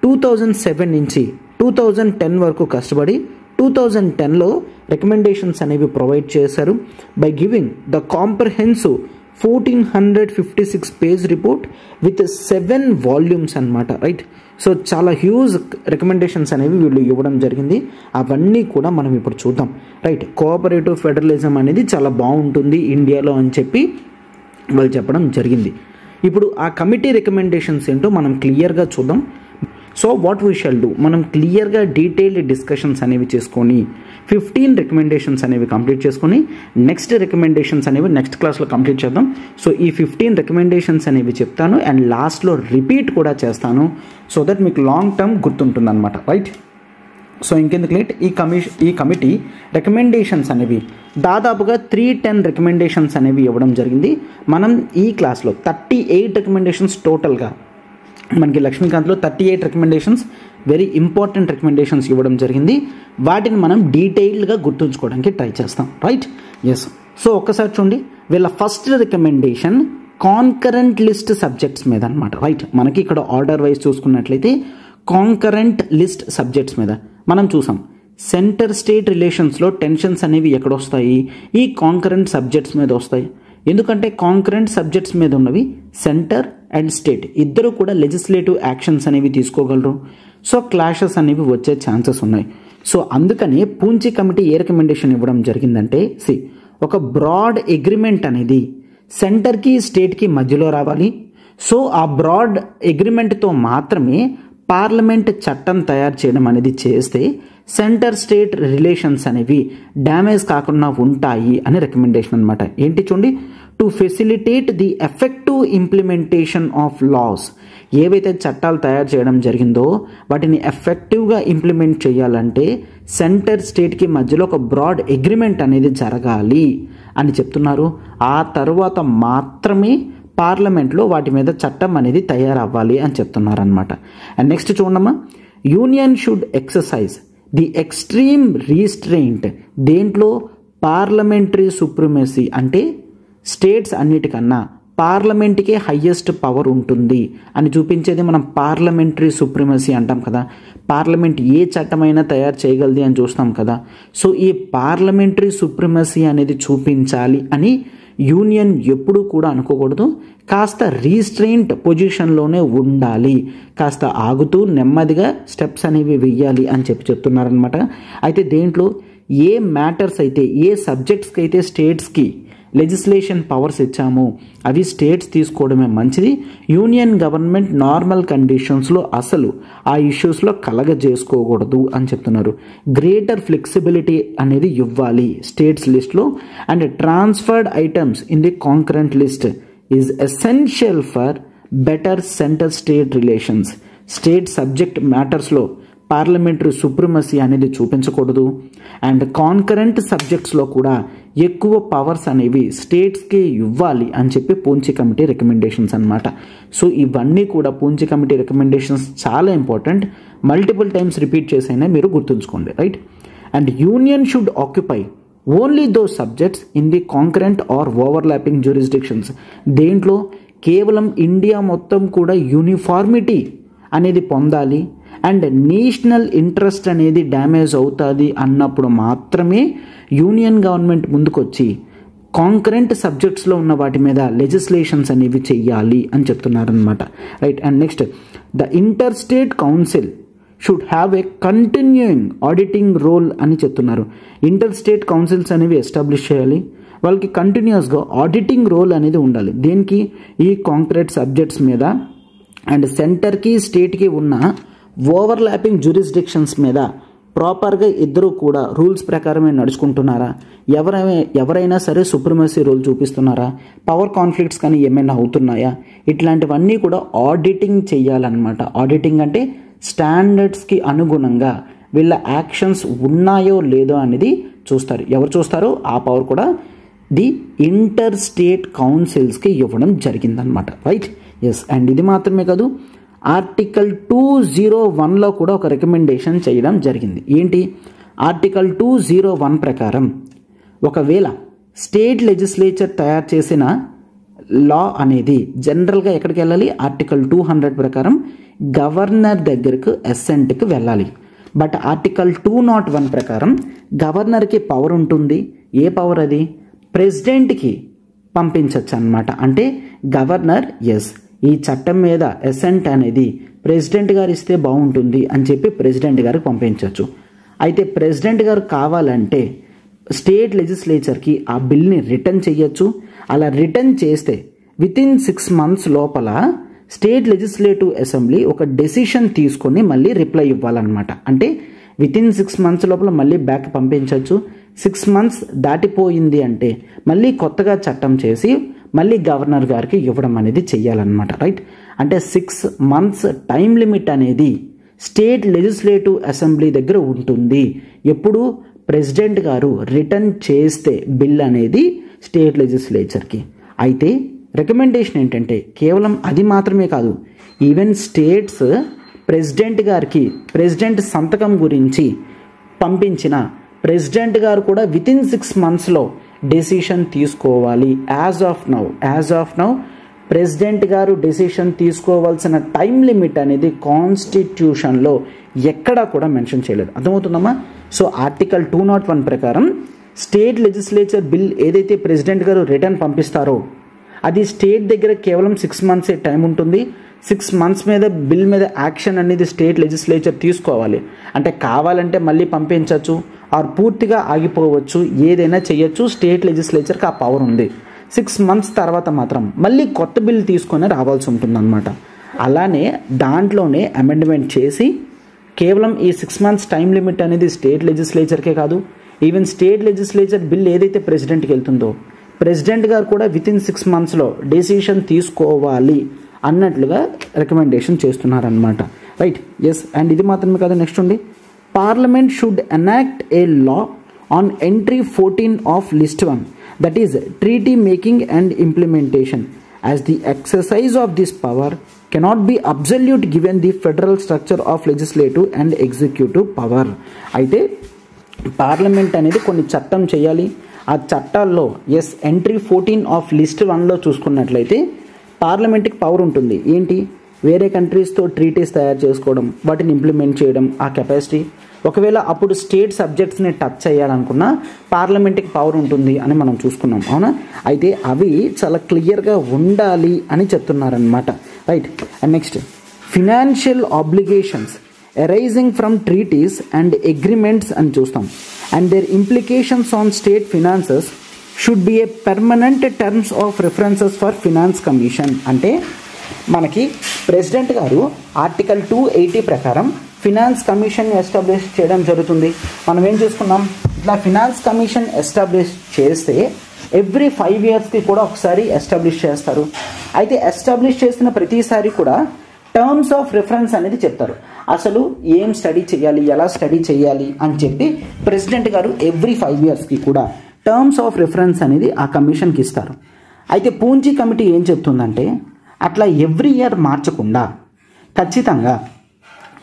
2007 నుంచి 2010 వరకు కష్టపడి 2010లో రికమెండేషన్స్ అనేవి ప్రొవైడ్ చేశారు by giving the comprehensive 1456 page report with 7 volumes అనమాట. రైట్. సో చాలా హ్యూజ్ రికమెండేషన్స్ అనేవి వీళ్ళు ఇవ్వడం జరిగింది. అవన్నీ కూడా మనం ఇప్పుడు చూద్దాం. రైట్. కోఆపరేటివ్ ఫెడరలిజం అనేది చాలా బాగుంటుంది ఇండియాలో అని చెప్పి వాళ్ళు చెప్పడం జరిగింది. ఇప్పుడు ఆ కమిటీ రికమెండేషన్స్ ఏంటో మనం క్లియర్గా చూద్దాం. So what we shall do, మనం క్లియర్గా డీటెయిల్డ్ డిస్కషన్స్ అనేవి చేసుకొని 15 రికమెండేషన్స్ అనేవి కంప్లీట్ చేసుకొని నెక్స్ట్ రికమెండేషన్స్ అనేవి నెక్స్ట్ క్లాస్లో కంప్లీట్ చేద్దాం. సో ఈ 15 రికమెండేషన్స్ అనేవి చెప్తాను అండ్ లాస్ట్లో రిపీట్ కూడా చేస్తాను సో దట్ మీకు లాంగ్ టర్మ్ గుర్తుంటుంది అనమాట. రైట్. సో ఇంకెందుకు లేట్, ఈ కమిటీ రికమెండేషన్స్ అనేవి దాదాపుగా 310 రికమెండేషన్స్ అనేవి ఇవ్వడం జరిగింది. మనం ఈ క్లాస్లో 38 రికమెండేషన్స్ టోటల్గా మనకి లక్ష్మీకాంత్లో 38 రికమెండేషన్స్ వెరీ ఇంపార్టెంట్ రికమెండేషన్స్ ఇవ్వడం జరిగింది. వాటిని మనం డీటెయిల్డ్గా గుర్తుంచుకోవడానికి ట్రై చేస్తాం. రైట్. ఎస్. సో ఒక్కసారి చూడండి, వీళ్ళ first recommendation concurrent list subjects మీద అనమాట. రైట్. మనకి ఇక్కడ ఆర్డర్ వైజ్ చూసుకున్నట్లయితే కాన్కరెంట్ లిస్ట్ సబ్జెక్ట్స్ మీద మనం చూసాం. సెంటర్ స్టేట్ రిలేషన్స్లో టెన్షన్స్ అనేవి ఎక్కడ వస్తాయి? ఈ కాన్కరెంట్ సబ్జెక్ట్స్ మీద వస్తాయి. ఎందుకంటే కాన్కరెంట్ సబ్జెక్ట్స్ మీద ఉన్నవి సెంటర్ అండ్ స్టేట్ ఇద్దరు కూడా లెజిస్లేటివ్ యాక్షన్స్ అనేవి తీసుకోగలరు. సో క్లాషెస్ అనేవి వచ్చే ఛాన్సెస్ ఉన్నాయి. సో అందుకని పూంచి కమిటీ ఏ రికమెండేషన్ ఇవ్వడం జరిగిందంటే ఒక బ్రాడ్ అగ్రిమెంట్ అనేది సెంటర్కి స్టేట్కి మధ్యలో రావాలి. సో ఆ బ్రాడ్ అగ్రిమెంట్తో మాత్రమే పార్లమెంట్ చట్టం తయారు చేయడం అనేది చేస్తే సెంటర్ స్టేట్ రిలేషన్స్ అనేవి డ్యామేజ్ కాకుండా ఉంటాయి అని రికమెండేషన్ అనమాట. ఏంటి చూడండి, to facilitate the effective implementation of laws. ఏవైతే చట్టాలు తయారు చేయడం జరిగిందో వాటిని ఎఫెక్టివ్గా ఇంప్లిమెంట్ చేయాలంటే సెంటర్ స్టేట్కి మధ్యలో ఒక బ్రాడ్ అగ్రిమెంట్ అనేది జరగాలి అని చెప్తున్నారు. ఆ తర్వాత మాత్రమే పార్లమెంట్లో వాటి మీద చట్టం అనేది తయారవ్వాలి అని చెప్తున్నారు అనమాట. అండ్ నెక్స్ట్ చూడమ్మా, union should exercise the extreme restraint. దేంట్లో? Parliamentary supremacy. అంటే స్టేట్స్ అన్నిటికన్నా పార్లమెంట్కే హయ్యెస్ట్ పవర్ ఉంటుంది అని చూపించేది మనం పార్లమెంటరీ సుప్రిమసీ అంటాం కదా. పార్లమెంట్ ఏ చట్టమైనా తయారు చేయగలది అని చూస్తాం కదా. సో ఈ పార్లమెంటరీ సుప్రిమసీ అనేది చూపించాలి అని యూనియన్ ఎప్పుడూ కూడా అనుకోకూడదు. కాస్త రీస్ట్రెయింట్ పొజిషన్లోనే ఉండాలి, కాస్త ఆగుతూ నెమ్మదిగా స్టెప్స్ అనేవి వెయ్యాలి అని చెప్తున్నారనమాట. అయితే దేంట్లో ఏ మ్యాటర్స్ అయితే, ఏ సబ్జెక్ట్స్కి అయితే స్టేట్స్కి లెజిస్లేషన్ పవర్స్ ఇచ్చాము, అవి స్టేట్స్ తీసుకోవడమే మంచిది. యూనియన్ గవర్నమెంట్ నార్మల్ కండిషన్స్లో అసలు ఆ ఇష్యూస్లో కలగజేసుకోకూడదు అని చెప్తున్నారు. గ్రేటర్ ఫ్లెక్సిబిలిటీ అనేది ఇవ్వాలి స్టేట్స్ లిస్ట్లో. And transferred items in the concurrent list is essential for better centre state relations. State subject మ్యాటర్స్లో పార్లమెంటరీ సుప్రిమసీ అనేది చూపించకూడదు. అండ్ కాన్కరెంట్ సబ్జెక్ట్స్లో కూడా ఎక్కువ పవర్స్ అనేవి స్టేట్స్కి ఇవ్వాలి అని చెప్పి పూంచి కమిటీ రికమెండేషన్స్ అన్నమాట. సో ఇవన్నీ కూడా పూంచి కమిటీ రికమెండేషన్స్ చాలా ఇంపార్టెంట్. మల్టిపుల్ టైమ్స్ రిపీట్ చేసైనా మీరు గుర్తుంచుకోండి, right. And union should occupy only those subjects in the concurrent or overlapping jurisdictions. దేంట్లో కేవలం ఇండియా మొత్తం కూడా యూనిఫార్మిటీ అనేది పొందాలి అండ్ నేషనల్ ఇంట్రెస్ట్ అనేది డ్యామేజ్ అవుతుంది అన్నప్పుడు మాత్రమే యూనియన్ గవర్నమెంట్ ముందుకొచ్చి కాంకరెంట్ సబ్జెక్ట్స్లో ఉన్న వాటి మీద లెజిస్లేషన్స్ అనేవి చెయ్యాలి అని చెప్తున్నారనమాట, right. And next, the inter state council should have a continuing auditing role అని చెప్తున్నారు. ఇంటర్ స్టేట్ కౌన్సిల్స్ అనేవి ఎస్టాబ్లిష్ చేయాలి, వాళ్ళకి కంటిన్యూస్గా ఆడిటింగ్ రోల్ అనేది ఉండాలి. దేనికి? ఈ కాంకరెంట్ సబ్జెక్ట్స్ మీద. అండ్ సెంటర్కి స్టేట్కి ఉన్న ఓవర్లాపింగ్ జ్యూరిస్డిక్షన్స్ మీద ప్రాపర్గా ఇద్దరు కూడా రూల్స్ ప్రకారమే నడుచుకుంటున్నారా, ఎవరైనా సరే సుప్రిమసీ రూల్ చూపిస్తున్నారా, పవర్ కాన్ఫ్లిక్ట్స్ కానీ ఏమైనా అవుతున్నాయా, ఇట్లాంటివన్నీ కూడా ఆడిటింగ్ చేయాలన్నమాట. ఆడిటింగ్ అంటే స్టాండర్డ్స్కి అనుగుణంగా వీళ్ళ యాక్షన్స్ ఉన్నాయో లేదో అనేది చూస్తారు. ఎవరు చూస్తారో ఆ పవర్ కూడా ది ఇంటర్ స్టేట్ కౌన్సిల్స్కి ఇవ్వడం జరిగిందనమాట, రైట్. ఎస్. అండ్ ఇది మాత్రమే కాదు, ఆర్టికల్ 201లో కూడా ఒక రికమెండేషన్ చేయడం జరిగింది. ఏంటి? ఆర్టికల్ 201 ప్రకారం ఒకవేళ స్టేట్ లెజిస్లేచర్ తయారు చేసిన లా అనేది జనరల్గా ఎక్కడికి వెళ్ళాలి? ఆర్టికల్ 200 ప్రకారం గవర్నర్ దగ్గరకు అసెంట్కి వెళ్ళాలి. బట్ ఆర్టికల్ 201 ప్రకారం గవర్నర్కి పవర్ ఉంటుంది. ఏ పవర్ అది? ప్రెసిడెంట్కి పంపించవచ్చు అన్నమాట. అంటే గవర్నర్ ఈ చట్టం మీద అసెంట్ అనేది ప్రెసిడెంట్ గారు ఇస్తే బాగుంటుంది అని చెప్పి ప్రెసిడెంట్ గారికి పంపించవచ్చు. అయితే ప్రెసిడెంట్ గారు కావాలంటే స్టేట్ లెజిస్లేచర్కి ఆ బిల్ని రిటర్న్ చేయొచ్చు. అలా రిటర్న్ చేస్తే వితిన్ 6 months లోపల స్టేట్ లెజిస్లేటివ్ అసెంబ్లీ ఒక డెసిషన్ తీసుకొని మళ్ళీ రిప్లై ఇవ్వాలన్నమాట. అంటే వితిన్ 6 months లోపల మళ్ళీ బ్యాక్ పంపించవచ్చు. 6 months దాటిపోయింది అంటే మళ్ళీ కొత్తగా చట్టం చేసి మళ్ళీ గవర్నర్ గారికి ఇవ్వడం అనేది చెయ్యాలన్నమాట, రైట్. అంటే 6 months టైం లిమిట్ అనేది స్టేట్ లెజిస్లేటివ్ అసెంబ్లీ దగ్గర ఉంటుంది. ఎప్పుడు? ప్రెసిడెంట్ గారు రిటర్న్ చేస్తే బిల్ అనేది స్టేట్ లెజిస్లేచర్కి. అయితే రికమెండేషన్ ఏంటంటే కేవలం అది మాత్రమే కాదు, ఈవెన్ స్టేట్స్ ప్రెసిడెంట్ గారికి ప్రెసిడెంట్ సంతకం గురించి పంపించిన ప్రెసిడెంట్ గారు కూడా వితిన్ 6 monthsలో డెసిషన్ తీసుకోవాలి. యాజ్ ఆఫ్ నౌ ప్రెసిడెంట్ గారు డెసిషన్ తీసుకోవాల్సిన టైం లిమిట్ అనేది కాన్స్టిట్యూషన్లో ఎక్కడా కూడా మెన్షన్ చేయలేదు. అర్థమవుతుందమ్మా? సో ఆర్టికల్ 201 ప్రకారం స్టేట్ లెజిస్లేచర్ బిల్ ఏదైతే ప్రెసిడెంట్ గారు రిటర్న్ పంపిస్తారో అది స్టేట్ దగ్గర కేవలం 6 months టైం ఉంటుంది. 6 months మీద బిల్ మీద యాక్షన్ అనేది స్టేట్ లెజిస్లేచర్ తీసుకోవాలి. అంటే కావాలంటే మళ్ళీ పంపించవచ్చు ఆర్ పూర్తిగా ఆగిపోవచ్చు, ఏదైనా చేయొచ్చు. స్టేట్ లెజిస్లేచర్కి ఆ పవర్ ఉంది. 6 months తర్వాత మాత్రం మళ్ళీ కొత్త బిల్ తీసుకొని రావాల్సి ఉంటుందన్నమాట. అలానే దాంట్లోనే అమెండ్మెంట్ చేసి కేవలం ఈ 6 months టైం లిమిట్ అనేది స్టేట్ లెజిస్లేచర్కే కాదు, ఈవెన్ స్టేట్ లెజిస్లేచర్ బిల్ ఏదైతే ప్రెసిడెంట్కి వెళ్తుందో ప్రెసిడెంట్ గారు కూడా వితిన్ 6 monthsలో డెసిషన్ తీసుకోవాలి అన్నట్లుగా రికమెండేషన్ చేస్తున్నారనమాట, రైట్. ఎస్. అండ్ ఇది మాత్రమే కాదు, నెక్స్ట్ ఉంది, parliament should enact A law on entry 14 of List 1, that is treaty making and implementation, as the exercise of this power cannot be absolute given the federal structure of legislative and executive power. అయితే parliament అనేది కొన్ని చట్టం చేయాలి. ఆ చట్టాల్లో entry 14 of List 1లో చూసుకున్నట్లయితే పార్లమెంట్కి power ఉంటుంది. ఏంటి? వేరే కంట్రీస్తో ట్రీటీస్ తయారు చేసుకోవడం, వాటిని ఇంప్లిమెంట్ చేయడం, ఆ కెపాసిటీ. ఒకవేళ అప్పుడు స్టేట్ సబ్జెక్ట్స్ని టచ్ చేయాలనుకున్నా పార్లమెంట్కి పవర్ ఉంటుంది అని మనం చూసుకున్నాం, అవునా? అయితే అవి చాలా క్లియర్గా ఉండాలి అని చెప్తున్నారనమాట, right. And next, financial obligations arising from treaties and agreements అని చూస్తాం, and their implications on state finances should be a permanent terms of references for finance commission. అంటే మనకి ప్రెసిడెంట్ గారు ఆర్టికల్ 280 ప్రకారం ఫినాన్స్ కమిషన్ ఎస్టాబ్లిష్ చేయడం జరుగుతుంది. మనం ఏం చూసుకున్నాం, ఇట్లా ఫినాన్స్ కమిషన్ ఎస్టాబ్లిష్ చేస్తే ఎవ్రీ 5 yearsకి కూడా ఒకసారి ఎస్టాబ్లిష్ చేస్తారు. అయితే ఎస్టాబ్లిష్ చేసిన ప్రతిసారి కూడా టర్మ్స్ ఆఫ్ రిఫరెన్స్ అనేది చెప్తారు. అసలు ఏం స్టడీ చేయాలి, ఎలా స్టడీ చేయాలి అని చెప్పి ప్రెసిడెంట్ గారు ఎవ్రీ 5 yearsకి కూడా టర్మ్స్ ఆఫ్ రిఫరెన్స్ అనేది ఆ కమిషన్కి ఇస్తారు. అయితే పూంజీ కమిటీ ఏం చెప్తుందంటే అట్లా ఎవ్రీ ఇయర్ మార్చకుండా ఖచ్చితంగా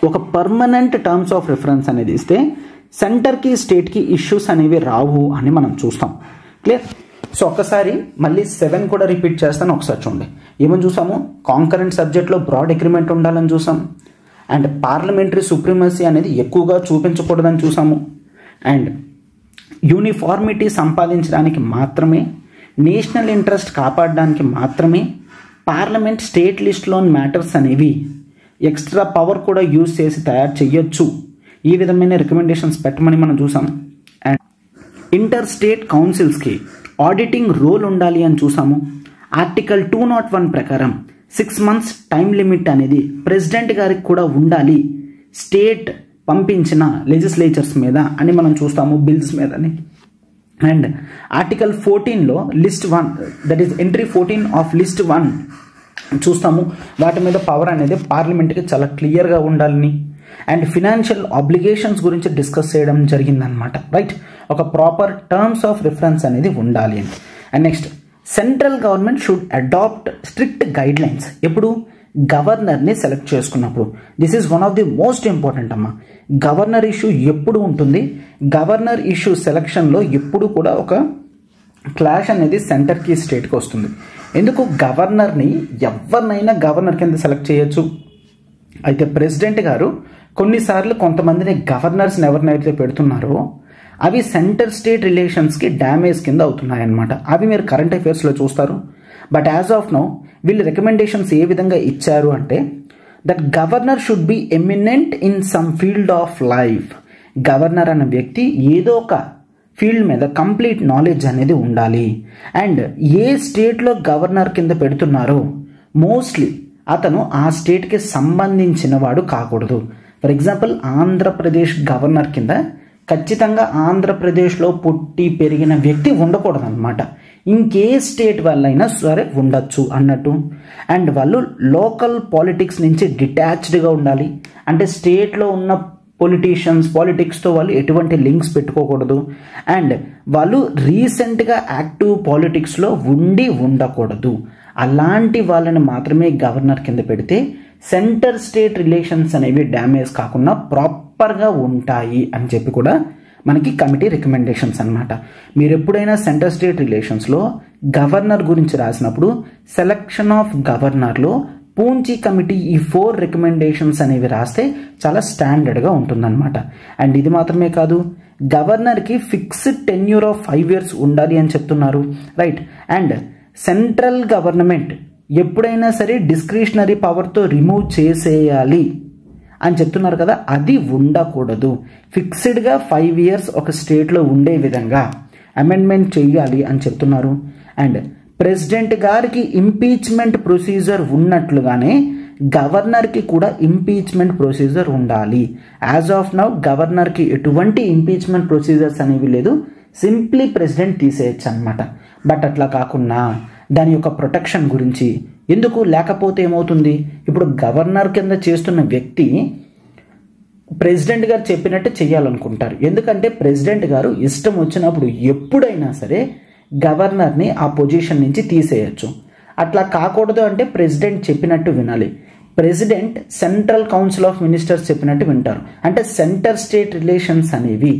ఒక పర్మనెంట్ టర్మ్స్ ఆఫ్ రిఫరెన్స్ అనేది ఇస్తే సెంటర్కి స్టేట్కి ఇష్యూస్ అనేవి రావు అని మనం చూస్తాం. క్లియర్? సో ఒక్కసారి మళ్ళీ 7 కూడా రిపీట్ చేస్తాను, ఒకసారి చూడండి. ఏమని చూసాము, కాంకరెంట్ సబ్జెక్ట్లో బ్రాడ్ అగ్రిమెంట్ ఉండాలని చూసాం, అండ్ పార్లమెంటరీ సుప్రీమసీ అనేది ఎక్కువగా చూపించకూడదని చూసాము, అండ్ యూనిఫార్మిటీ సంపాదించడానికి మాత్రమే, నేషనల్ ఇంట్రెస్ట్ కాపాడడానికి మాత్రమే పార్లమెంట్ స్టేట్ లిస్ట్లోని మ్యాటర్స్ అనేవి ఎక్స్ట్రా పవర్ కూడా యూజ్ చేసి తయారు చేయొచ్చు, ఈ విధమైన రికమెండేషన్స్ పెట్టమని మనం చూసాం. అండ్ ఇంటర్ స్టేట్ కౌన్సిల్స్కి ఆడిటింగ్ రోల్ ఉండాలి అని చూసాము. ఆర్టికల్ 201 ప్రకారం 6 months టైం లిమిట్ అనేది ప్రెసిడెంట్ గారికి కూడా ఉండాలి స్టేట్ పంపించిన లెజిస్లేచర్స్ మీద అని మనం చూస్తాము, బిల్స్ మీదని. అండ్ ఆర్టికల్ 14లో list 1, that is entry 14 of list 1 చూస్తాము, వాటి మీద పవర్ అనేది పార్లమెంట్కి చాలా క్లియర్గా ఉండాలని. అండ్ ఫినాన్షియల్ ఆబ్లిగేషన్స్ గురించి డిస్కస్ చేయడం జరిగిందనమాట, రైట్? ఒక ప్రాపర్ టర్మ్స్ ఆఫ్ రిఫరెన్స్ అనేది ఉండాలి అని. And next, central government should adopt strict guidelines. ఎప్పుడు? గవర్నర్ని సెలెక్ట్ చేసుకున్నప్పుడు. This is one of the most important అమ్మా. గవర్నర్ ఇష్యూ ఎప్పుడు ఉంటుంది, గవర్నర్ ఇష్యూ సెలక్షన్లో ఎప్పుడు కూడా ఒక క్లాష్ అనేది సెంటర్కి స్టేట్కి వస్తుంది. ఎందుకు? గవర్నర్ని ఎవరినైనా గవర్నర్ కింద సెలెక్ట్ చేయొచ్చు. అయితే ప్రెసిడెంట్ గారు కొన్నిసార్లు కొంతమందిని గవర్నర్స్ని ఎవరినైతే పెడుతున్నారో అవి సెంటర్ స్టేట్ రిలేషన్స్కి డ్యామేజ్ కింద అవుతున్నాయన్నమాట. అవి మీరు కరెంట్ అఫైర్స్లో చూస్తారు. బట్ యాజ్ ఆఫ్ నౌ వీళ్ళు రికమెండేషన్స్ ఏ విధంగా ఇచ్చారు అంటే that governor should be eminent in some field of life. Governor అన్న వ్యక్తి ఏదో ఒక ఫీల్డ్ మీద కంప్లీట్ నాలెడ్జ్ అనేది ఉండాలి. అండ్ ఏ స్టేట్లో గవర్నర్ కింద పెడుతున్నారో మోస్ట్లీ అతను ఆ స్టేట్కి సంబంధించిన వాడు కాకూడదు. ఫర్ ఎగ్జాంపుల్ ఆంధ్రప్రదేశ్ గవర్నర్ కింద ఖచ్చితంగా ఆంధ్రప్రదేశ్లో పుట్టి పెరిగిన వ్యక్తి ఉండకూడదు అనమాట. ఇంకే స్టేట్ వాళ్ళైనా సరే ఉండొచ్చు అన్నట్టు. అండ్ వాళ్ళు లోకల్ పాలిటిక్స్ నుంచి డిటాచ్డ్గా ఉండాలి. అంటే స్టేట్లో ఉన్న పాలిటిక్స్తో వాళ్ళు ఎటువంటి లింక్స్ పెట్టుకోకూడదు. అండ్ వాళ్ళు రీసెంట్గా యాక్టివ్ పాలిటిక్స్లో ఉండకూడదు. అలాంటి వాళ్ళని మాత్రమే గవర్నర్ కింద పెడితే సెంటర్ స్టేట్ రిలేషన్స్ అనేవి డ్యామేజ్ కాకుండా ప్రాపర్గా ఉంటాయి అని చెప్పి కూడా మనకి కమిటీ రికమెండేషన్స్ అనమాట. మీరు ఎప్పుడైనా సెంటర్ స్టేట్ రిలేషన్స్లో గవర్నర్ గురించి రాసినప్పుడు సెలక్షన్ ఆఫ్ గవర్నర్లో పూంజీ కమిటీ ఈ 4 రికమెండేషన్స్ అనేవి రాస్తే చాలా స్టాండర్డ్గా ఉంటుందన్నమాట. అండ్ ఇది మాత్రమే కాదు, గవర్నర్కి ఫిక్స్డ్ టెన్యూర్ ఆఫ్ 5 years ఉండాలి అని చెప్తున్నారు, రైట్? అండ్ సెంట్రల్ గవర్నమెంట్ ఎప్పుడైనా సరే డిస్క్రిషనరీ పవర్తో రిమూవ్ చేసేయాలి అని చెప్తున్నారు కదా, అది ఉండకూడదు. ఫిక్స్డ్గా 5 years ఒక స్టేట్లో ఉండే విధంగా అమెండ్మెంట్ చేయాలి అని చెప్తున్నారు. అండ్ ప్రెసిడెంట్ గారికి ఇంపీచ్మెంట్ ప్రొసీజర్ ఉన్నట్లుగానే గవర్నర్కి కూడా ఇంపీచ్మెంట్ ప్రొసీజర్ ఉండాలి. యాజ్ ఆఫ్ నౌ గవర్నర్కి ఎటువంటి ఇంపీచ్మెంట్ ప్రొసీజర్స్ అనేవి లేదు, సింప్లీ ప్రెసిడెంట్ తీసేయచ్చు అనమాట. బట్ అట్లా కాకుండా దాని యొక్క ప్రొటెక్షన్ గురించి ఎందుకు, లేకపోతే ఏమవుతుంది, ఇప్పుడు గవర్నర్ కింద చేస్తున్న వ్యక్తి ప్రెసిడెంట్ గారు చెప్పినట్టు చేయాలనుకుంటారు. ఎందుకంటే ప్రెసిడెంట్ గారు ఇష్టం వచ్చినప్పుడు ఎప్పుడైనా సరే గవర్నర్ని ఆ పొజిషన్ నుంచి తీసేయచ్చు. అట్లా కాకూడదు అంటే ప్రెసిడెంట్ చెప్పినట్టు వినాలి. President central council of ministers చెప్పినట్టు వింటారు. అంటే సెంటర్ స్టేట్ రిలేషన్స్ అనేవి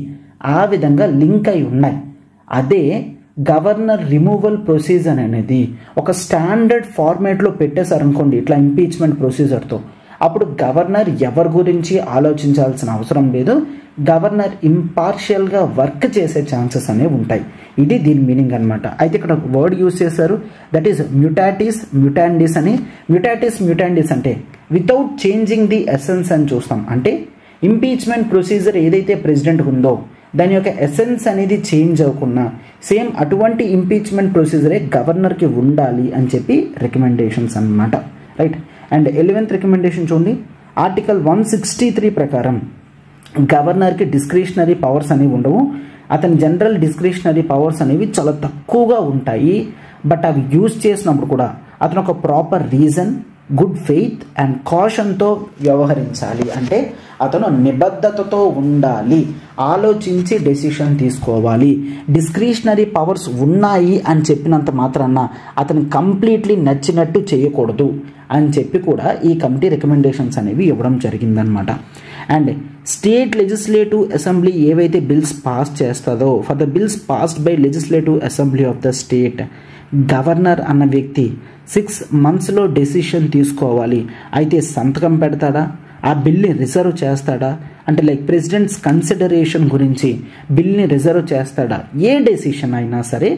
ఆ విధంగా లింక్ అయి ఉన్నాయి. అదే గవర్నర్ రిమూవల్ ప్రొసీజర్ అనేది ఒక స్టాండర్డ్ ఫార్మేట్లో పెట్టేశారనుకోండి ఇట్లా ఇంపీచ్మెంట్ ప్రొసీజర్తో, అప్పుడు గవర్నర్ ఎవరి గురించి ఆలోచించాల్సిన అవసరం లేదు. గవర్నర్ ఇంపార్షియల్గా వర్క్ చేసే ఛాన్సెస్ అనేవి ఉంటాయి. ఇది దీని మీనింగ్ అనమాట. అయితే ఇక్కడ ఒక వర్డ్ యూజ్ చేశారు, దట్ ఈస్ మ్యూటాటిస్ మ్యూటాండిస్ అని. మ్యూటాటిస్ మ్యూటాండిస్ అంటే వితౌట్ చేంజింగ్ ది ఎసెన్స్ అని చూస్తాం. అంటే ఇంపీచ్మెంట్ ప్రొసీజర్ ఏదైతే ప్రెసిడెంట్ ఉందో దాని యొక్క ఎసెన్స్ అనేది చేంజ్ అవ్వకుండా సేమ్ అటువంటి ఇంపీచ్మెంట్ ప్రొసీజరే గవర్నర్కి ఉండాలి అని చెప్పి రికమెండేషన్స్ అన్నమాట, రైట్. అండ్ 11th రికమెండేషన్ చూడండి. ఆర్టికల్ 163 ప్రకారం గవర్నర్కి డిస్క్రిషనరీ పవర్స్ అనేవి ఉండవు. అతని జనరల్ డిస్క్రిషనరీ పవర్స్ అనేవి చాలా తక్కువగా ఉంటాయి. బట్ అవి యూజ్ చేసినప్పుడు కూడా అతను ఒక proper reason, good faith and కాషన్తో వ్యవహరించాలి. అంటే అతను నిబద్ధతతో ఉండాలి, ఆలోచించి డెసిషన్ తీసుకోవాలి. డిస్క్రిషనరీ పవర్స్ ఉన్నాయి అని చెప్పినంత మాత్రాన అతను కంప్లీట్లీ నచ్చినట్టు చేయకూడదు అని చెప్పి కూడా ఈ కమిటీ రికమెండేషన్స్ అనేవి ఇవ్వడం జరిగిందనమాట. అండ్ స్టేట్ లెజిస్లేటివ్ అసెంబ్లీ ఏవైతే బిల్స్ పాస్ చేస్తుందో, for the bills passed by legislative assembly of the state, governor అన్న వ్యక్తి 6 monthsలో డెసిషన్ తీసుకోవాలి. అయితే సంతకం పెడతాడా, ఆ బిల్ని రిజర్వ్ చేస్తాడా, అంటే లైక్ ప్రెసిడెంట్స్ కన్సిడరేషన్ గురించి బిల్ని రిజర్వ్ చేస్తాడా, ఏ డెసిషన్ అయినా సరే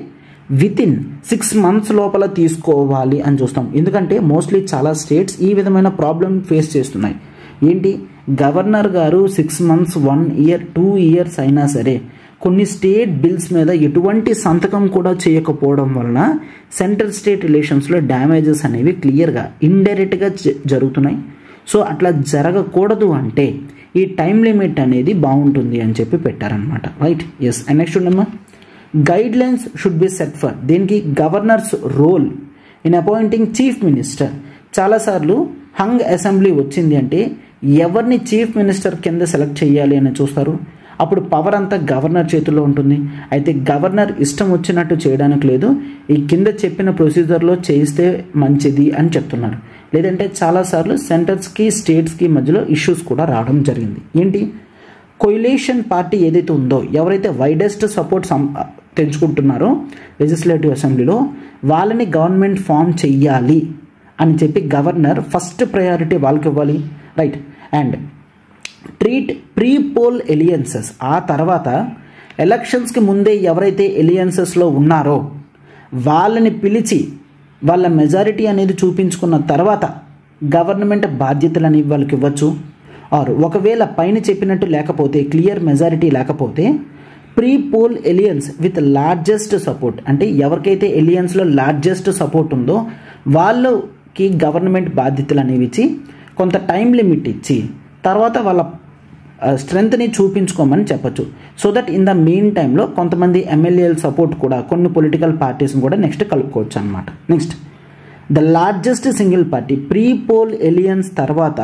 వితిన్ 6 months లోపల తీసుకోవాలి అని చూస్తాం. ఎందుకంటే మోస్ట్లీ చాలా స్టేట్స్ ఈ విధమైన ప్రాబ్లం ఫేస్ చేస్తున్నాయి. ఏంటి, గవర్నర్ గారు 6 months, 1 year, 2 years అయినా సరే కొన్ని స్టేట్ బిల్స్ మీద ఎటువంటి సంతకం కూడా చేయకపోవడం వలన సెంట్రల్ స్టేట్ రిలేషన్స్లో డ్యామేజెస్ అనేవి క్లియర్గా ఇండైరెక్ట్గా జరుగుతున్నాయి. సో అట్లా జరగకూడదు అంటే ఈ టైం లిమిట్ అనేది బాగుంటుంది అని చెప్పి పెట్టారనమాట, రైట్. ఎస్. అండ్ నెక్స్ట్ ఉండమ్మా, guidelines should be set for దీనికి governors role in appointing chief minister. చాలాసార్లు హంగ్ అసెంబ్లీ వచ్చింది అంటే ఎవరిని చీఫ్ మినిస్టర్ కింద సెలెక్ట్ చేయాలి అని చూస్తారు. అప్పుడు పవర్ అంతా గవర్నర్ చేతుల్లో ఉంటుంది. అయితే గవర్నర్ ఇష్టం వచ్చినట్టు చేయడానికి లేదు, ఈ కింద చెప్పిన ప్రొసీజర్లో చేయిస్తే మంచిది అని చెప్తున్నారు. లేదంటే చాలాసార్లు సెంటర్స్కి స్టేట్స్కి మధ్యలో ఇష్యూస్ కూడా రావడం జరిగింది. ఏంటి, కొయిలేషన్ పార్టీ ఏదైతే ఉందో, ఎవరైతే వైడెస్ట్ సపోర్ట్ తెంచుకుంటున్నారో లెజిస్లేటివ్ అసెంబ్లీలో, వాళ్ళని గవర్నమెంట్ ఫామ్ చెయ్యాలి అని చెప్పి గవర్నర్ ఫస్ట్ ప్రయారిటీ వాళ్ళకి ఇవ్వాలి, right. And treat pre poll alliances, ఆ తర్వాత ఎలక్షన్స్కి ముందే ఎవరైతే ఎలియన్సెస్లో ఉన్నారో వాళ్ళని పిలిచి వాళ్ళ మెజారిటీ అనేది చూపించుకున్న తర్వాత గవర్నమెంట్ బాధ్యతలు అనేవి వాళ్ళకి ఇవ్వచ్చు. ఆర్ ఒకవేళ పైన చెప్పినట్టు లేకపోతే, క్లియర్ మెజారిటీ లేకపోతే, pre poll alliance with largest support, అంటే ఎవరికైతే ఎలియన్స్లో లార్జెస్ట్ సపోర్ట్ ఉందో వాళ్ళకి గవర్నమెంట్ బాధ్యతలు అనేవి ఇచ్చి కొంత టైం లిమిట్ ఇచ్చి తర్వాత వాళ్ళ స్ట్రెంగ్త్ని చూపించుకోమని చెప్పచ్చు. So that in the main టైంలో కొంతమంది ఎమ్మెల్యేల సపోర్ట్ కూడా కొన్ని పొలిటికల్ పార్టీస్ని కూడా నెక్స్ట్ కలుపుకోవచ్చు అనమాట. Next, the largest single party, pre poll alliance తర్వాత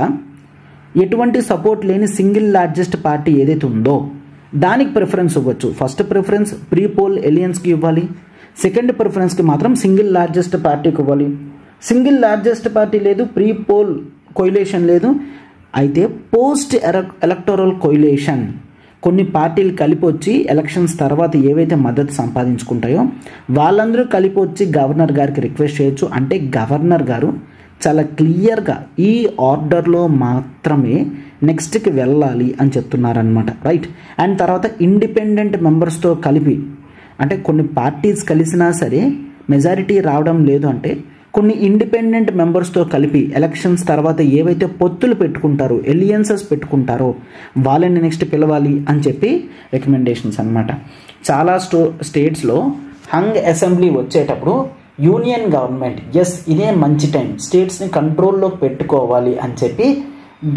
ఎటువంటి సపోర్ట్ లేని సింగిల్ లార్జెస్ట్ పార్టీ ఏదైతే ఉందో దానికి ప్రిఫరెన్స్ ఇవ్వచ్చు. ఫస్ట్ ప్రిఫరెన్స్ ప్రీ పోల్ ఎలియన్స్కి ఇవ్వాలి, సెకండ్ ప్రిఫరెన్స్కి మాత్రం సింగిల్ లార్జెస్ట్ పార్టీకి ఇవ్వాలి. సింగిల్ లార్జెస్ట్ పార్టీ లేదు, ప్రీ పోల్ కొయిలేషన్ లేదు, అయితే పోస్ట్ ఎలక్టోరల్ కొయిలేషన్, కొన్ని పార్టీలు కలిపి వచ్చి ఎలక్షన్స్ తర్వాత ఏవైతే మద్దతు సంపాదించుకుంటాయో వాళ్ళందరూ కలిపి వచ్చి గవర్నర్ గారికి రిక్వెస్ట్ చేయొచ్చు. అంటే గవర్నర్ గారు చాలా క్లియర్గా ఈ ఆర్డర్లో మాత్రమే నెక్స్ట్కి వెళ్ళాలి అని చెప్తున్నారనమాట, రైట్. అండ్ తర్వాత ఇండిపెండెంట్ మెంబర్స్తో కలిపి, అంటే కొన్ని పార్టీస్ కలిసినా సరే మెజారిటీ రావడం లేదు అంటే కొన్ని ఇండిపెండెంట్ మెంబర్స్తో కలిపి ఎలక్షన్స్ తర్వాత ఏవైతే పొత్తులు పెట్టుకుంటారో, ఎలియన్సెస్ పెట్టుకుంటారో వాళ్ళని నెక్స్ట్ పిలవాలి అని చెప్పి రికమెండేషన్స్ అనమాట. చాలా స్టేట్స్లో హంగ్ అసెంబ్లీ వచ్చేటప్పుడు యూనియన్ గవర్నమెంట్ ఎస్ ఇదే మంచి టైం స్టేట్స్ని కంట్రోల్లో పెట్టుకోవాలి అని చెప్పి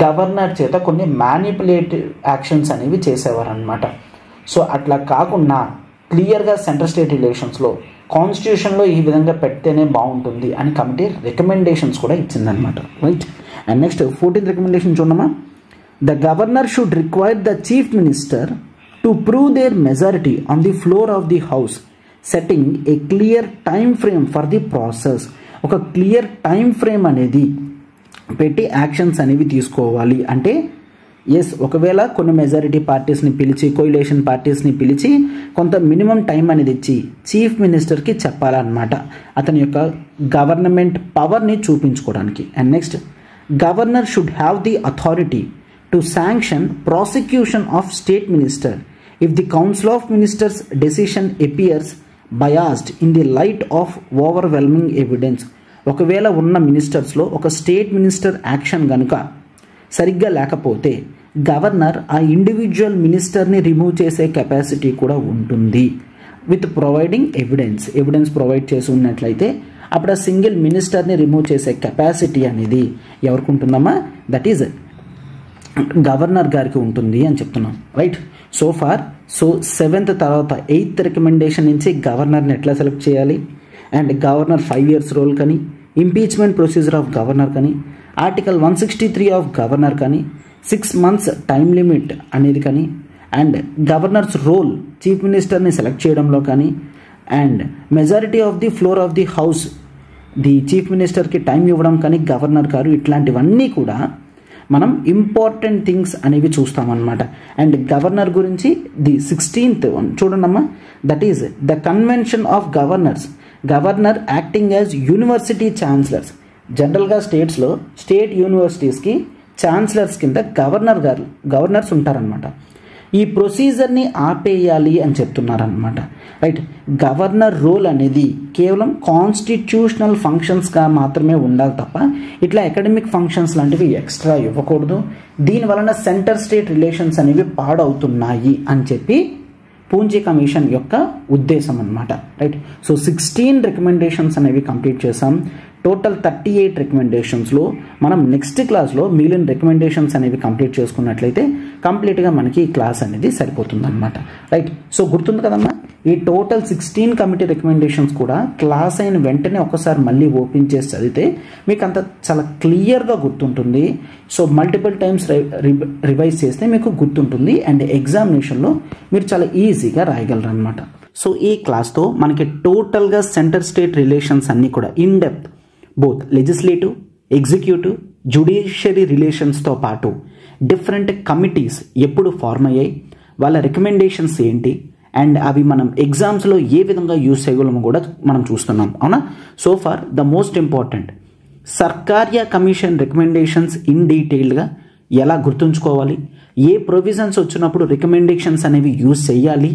గవర్నర్ చేత కొన్ని మ్యానిపులేటివ్ యాక్షన్స్ అనేవి చేసేవారు అనమాట. సో అట్లా కాకుండా క్లియర్గా సెంట్రల్ స్టేట్ రిలేషన్స్లో కాన్స్టిట్యూషన్లో ఈ విధంగా పెడితేనే బాగుంటుంది అని కమిటీ రికమెండేషన్స్ కూడా ఇచ్చిందనమాట, right. And next 14th recommendation చూడమ్మా, the governor should require the chief minister to prove their majority on the floor of the house setting a clear time frame for the process. ఒక clear time frame అనేది పెట్టి actions అనేవి తీసుకోవాలి. అంటే yes ఒకవేళ కొన్ని majority పార్టీస్ని పిలిచి, coalition పార్టీస్ని పిలిచి కొంత మినిమం టైం అనేది ఇచ్చి చీఫ్ మినిస్టర్కి చెప్పాలన్నమాట అతని యొక్క గవర్నమెంట్ పవర్ని చూపించుకోవడానికి. And next, governor should have the authority to sanction prosecution of state minister if the council of ministers decision appears biased in the light of overwhelming evidence. ఒకవేళ ఉన్న మినిస్టర్స్లో ఒక state minister action కనుక సరిగ్గా లేకపోతే governor ఆ individual మినిస్టర్ని remove చేసే capacity కూడా ఉంటుంది విత్ ప్రొవైడింగ్ ఎవిడెన్స్ ప్రొవైడ్ చేసి ఉన్నట్లయితే అప్పుడు ఆ సింగిల్ మినిస్టర్ని రిమూవ్ చేసే కెపాసిటీ అనేది ఎవరికి ఉంటుందమ్మా, దట్ ఈజ్ గవర్నర్ గారికి ఉంటుంది అని చెప్తున్నాం, రైట్. సో ఫార్ 7th తర్వాత 8th రికమెండేషన్ నుంచి గవర్నర్ని ఎట్లా సెలెక్ట్ చేయాలి, అండ్ గవర్నర్ 5 years రోల్ కానీ, ఇంపీచ్మెంట్ ప్రొసీజర్ ఆఫ్ గవర్నర్ కానీ, ఆర్టికల్ 163 ఆఫ్ గవర్నర్ కానీ, 6 months టైం లిమిట్ అనేది కానీ, అండ్ గవర్నర్స్ రోల్ చీఫ్ మినిస్టర్ని సెలెక్ట్ చేయడంలో కానీ, and majority of the floor of the house the chief మినిస్టర్కి టైం ఇవ్వడం కానీ గవర్నర్ గారు, ఇట్లాంటివన్నీ కూడా మనం ఇంపార్టెంట్ థింగ్స్ అనేవి చూస్తామన్నమాట. అండ్ గవర్నర్ గురించి ది 16th చూడండమ్మా, that is the convention of governor acting as university chancellors. జనరల్గా స్టేట్స్లో స్టేట్ యూనివర్సిటీస్కి ఛాన్సలర్స్ కింద గవర్నర్స్ ఉంటారనమాట. ఈ ప్రొసీజర్ని ఆపేయాలి అని చెప్తున్నారనమాట, రైట్. గవర్నర్ రోల్ అనేది కేవలం కాన్స్టిట్యూషనల్ ఫంక్షన్స్గా మాత్రమే ఉండాలి తప్ప ఇట్లా అకాడమిక్ ఫంక్షన్స్ లాంటివి ఎక్స్ట్రా ఇవ్వకూడదు. దీనివలన సెంటర్ స్టేట్ రిలేషన్స్ అనేవి పాడవుతున్నాయి అని చెప్పి పూంచి కమిషన్ యొక్క ఉద్దేశం అన్నమాట, రైట్. సో 16 రికమెండేషన్స్ అనేవి కంప్లీట్ చేసాం. టోటల్ 38 రికమెండేషన్స్లో మనం నెక్స్ట్ క్లాస్లో మిగిలిన రికమెండేషన్స్ అనేవి కంప్లీట్ చేసుకున్నట్లయితే కంప్లీట్గా మనకి ఈ క్లాస్ అనేది సరిపోతుంది అనమాట, రైట్. సో గుర్తుంది కదమ్మా, ఈ టోటల్ 16 కమిటీ రికమెండేషన్స్ కూడా క్లాస్ అయిన వెంటనే ఒకసారి మళ్ళీ ఓపెన్ చేసి చదివితే మీకు అంత చాలా క్లియర్గా గుర్తుంటుంది. సో మల్టిపుల్ టైమ్స్ రివైజ్ చేస్తే మీకు గుర్తుంటుంది అండ్ ఎగ్జామినేషన్లో మీరు చాలా ఈజీగా రాయగలరు అనమాట. సో ఈ క్లాస్తో మనకి టోటల్గా సెంటర్ స్టేట్ రిలేషన్స్ అన్నీ కూడా in depth both legislative, executive, judiciary రిలేషన్స్తో పాటు డిఫరెంట్ కమిటీస్ ఎప్పుడు ఫార్మ్ అయ్యాయి, వాళ్ళ రికమెండేషన్స్ ఏంటి, అండ్ అవి మనం ఎగ్జామ్స్లో ఏ విధంగా యూజ్ చేయగలమో కూడా మనం చూస్తున్నాం, అవునా. So far the most important Sarkaria commission recommendations in డీటెయిల్గా ఎలా గుర్తుంచుకోవాలి, ఏ ప్రొవిజన్స్ వచ్చినప్పుడు రికమెండేషన్స్ అనేవి యూజ్ చేయాలి,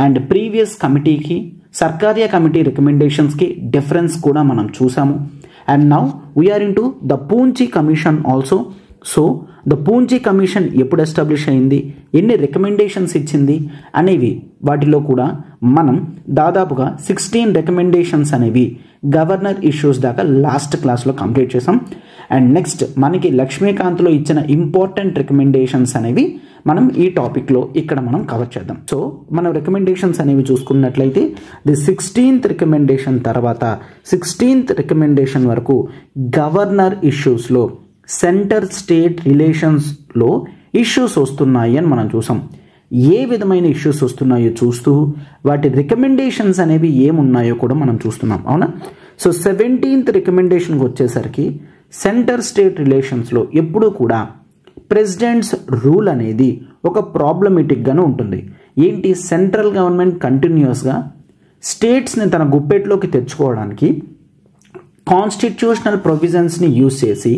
అండ్ ప్రీవియస్ కమిటీకి సర్కారియా కమిటీ రికమెండేషన్స్కి డిఫరెన్స్ కూడా మనం చూసాము. And now we're into the Punchhi commission also. So the Punchhi commission ఎప్పుడు ఎస్టాబ్లిష్ అయింది, ఎన్ని రికమెండేషన్స్ ఇచ్చింది అనేవి వాటిలో కూడా మనం దాదాపుగా 16 రికమెండేషన్స్ అనేవి గవర్నర్ ఇష్యూస్ దాకా లాస్ట్ క్లాస్లో కంప్లీట్ చేసాం. అండ్ నెక్స్ట్ మనకి లక్ష్మీకాంత్లో ఇచ్చిన ఇంపార్టెంట్ రికమెండేషన్స్ అనేవి మనం ఈ టాపిక్లో ఇక్కడ మనం కవర్ చేద్దాం. సో మనం రికమెండేషన్స్ అనేవి చూసుకున్నట్లయితే ది 16th రికమెండేషన్ తర్వాత 16th రికమెండేషన్ వరకు గవర్నర్ ఇష్యూస్లో సెంటర్ స్టేట్ రిలేషన్స్లో ఇష్యూస్ వస్తున్నాయి అని మనం చూసాం. ఏ విధమైన ఇష్యూస్ వస్తున్నాయో చూస్తూ వాటి రికమెండేషన్స్ అనేవి ఏమున్నాయో కూడా మనం చూస్తున్నాం, అవునా. సో 17th రికమెండేషన్కి వచ్చేసరికి సెంటర్ స్టేట్ రిలేషన్స్లో ఎప్పుడూ కూడా ప్రెసిడెంట్స్ రూల్ అనేది ఒక ప్రాబ్లమేటిక్గానే ఉంటుంది. ఏంటి, సెంట్రల్ గవర్నమెంట్ కంటిన్యూస్గా స్టేట్స్ని తన గుప్పెట్లోకి తెచ్చుకోవడానికి కాన్స్టిట్యూషనల్ ప్రొవిజన్స్ని యూజ్ చేసి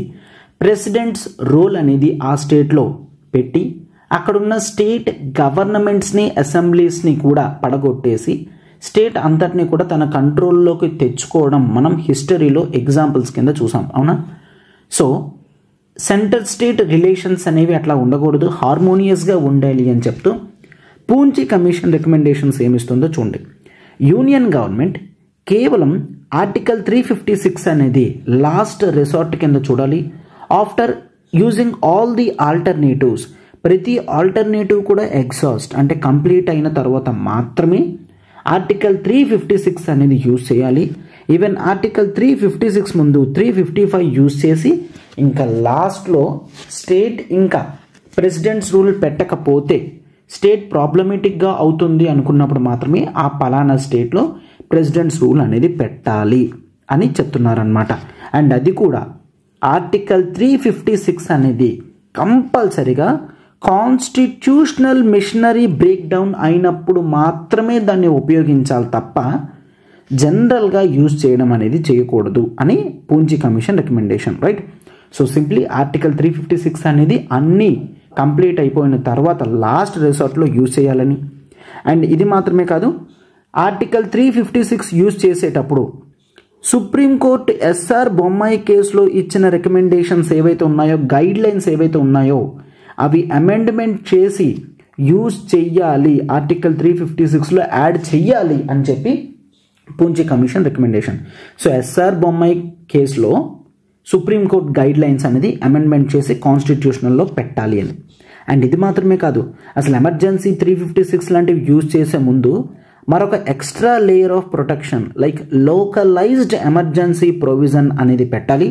ప్రెసిడెంట్స్ రోల్ అనేది ఆ స్టేట్లో పెట్టి అక్కడున్న స్టేట్ గవర్నమెంట్స్ని అసెంబ్లీస్ని కూడా పడగొట్టేసి స్టేట్ అంతటిని కూడా తన కంట్రోల్లోకి తెచ్చుకోవడం మనం హిస్టరీలో ఎగ్జాంపుల్స్ కింద చూసాం, అవునా. సో సెంటర్ స్టేట్ రిలేషన్స్ అనేవి అట్లా ఉండకూడదు, హార్మోనియస్గా ఉండాలి అని చెప్తూ పూంచి కమిషన్ రికమెండేషన్స్ ఏమిస్తుందో చూడండి. యూనియన్ గవర్నమెంట్ కేవలం ఆర్టికల్ 356 అనేది లాస్ట్ రిసార్ట్ కింద చూడాలి. After using all the alternatives, ప్రతి ఆల్టర్నేటివ్ కూడా ఎగ్జాస్ట్ అంటే కంప్లీట్ అయిన తర్వాత మాత్రమే ఆర్టికల్ 356 అనేది యూజ్ చేయాలి. ఈవెన్ ఆర్టికల్ 356 ముందు 355 యూజ్ చేసి ఇంకా లాస్ట్లో స్టేట్ ఇంకా ప్రెసిడెంట్స్ రూల్ పెట్టకపోతే స్టేట్ ప్రాబ్లమేటిక్గా అవుతుంది అనుకున్నప్పుడు మాత్రమే ఆ పలానా స్టేట్లో ప్రెసిడెంట్స్ రూల్ అనేది పెట్టాలి అని చెప్తున్నారనమాట. అండ్ అది కూడా ఆర్టికల్ 356 అనేది కంపల్సరిగా కాన్స్టిట్యూషనల్ మిషనరీ బ్రేక్ డౌన్ అయినప్పుడు మాత్రమే దాన్ని ఉపయోగించాలి తప్ప జనరల్గా యూజ్ చేయడం అనేది చేయకూడదు అని Punchhi commission recommendation, right. So simply article 356 అనేది అన్నీ కంప్లీట్ అయిపోయిన తర్వాత లాస్ట్ రిసార్ట్లో యూజ్ చేయాలని. అండ్ ఇది మాత్రమే కాదు, ఆర్టికల్ 356 యూజ్ చేసేటప్పుడు సుప్రీంకోర్టు ఎస్ఆర్ బొమ్మాయి కేసులో ఇచ్చిన రికమెండేషన్స్ ఏవైతే ఉన్నాయో, గైడ్ లైన్స్ ఏవైతే ఉన్నాయో అవి అమెండ్మెంట్ చేసి యూజ్ చెయ్యాలి, ఆర్టికల్ 356లో యాడ్ చెయ్యాలి అని చెప్పి Punchhi commission recommendation. So SR Bommai కేసులో సుప్రీంకోర్టు గైడ్ లైన్స్ అనేది అమెండ్మెంట్ చేసి కాన్స్టిట్యూషనల్లో పెట్టాలి అని. అండ్ ఇది మాత్రమే కాదు, అసలు ఎమర్జెన్సీ 356 లాంటివి యూజ్ చేసే ముందు మరొక extra layer of protection like localised emergency provision అనేది పెట్టాలి.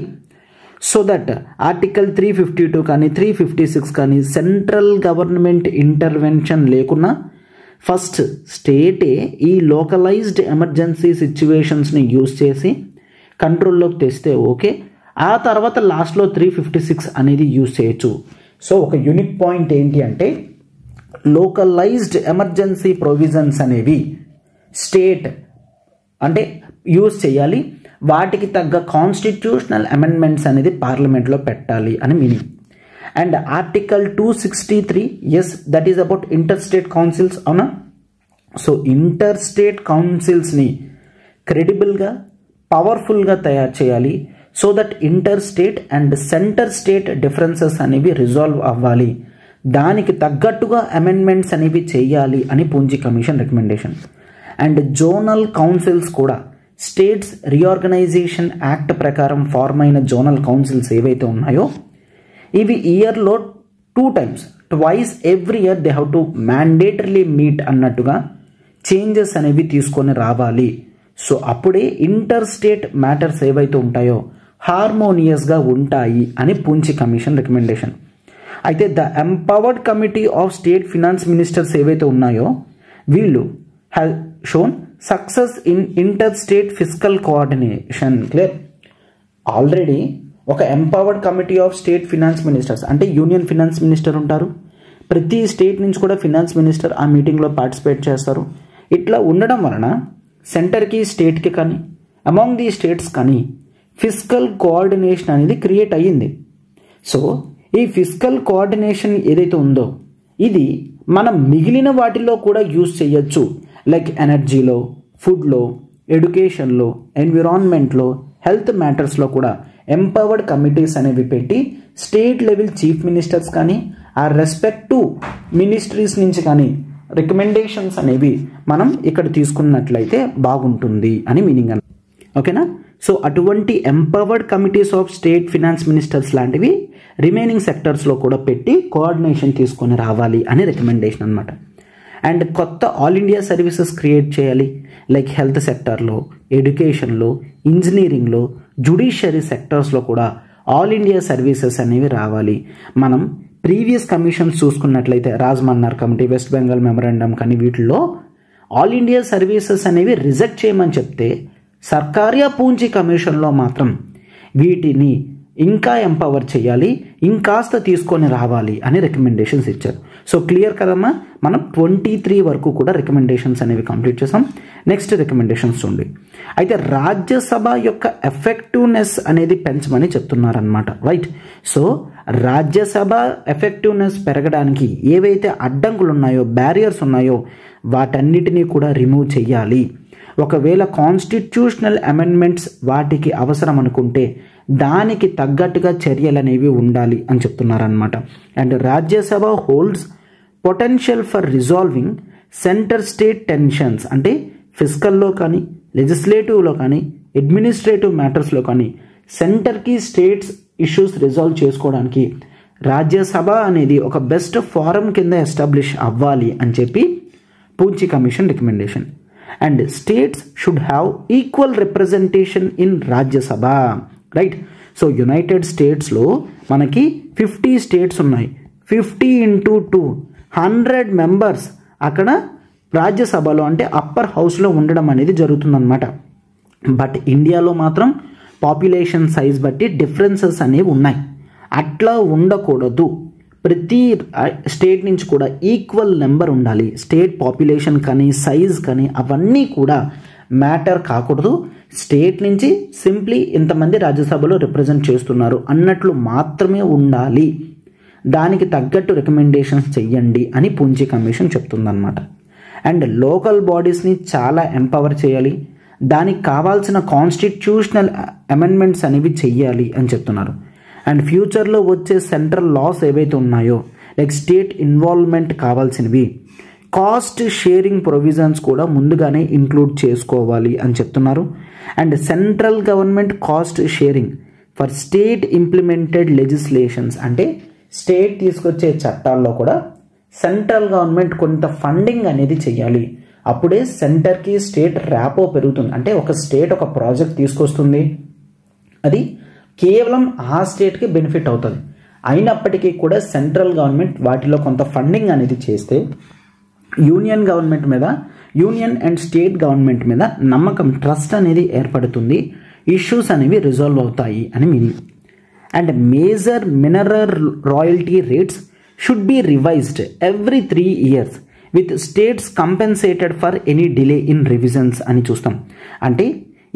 సో దట్ ఆర్టికల్ 352 కానీ 356 కానీ సెంట్రల్ గవర్నమెంట్ ఇంటర్వెన్షన్ లేకున్నా ఫస్ట్ స్టేటే ఈ లోకలైజ్డ్ ఎమర్జెన్సీ సిచ్యువేషన్స్ని యూజ్ చేసి కంట్రోల్లోకి తెస్తే ఓకే, ఆ తర్వాత లాస్ట్లో 356 అనేది యూజ్ చేయొచ్చు. సో ఒక యూనిక్ పాయింట్ ఏంటి అంటే లోకలైజ్డ్ ఎమర్జెన్సీ ప్రొవిజన్స్ అనేవి స్టేట్ అంటే యూజ్ చేయాలి, వాటికి తగ్గ కాన్స్టిట్యూషనల్ అమెండ్మెంట్స్ అనేది పార్లమెంట్లో పెట్టాలి అని meaning. And article 263 yes that is about inter state councils, అవునా? సో ఇంటర్ స్టేట్ కౌన్సిల్స్ని క్రెడిబుల్గా పవర్ఫుల్గా తయారు చేయాలి. So that inter state and centre state differences అనేవి రిజాల్వ్ అవ్వాలి, దానికి తగ్గట్టుగా అమెండ్మెంట్స్ అనేవి చేయాలి అని Punchhi commission recommendation. And zonal councils కూడా స్టేట్స్ రీఆర్గనైజేషన్ యాక్ట్ ప్రకారం ఫార్మ్ అయిన జోనల్ కౌన్సిల్స్ ఏవైతే ఉన్నాయో ఇవి ఇయర్లో 2 times, twice every year they have to mandatorily meet అన్నట్టుగా చేంజెస్ అనేవి తీసుకొని రావాలి. సో అప్పుడే ఇంటర్ స్టేట్ మ్యాటర్స్ ఏవైతే ఉంటాయో హార్మోనియస్గా ఉంటాయి అని పూంచి కమిషన్ రికమెండేషన్. అయితే the empowered committee of state finance ministers ఏవైతే ఉన్నాయో వీళ్ళు have shown success in inter state fiscal coordination. Clear? Already ఒక empowered committee of state finance ministers అంటే యూనియన్ ఫినాన్స్ మినిస్టర్ ఉంటారు, ప్రతి స్టేట్ నుంచి కూడా ఫినాన్స్ మినిస్టర్ ఆ మీటింగ్లో పార్టిసిపేట్ చేస్తారు. ఇట్లా ఉండడం వలన సెంటర్కి స్టేట్కి కానీ అమాంగ్ ది స్టేట్స్ కానీ ఫిస్కల్ కోఆర్డినేషన్ అనేది క్రియేట్ అయ్యింది. సో ఈ ఫిస్కల్ కోఆర్డినేషన్ ఏదైతే ఉందో ఇది మనం మిగిలిన వాటిలో కూడా యూజ్ చేయొచ్చు, లైక్ ఎనర్జీలో, ఫుడ్లో, ఎడ్యుకేషన్లో, ఎన్విరాన్మెంట్లో, హెల్త్ మ్యాటర్స్లో కూడా ఎంపవర్డ్ కమిటీస్ అనేవి పెట్టి స్టేట్ లెవెల్ చీఫ్ మినిస్టర్స్ కానీ ఆ రెస్పెక్టివ్ మినిస్ట్రీస్ నుంచి కానీ రికమెండేషన్స్ అనేవి మనం ఇక్కడ తీసుకున్నట్లయితే బాగుంటుంది అని మీనింగ్ అన్న. ఓకేనా? సో అటువంటి empowered committees of state finance ministers లాంటివి రిమైనింగ్ సెక్టర్స్లో కూడా పెట్టి కోఆర్డినేషన్ తీసుకొని రావాలి అని రికమెండేషన్ అనమాట. అండ్ కొత్త ఆల్ ఇండియా సర్వీసెస్ క్రియేట్ చేయాలి, లైక్ హెల్త్ సెక్టర్లో, ఎడ్యుకేషన్లో, ఇంజనీరింగ్లో, జ్యుడిషియరీ సెక్టర్స్లో కూడా ఆల్ ఇండియా సర్వీసెస్ అనేవి రావాలి. మనం ప్రీవియస్ కమిషన్స్ చూసుకున్నట్లయితే రాజ్మన్నార్ కమిటీ, వెస్ట్ బెంగాల్ మెమరాండం కానీ వీటిల్లో ఆల్ ఇండియా సర్వీసెస్ అనేవి రిజెక్ట్ చేయమని చెప్తే సర్కారియా పూంచి కమిషన్లో మాత్రం వీటిని ఇంకా ఎంపవర్ చేయాలి, ఇంకాస్త తీసుకొని రావాలి అని రికమెండేషన్స్ ఇచ్చారు. సో క్లియర్ కదమ్మా? మనం 23 వరకు కూడా రికమెండేషన్స్ అనేవి కంప్లీట్ చేసాం. నెక్స్ట్ రికమెండేషన్స్ చూడండి. అయితే రాజ్యసభ యొక్క ఎఫెక్టివ్నెస్ అనేది పెంచమని చెప్తున్నారనమాట, రైట్? సో రాజ్యసభ ఎఫెక్టివ్నెస్ పెరగడానికి ఏవైతే అడ్డంకులు ఉన్నాయో, బ్యారియర్స్ ఉన్నాయో వాటన్నిటినీ కూడా రిమూవ్ చేయాలి. ఒకవేళ కాన్స్టిట్యూషనల్ అమెండ్మెంట్స్ వాటికి అవసరం అనుకుంటే దానికి తగ్గట్టుగా చర్యలు అనేవి ఉండాలి అని చెప్తున్నారనమాట. And Rajya Sabha holds potential for resolving centre state tensions, అంటే ఫిస్కల్లో కానీ, లెజిస్లేటివ్లో కానీ, అడ్మినిస్ట్రేటివ్ మ్యాటర్స్లో కానీ సెంటర్కి స్టేట్స్ ఇష్యూస్ రిజాల్వ్ చేసుకోవడానికి రాజ్యసభ అనేది ఒక బెస్ట్ ఫారం కింద ఎస్టాబ్లిష్ అవ్వాలి అని చెప్పి Punchhi commission recommendation. And states should have equal representation in Rajya Sabha, right? So United స్టేట్స్లో మనకి 50 స్టేట్స్ ఉన్నాయి, 50 × 2 100 మెంబర్స్ అక్కడ రాజ్యసభలో అంటే అప్పర్ హౌస్లో ఉండడం అనేది జరుగుతుందన్నమాట. బట్ ఇండియాలో మాత్రం పాపులేషన్ సైజ్ బట్టి డిఫరెన్సెస్ అనేవి ఉన్నాయి. అట్లా ఉండకూడదు, ప్రతి స్టేట్ నుంచి కూడా ఈక్వల్ నెంబర్ ఉండాలి. స్టేట్ పాపులేషన్ కానీ సైజ్ కానీ అవన్నీ కూడా మ్యాటర్ కాకూడదు. స్టేట్ నుంచి సింప్లీ ఇంతమంది రాజ్యసభలో రిప్రజెంట్ చేస్తున్నారు అన్నట్లు మాత్రమే ఉండాలి. దానికి తగ్గట్టు రికమెండేషన్స్ చెయ్యండి అని పూంచి కమిషన్ చెప్తుందన్నమాట. అండ్ లోకల్ బాడీస్ని చాలా ఎంపవర్ చేయాలి, దానికి కావాల్సిన కాన్స్టిట్యూషనల్ అమెండ్మెంట్స్ అనేవి చెయ్యాలి అని చెప్తున్నారు. అండ్ ఫ్యూచర్లో వచ్చే సెంట్రల్ లాస్ ఏవైతే ఉన్నాయో లైక్ స్టేట్ ఇన్వాల్వ్మెంట్ కావాల్సినవి, కాస్ట్ షేరింగ్ ప్రొవిజన్స్ కూడా ముందుగానే ఇంక్లూడ్ చేసుకోవాలి అని చెప్తున్నారు. And central government cost sharing for state implemented legislations, అంటే స్టేట్ తీసుకొచ్చే చట్టాల్లో కూడా సెంట్రల్ గవర్నమెంట్ కొంత ఫండింగ్ అనేది చేయాలి. అప్పుడే సెంటర్కి స్టేట్ ర్యాపో పెరుగుతుంది. అంటే ఒక స్టేట్ ఒక ప్రాజెక్ట్ తీసుకొస్తుంది, అది కేవలం ఆ స్టేట్కి బెనిఫిట్ అవుతుంది. అయినప్పటికీ కూడా సెంట్రల్ గవర్నమెంట్ వాటిలో కొంత ఫండింగ్ అనేది చేస్తే యూనియన్ గవర్నమెంట్ మీద, యూనియన్ అండ్ స్టేట్ గవర్నమెంట్ మీద నమ్మకం, ట్రస్ట్ అనేది ఏర్పడుతుంది, ఇష్యూస్ అనేవి రిజాల్వ్ అవుతాయి అని meaning. And major mineral royalty rates should be revised every 3 years with states compensated for any delay in revisions అని చూస్తాం. అంటే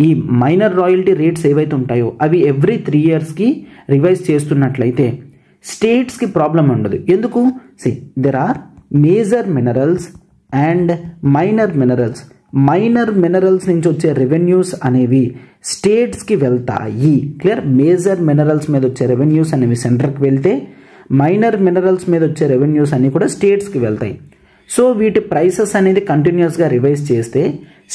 ఈ మైనర్ రాయల్టీ రేట్స్ ఏవైతే ఉంటాయో అవి ఎవ్రీ 3 yearsకి రివైజ్ చేస్తున్నట్లయితే స్టేట్స్కి ప్రాబ్లం ఉండదు. ఎందుకు? There are major minerals and minor minerals. Minor minerals నుంచి వచ్చే రెవెన్యూస్ అనేవి స్టేట్స్కి వెళ్తాయి. క్లియర్? మేజర్ మినరల్స్ మీద వచ్చే రెవెన్యూస్ అనేవి సెంటర్కి వెళ్తే మైనర్ మినరల్స్ మీద వచ్చే రెవెన్యూస్ అన్నీ కూడా స్టేట్స్కి వెళ్తాయి. సో వీటి ప్రైసెస్ అనేది కంటిన్యూస్గా రివైజ్ చేస్తే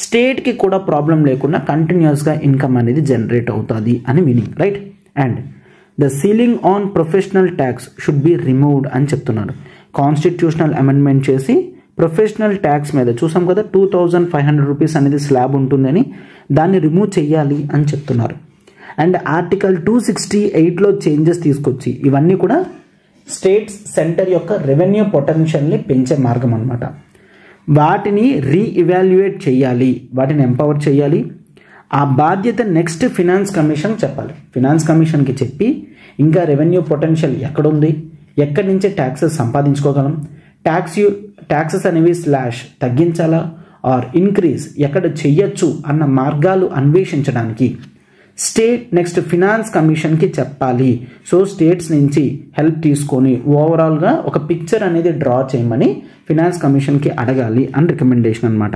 స్టేట్కి కూడా ప్రాబ్లం లేకుండా కంటిన్యూస్గా ఇన్కమ్ అనేది జనరేట్ అవుతుంది అని meaning, right? And the ceiling on professional tax should be removed అని చెప్తున్నారు. కాన్స్టిట్యూషనల్ అమెండ్మెంట్ చేసి ప్రొఫెషనల్ ట్యాక్స్ మీద చూసాం కదా 2500 రూపీస్ అనేది స్లాబ్ ఉంటుందని, దాన్ని రిమూవ్ చేయాలి అని చెప్తున్నారు. అండ్ ఆర్టికల్ 268లో చేంజెస్ తీసుకొచ్చి ఇవన్నీ కూడా స్టేట్స్ సెంటర్ యొక్క రెవెన్యూ పొటెన్షియల్ని పెంచే మార్గం అన్నమాట. వాటిని రీఇవాల్యుయేట్ చేయాలి, వాటిని ఎంపవర్ చేయాలి. ఆ బాధ్యత నెక్స్ట్ ఫినాన్స్ కమిషన్ చెప్పాలి. ఫినాన్స్ కమిషన్కి చెప్పి ఇంకా రెవెన్యూ పొటెన్షియల్ ఎక్కడుంది, ఎక్కడి నుంచి ట్యాక్సెస్ సంపాదించుకోగలం, ట్యాక్సెస్ అనేవి స్లాష్ తగ్గించాలా ఆర్ ఇంక్రీజ్ ఎక్కడ చెయ్యొచ్చు అన్న మార్గాలు అన్వేషించడానికి స్టేట్ నెక్స్ట్ ఫినాన్స్ కమిషన్కి చెప్పాలి. సో స్టేట్స్ నుంచి హెల్ప్ తీసుకొని ఓవరాల్గా ఒక పిక్చర్ అనేది డ్రా చేయమని ఫినాన్స్ కమిషన్కి అడగాలి అని రికమెండేషన్ అనమాట.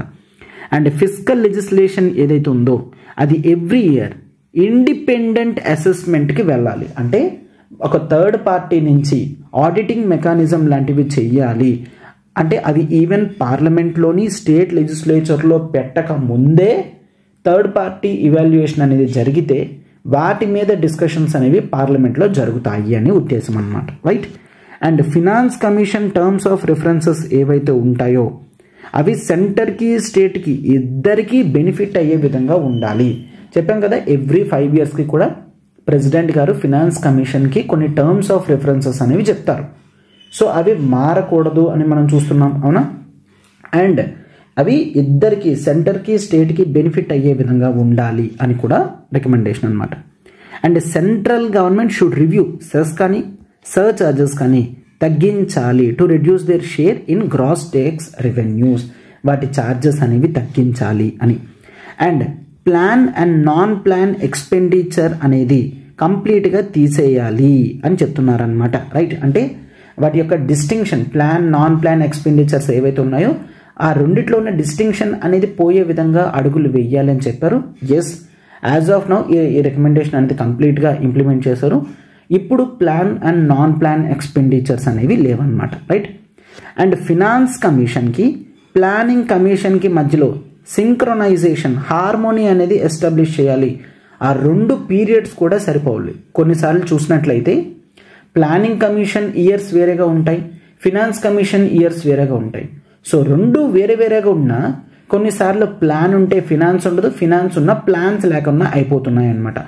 అండ్ ఫిస్కల్ లెజిస్లేషన్ ఏదైతే ఉందో అది ఎవ్రీ ఇయర్ ఇండిపెండెంట్ అసెస్మెంట్కి వెళ్ళాలి. అంటే ఒక థర్డ్ పార్టీ నుంచి ఆడిటింగ్ మెకానిజం లాంటివి చెయ్యాలి. అంటే అవి ఈవెన్ పార్లమెంట్లోని స్టేట్ లెజిస్లేచర్లో పెట్టక ముందే థర్డ్ పార్టీ ఇవాల్యుయేషన్ అనేది జరిగితే వాటి మీద డిస్కషన్స్ అనేవి పార్లమెంట్లో జరుగుతాయి అని ఉద్దేశం అన్నమాట, right? And finance commission terms of references ఏవైతే ఉంటాయో అవి సెంటర్కి స్టేట్కి ఇద్దరికీ బెనిఫిట్ అయ్యే విధంగా ఉండాలి. చెప్పాం కదా ఎవ్రీ 5 yearsకి కూడా ప్రెసిడెంట్ గారు ఫినాన్స్ కమిషన్కి కొన్ని టర్మ్స్ ఆఫ్ రిఫరెన్సెస్ అనేవి చెప్తారు. సో అవి మారకూడదు అని మనం చూస్తున్నాం, అవునా? అండ్ అవి ఇద్దరికి సెంటర్కి స్టేట్కి బెనిఫిట్ అయ్యే విధంగా ఉండాలి అని కూడా రికమెండేషన్ అనమాట. And central government should review cess కానీ సర్చార్జెస్ కానీ తగ్గించాలి to reduce their share in gross tax revenues. వాటి ఛార్జెస్ అనేవి తగ్గించాలి అని. And plan and non plan expenditure అనేది కంప్లీట్గా తీసేయాలి అని చెప్తున్నారనమాట, రైట్? అంటే వాటి యొక్క distinction plan non plan expenditures ఏవైతే ఉన్నాయో ఆ రెండిట్లో ఉన్న డిస్టింక్షన్ అనేది పోయే విధంగా అడుగులు వేయాలి అని చెప్పారు. ఎస్, యాజ్ ఆఫ్ నౌ ఈ రికమెండేషన్ అనేది కంప్లీట్గా ఇంప్లిమెంట్ చేశారు. ఇప్పుడు plan and non plan expenditures అనేవి లేవన్నమాట, రైట్? అండ్ ఫినాన్స్ కమిషన్కి ప్లానింగ్ కమిషన్కి మధ్యలో సింక్రొనైజేషన్ హార్మోనీ అనేది ఎస్టాబ్లిష్ చేయాలి. ఆ 2 పీరియడ్స్ కూడా సరిపోవాలి. కొన్నిసార్లు చూసినట్లయితే ప్లానింగ్ కమిషన్ ఇయర్స్ వేరేగా ఉంటాయి, ఫినాన్స్ కమిషన్ ఇయర్స్ వేరేగా ఉంటాయి. సో 2 వేరే వేరేగా ఉన్నా కొన్నిసార్లు ప్లాన్ ఉంటే ఫినాన్స్ ఉండదు, ఫినాన్స్ ఉన్న ప్లాన్స్ లేకుండా అయిపోతున్నాయి అనమాట.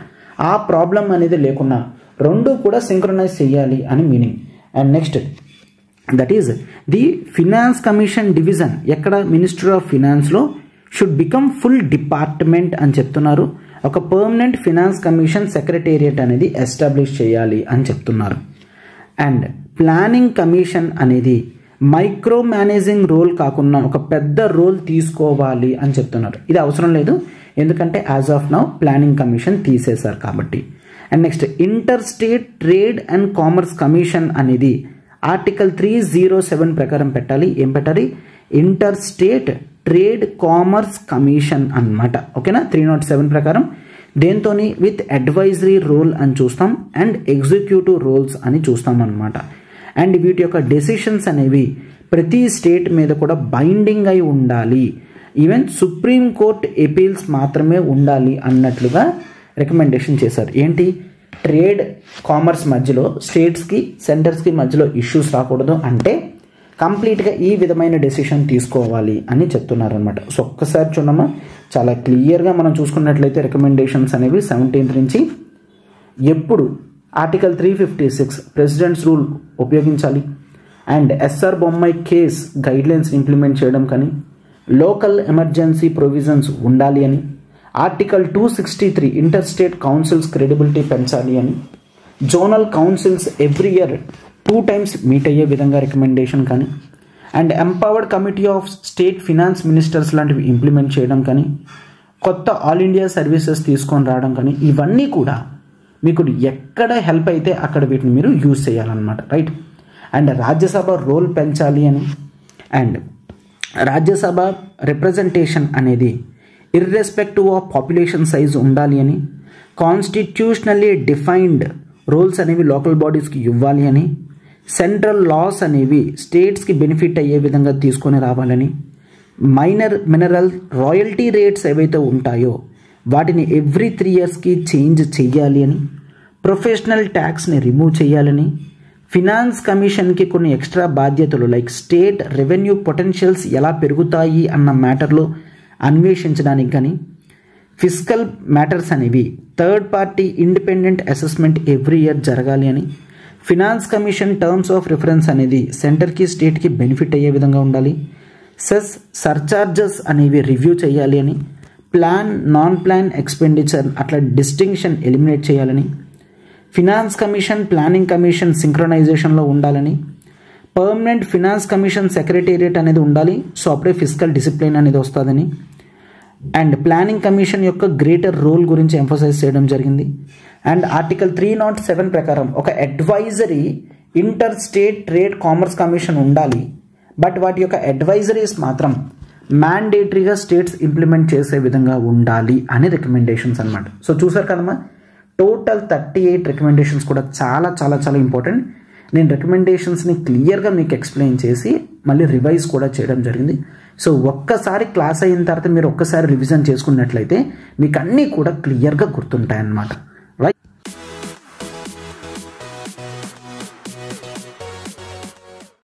ఆ ప్రాబ్లం అనేది లేకుండా 2 కూడా సింక్రొనైజ్ చేయాలి అని meaning. And next that is the finance commission division ఎక్కడ మినిస్ట్రీ ఆఫ్ ఫినాన్స్లో షుడ్ బికమ్ ఫుల్ డిపార్ట్మెంట్ అని చెప్తున్నారు. ఒక పర్మనెంట్ ఫినాన్స్ కమిషన్ సెక్రటేరియట్ అనేది ఎస్టాబ్లిష్ చేయాలి అని చెప్తున్నారు. అండ్ ప్లానింగ్ కమిషన్ అనేది మైక్రో మేనేజింగ్ రోల్ కాకుండా ఒక పెద్ద రోల్ తీసుకోవాలి అని చెప్తున్నారు. ఇది అవసరం లేదు, ఎందుకంటే as of now planning commission తీసేశారు కాబట్టి. And next inter state trade and commerce commission అనేది ఆర్టికల్ 307 ప్రకారం పెట్టాలి. ఏం పెట్టాలి? Inter state trade commerce commission అన్నమాట, ఓకేనా? 307 ప్రకారం దేంతో విత్ అడ్వైజరీ రోల్ అని చూస్తాం అండ్ ఎగ్జిక్యూటివ్ రోల్స్ అని చూస్తాం అన్నమాట. అండ్ వీటి యొక్క డెసిషన్స్ అనేవి ప్రతి స్టేట్ మీద కూడా బైండింగ్ అయి ఉండాలి, ఈవెన్ సుప్రీం కోర్ట్ అపీల్స్ మాత్రమే ఉండాలి అన్నట్లుగా రికమెండేషన్ చేశారు. ఏంటి, ట్రేడ్ కామర్స్ మధ్యలో స్టేట్స్కి సెంటర్స్కి మధ్యలో ఇష్యూస్ రాకూడదు అంటే కంప్లీట్గా ఈ విధమైన డెసిషన్ తీసుకోవాలి అని చెప్తున్నారు అనమాట. సో ఒక్కసారి చూడమ్మా, చాలా క్లియర్గా మనం చూసుకున్నట్లయితే రికమెండేషన్స్ అనేవి 17th నుంచి ఎప్పుడు ఆర్టికల్ 356 ప్రెసిడెంట్స్ రూల్ ఉపయోగించాలి, and SR Bommai case guidelines implement చేయడం కానీ, లోకల్ ఎమర్జెన్సీ ప్రొవిజన్స్ ఉండాలి అని, article 263 inter state councils credibility పెంచాలి అని, zonal councils every year 2 times meet అయ్యే విధంగా రికమెండేషన్ కానీ, and empowered committee of state finance ministers లాంటివి ఇంప్లిమెంట్ చేయడం కానీ, కొత్త ఆల్ ఇండియా సర్వీసెస్ తీసుకొని రావడం కానీ, ఇవన్నీ కూడా మీకు ఎక్కడ హెల్ప్ అయితే అక్కడ వీటిని మీరు యూజ్ చేయాలన్నమాట, రైట్. అండ్ రాజ్యసభ రోల్ పెంచాలి అని, అండ్ రాజ్యసభ రిప్రజెంటేషన్ అనేది ఇర్రెస్పెక్టివ్ ఆఫ్ పాపులేషన్ సైజ్ ఉండాలి అని, కాన్స్టిట్యూషనల్లీ డిఫైన్డ్ రోల్స్ అనేవి లోకల్ బాడీస్కి ఇవ్వాలి అని, సెంట్రల్ లాస్ అనేవి స్టేట్స్కి బెనిఫిట్ అయ్యే విధంగా తీసుకొని రావాలని, మైనర్ మినరల్ రాయల్టీ రేట్స్ ఏవైతే ఉంటాయో వాటిని ఎవ్రీ 3 yearsకి చేంజ్ చేయాలి అని, ప్రొఫెషనల్ ట్యాక్స్ని రిమూవ్ చేయాలని, ఫినాన్స్ కమిషన్కి కొన్ని ఎక్స్ట్రా బాధ్యతలు లైక్ స్టేట్ రెవెన్యూ పొటెన్షియల్స్ ఎలా పెరుగుతాయి అన్న మ్యాటర్లో అన్వేషించడానికి కానీ, ఫిజికల్ మ్యాటర్స్ అనేవి third party independent assessment every year జరగాలి అని, finance commission terms of reference అనేది సెంటర్కి స్టేట్కి బెనిఫిట్ అయ్యే విధంగా ఉండాలి, సెస్ సర్చార్జెస్ అనేవి రివ్యూ చేయాలి అని, ప్లాన్ నాన్ ప్లాన్ ఎక్స్పెండిచర్ అట్లా డిస్టింక్షన్ ఎలిమినేట్ చేయాలని, ఫినాన్స్ కమిషన్ ప్లానింగ్ కమిషన్ సింక్రనైజేషన్లో ఉండాలని, పర్మనెంట్ ఫినాన్స్ కమిషన్ సెక్రటేరియట్ అనేది ఉండాలి, సో అప్పుడే ఫిజికల్ డిసిప్లిన్ అనేది వస్తుందని, అండ్ ప్లానింగ్ కమిషన్ యొక్క గ్రేటర్ రోల్ గురించి ఎంఫసైజ్ చేయడం జరిగింది. అండ్ ఆర్టికల్ 307 ప్రకారం ఒక advisory inter state trade commerce commission ఉండాలి, బట్ వాటి యొక్క అడ్వైజరీస్ మాత్రం మ్యాండేటరీగా స్టేట్స్ ఇంప్లిమెంట్ చేసే విధంగా ఉండాలి అని రికమెండేషన్స్ అనమాట. సో చూసారు కదమ్మా, టోటల్ 38 రికమెండేషన్స్ కూడా చాలా చాలా చాలా ఇంపార్టెంట్. నేను రికమెండేషన్స్ని క్లియర్గా మీకు ఎక్స్ప్లెయిన్ చేసి మళ్ళీ రివైజ్ కూడా చేయడం జరిగింది. సో ఒక్కసారి క్లాస్ అయిన తర్వాత మీరు ఒక్కసారి రివిజన్ చేసుకున్నట్లయితే మీకు అన్నీ కూడా క్లియర్గా గుర్తుంటాయన్నమాట.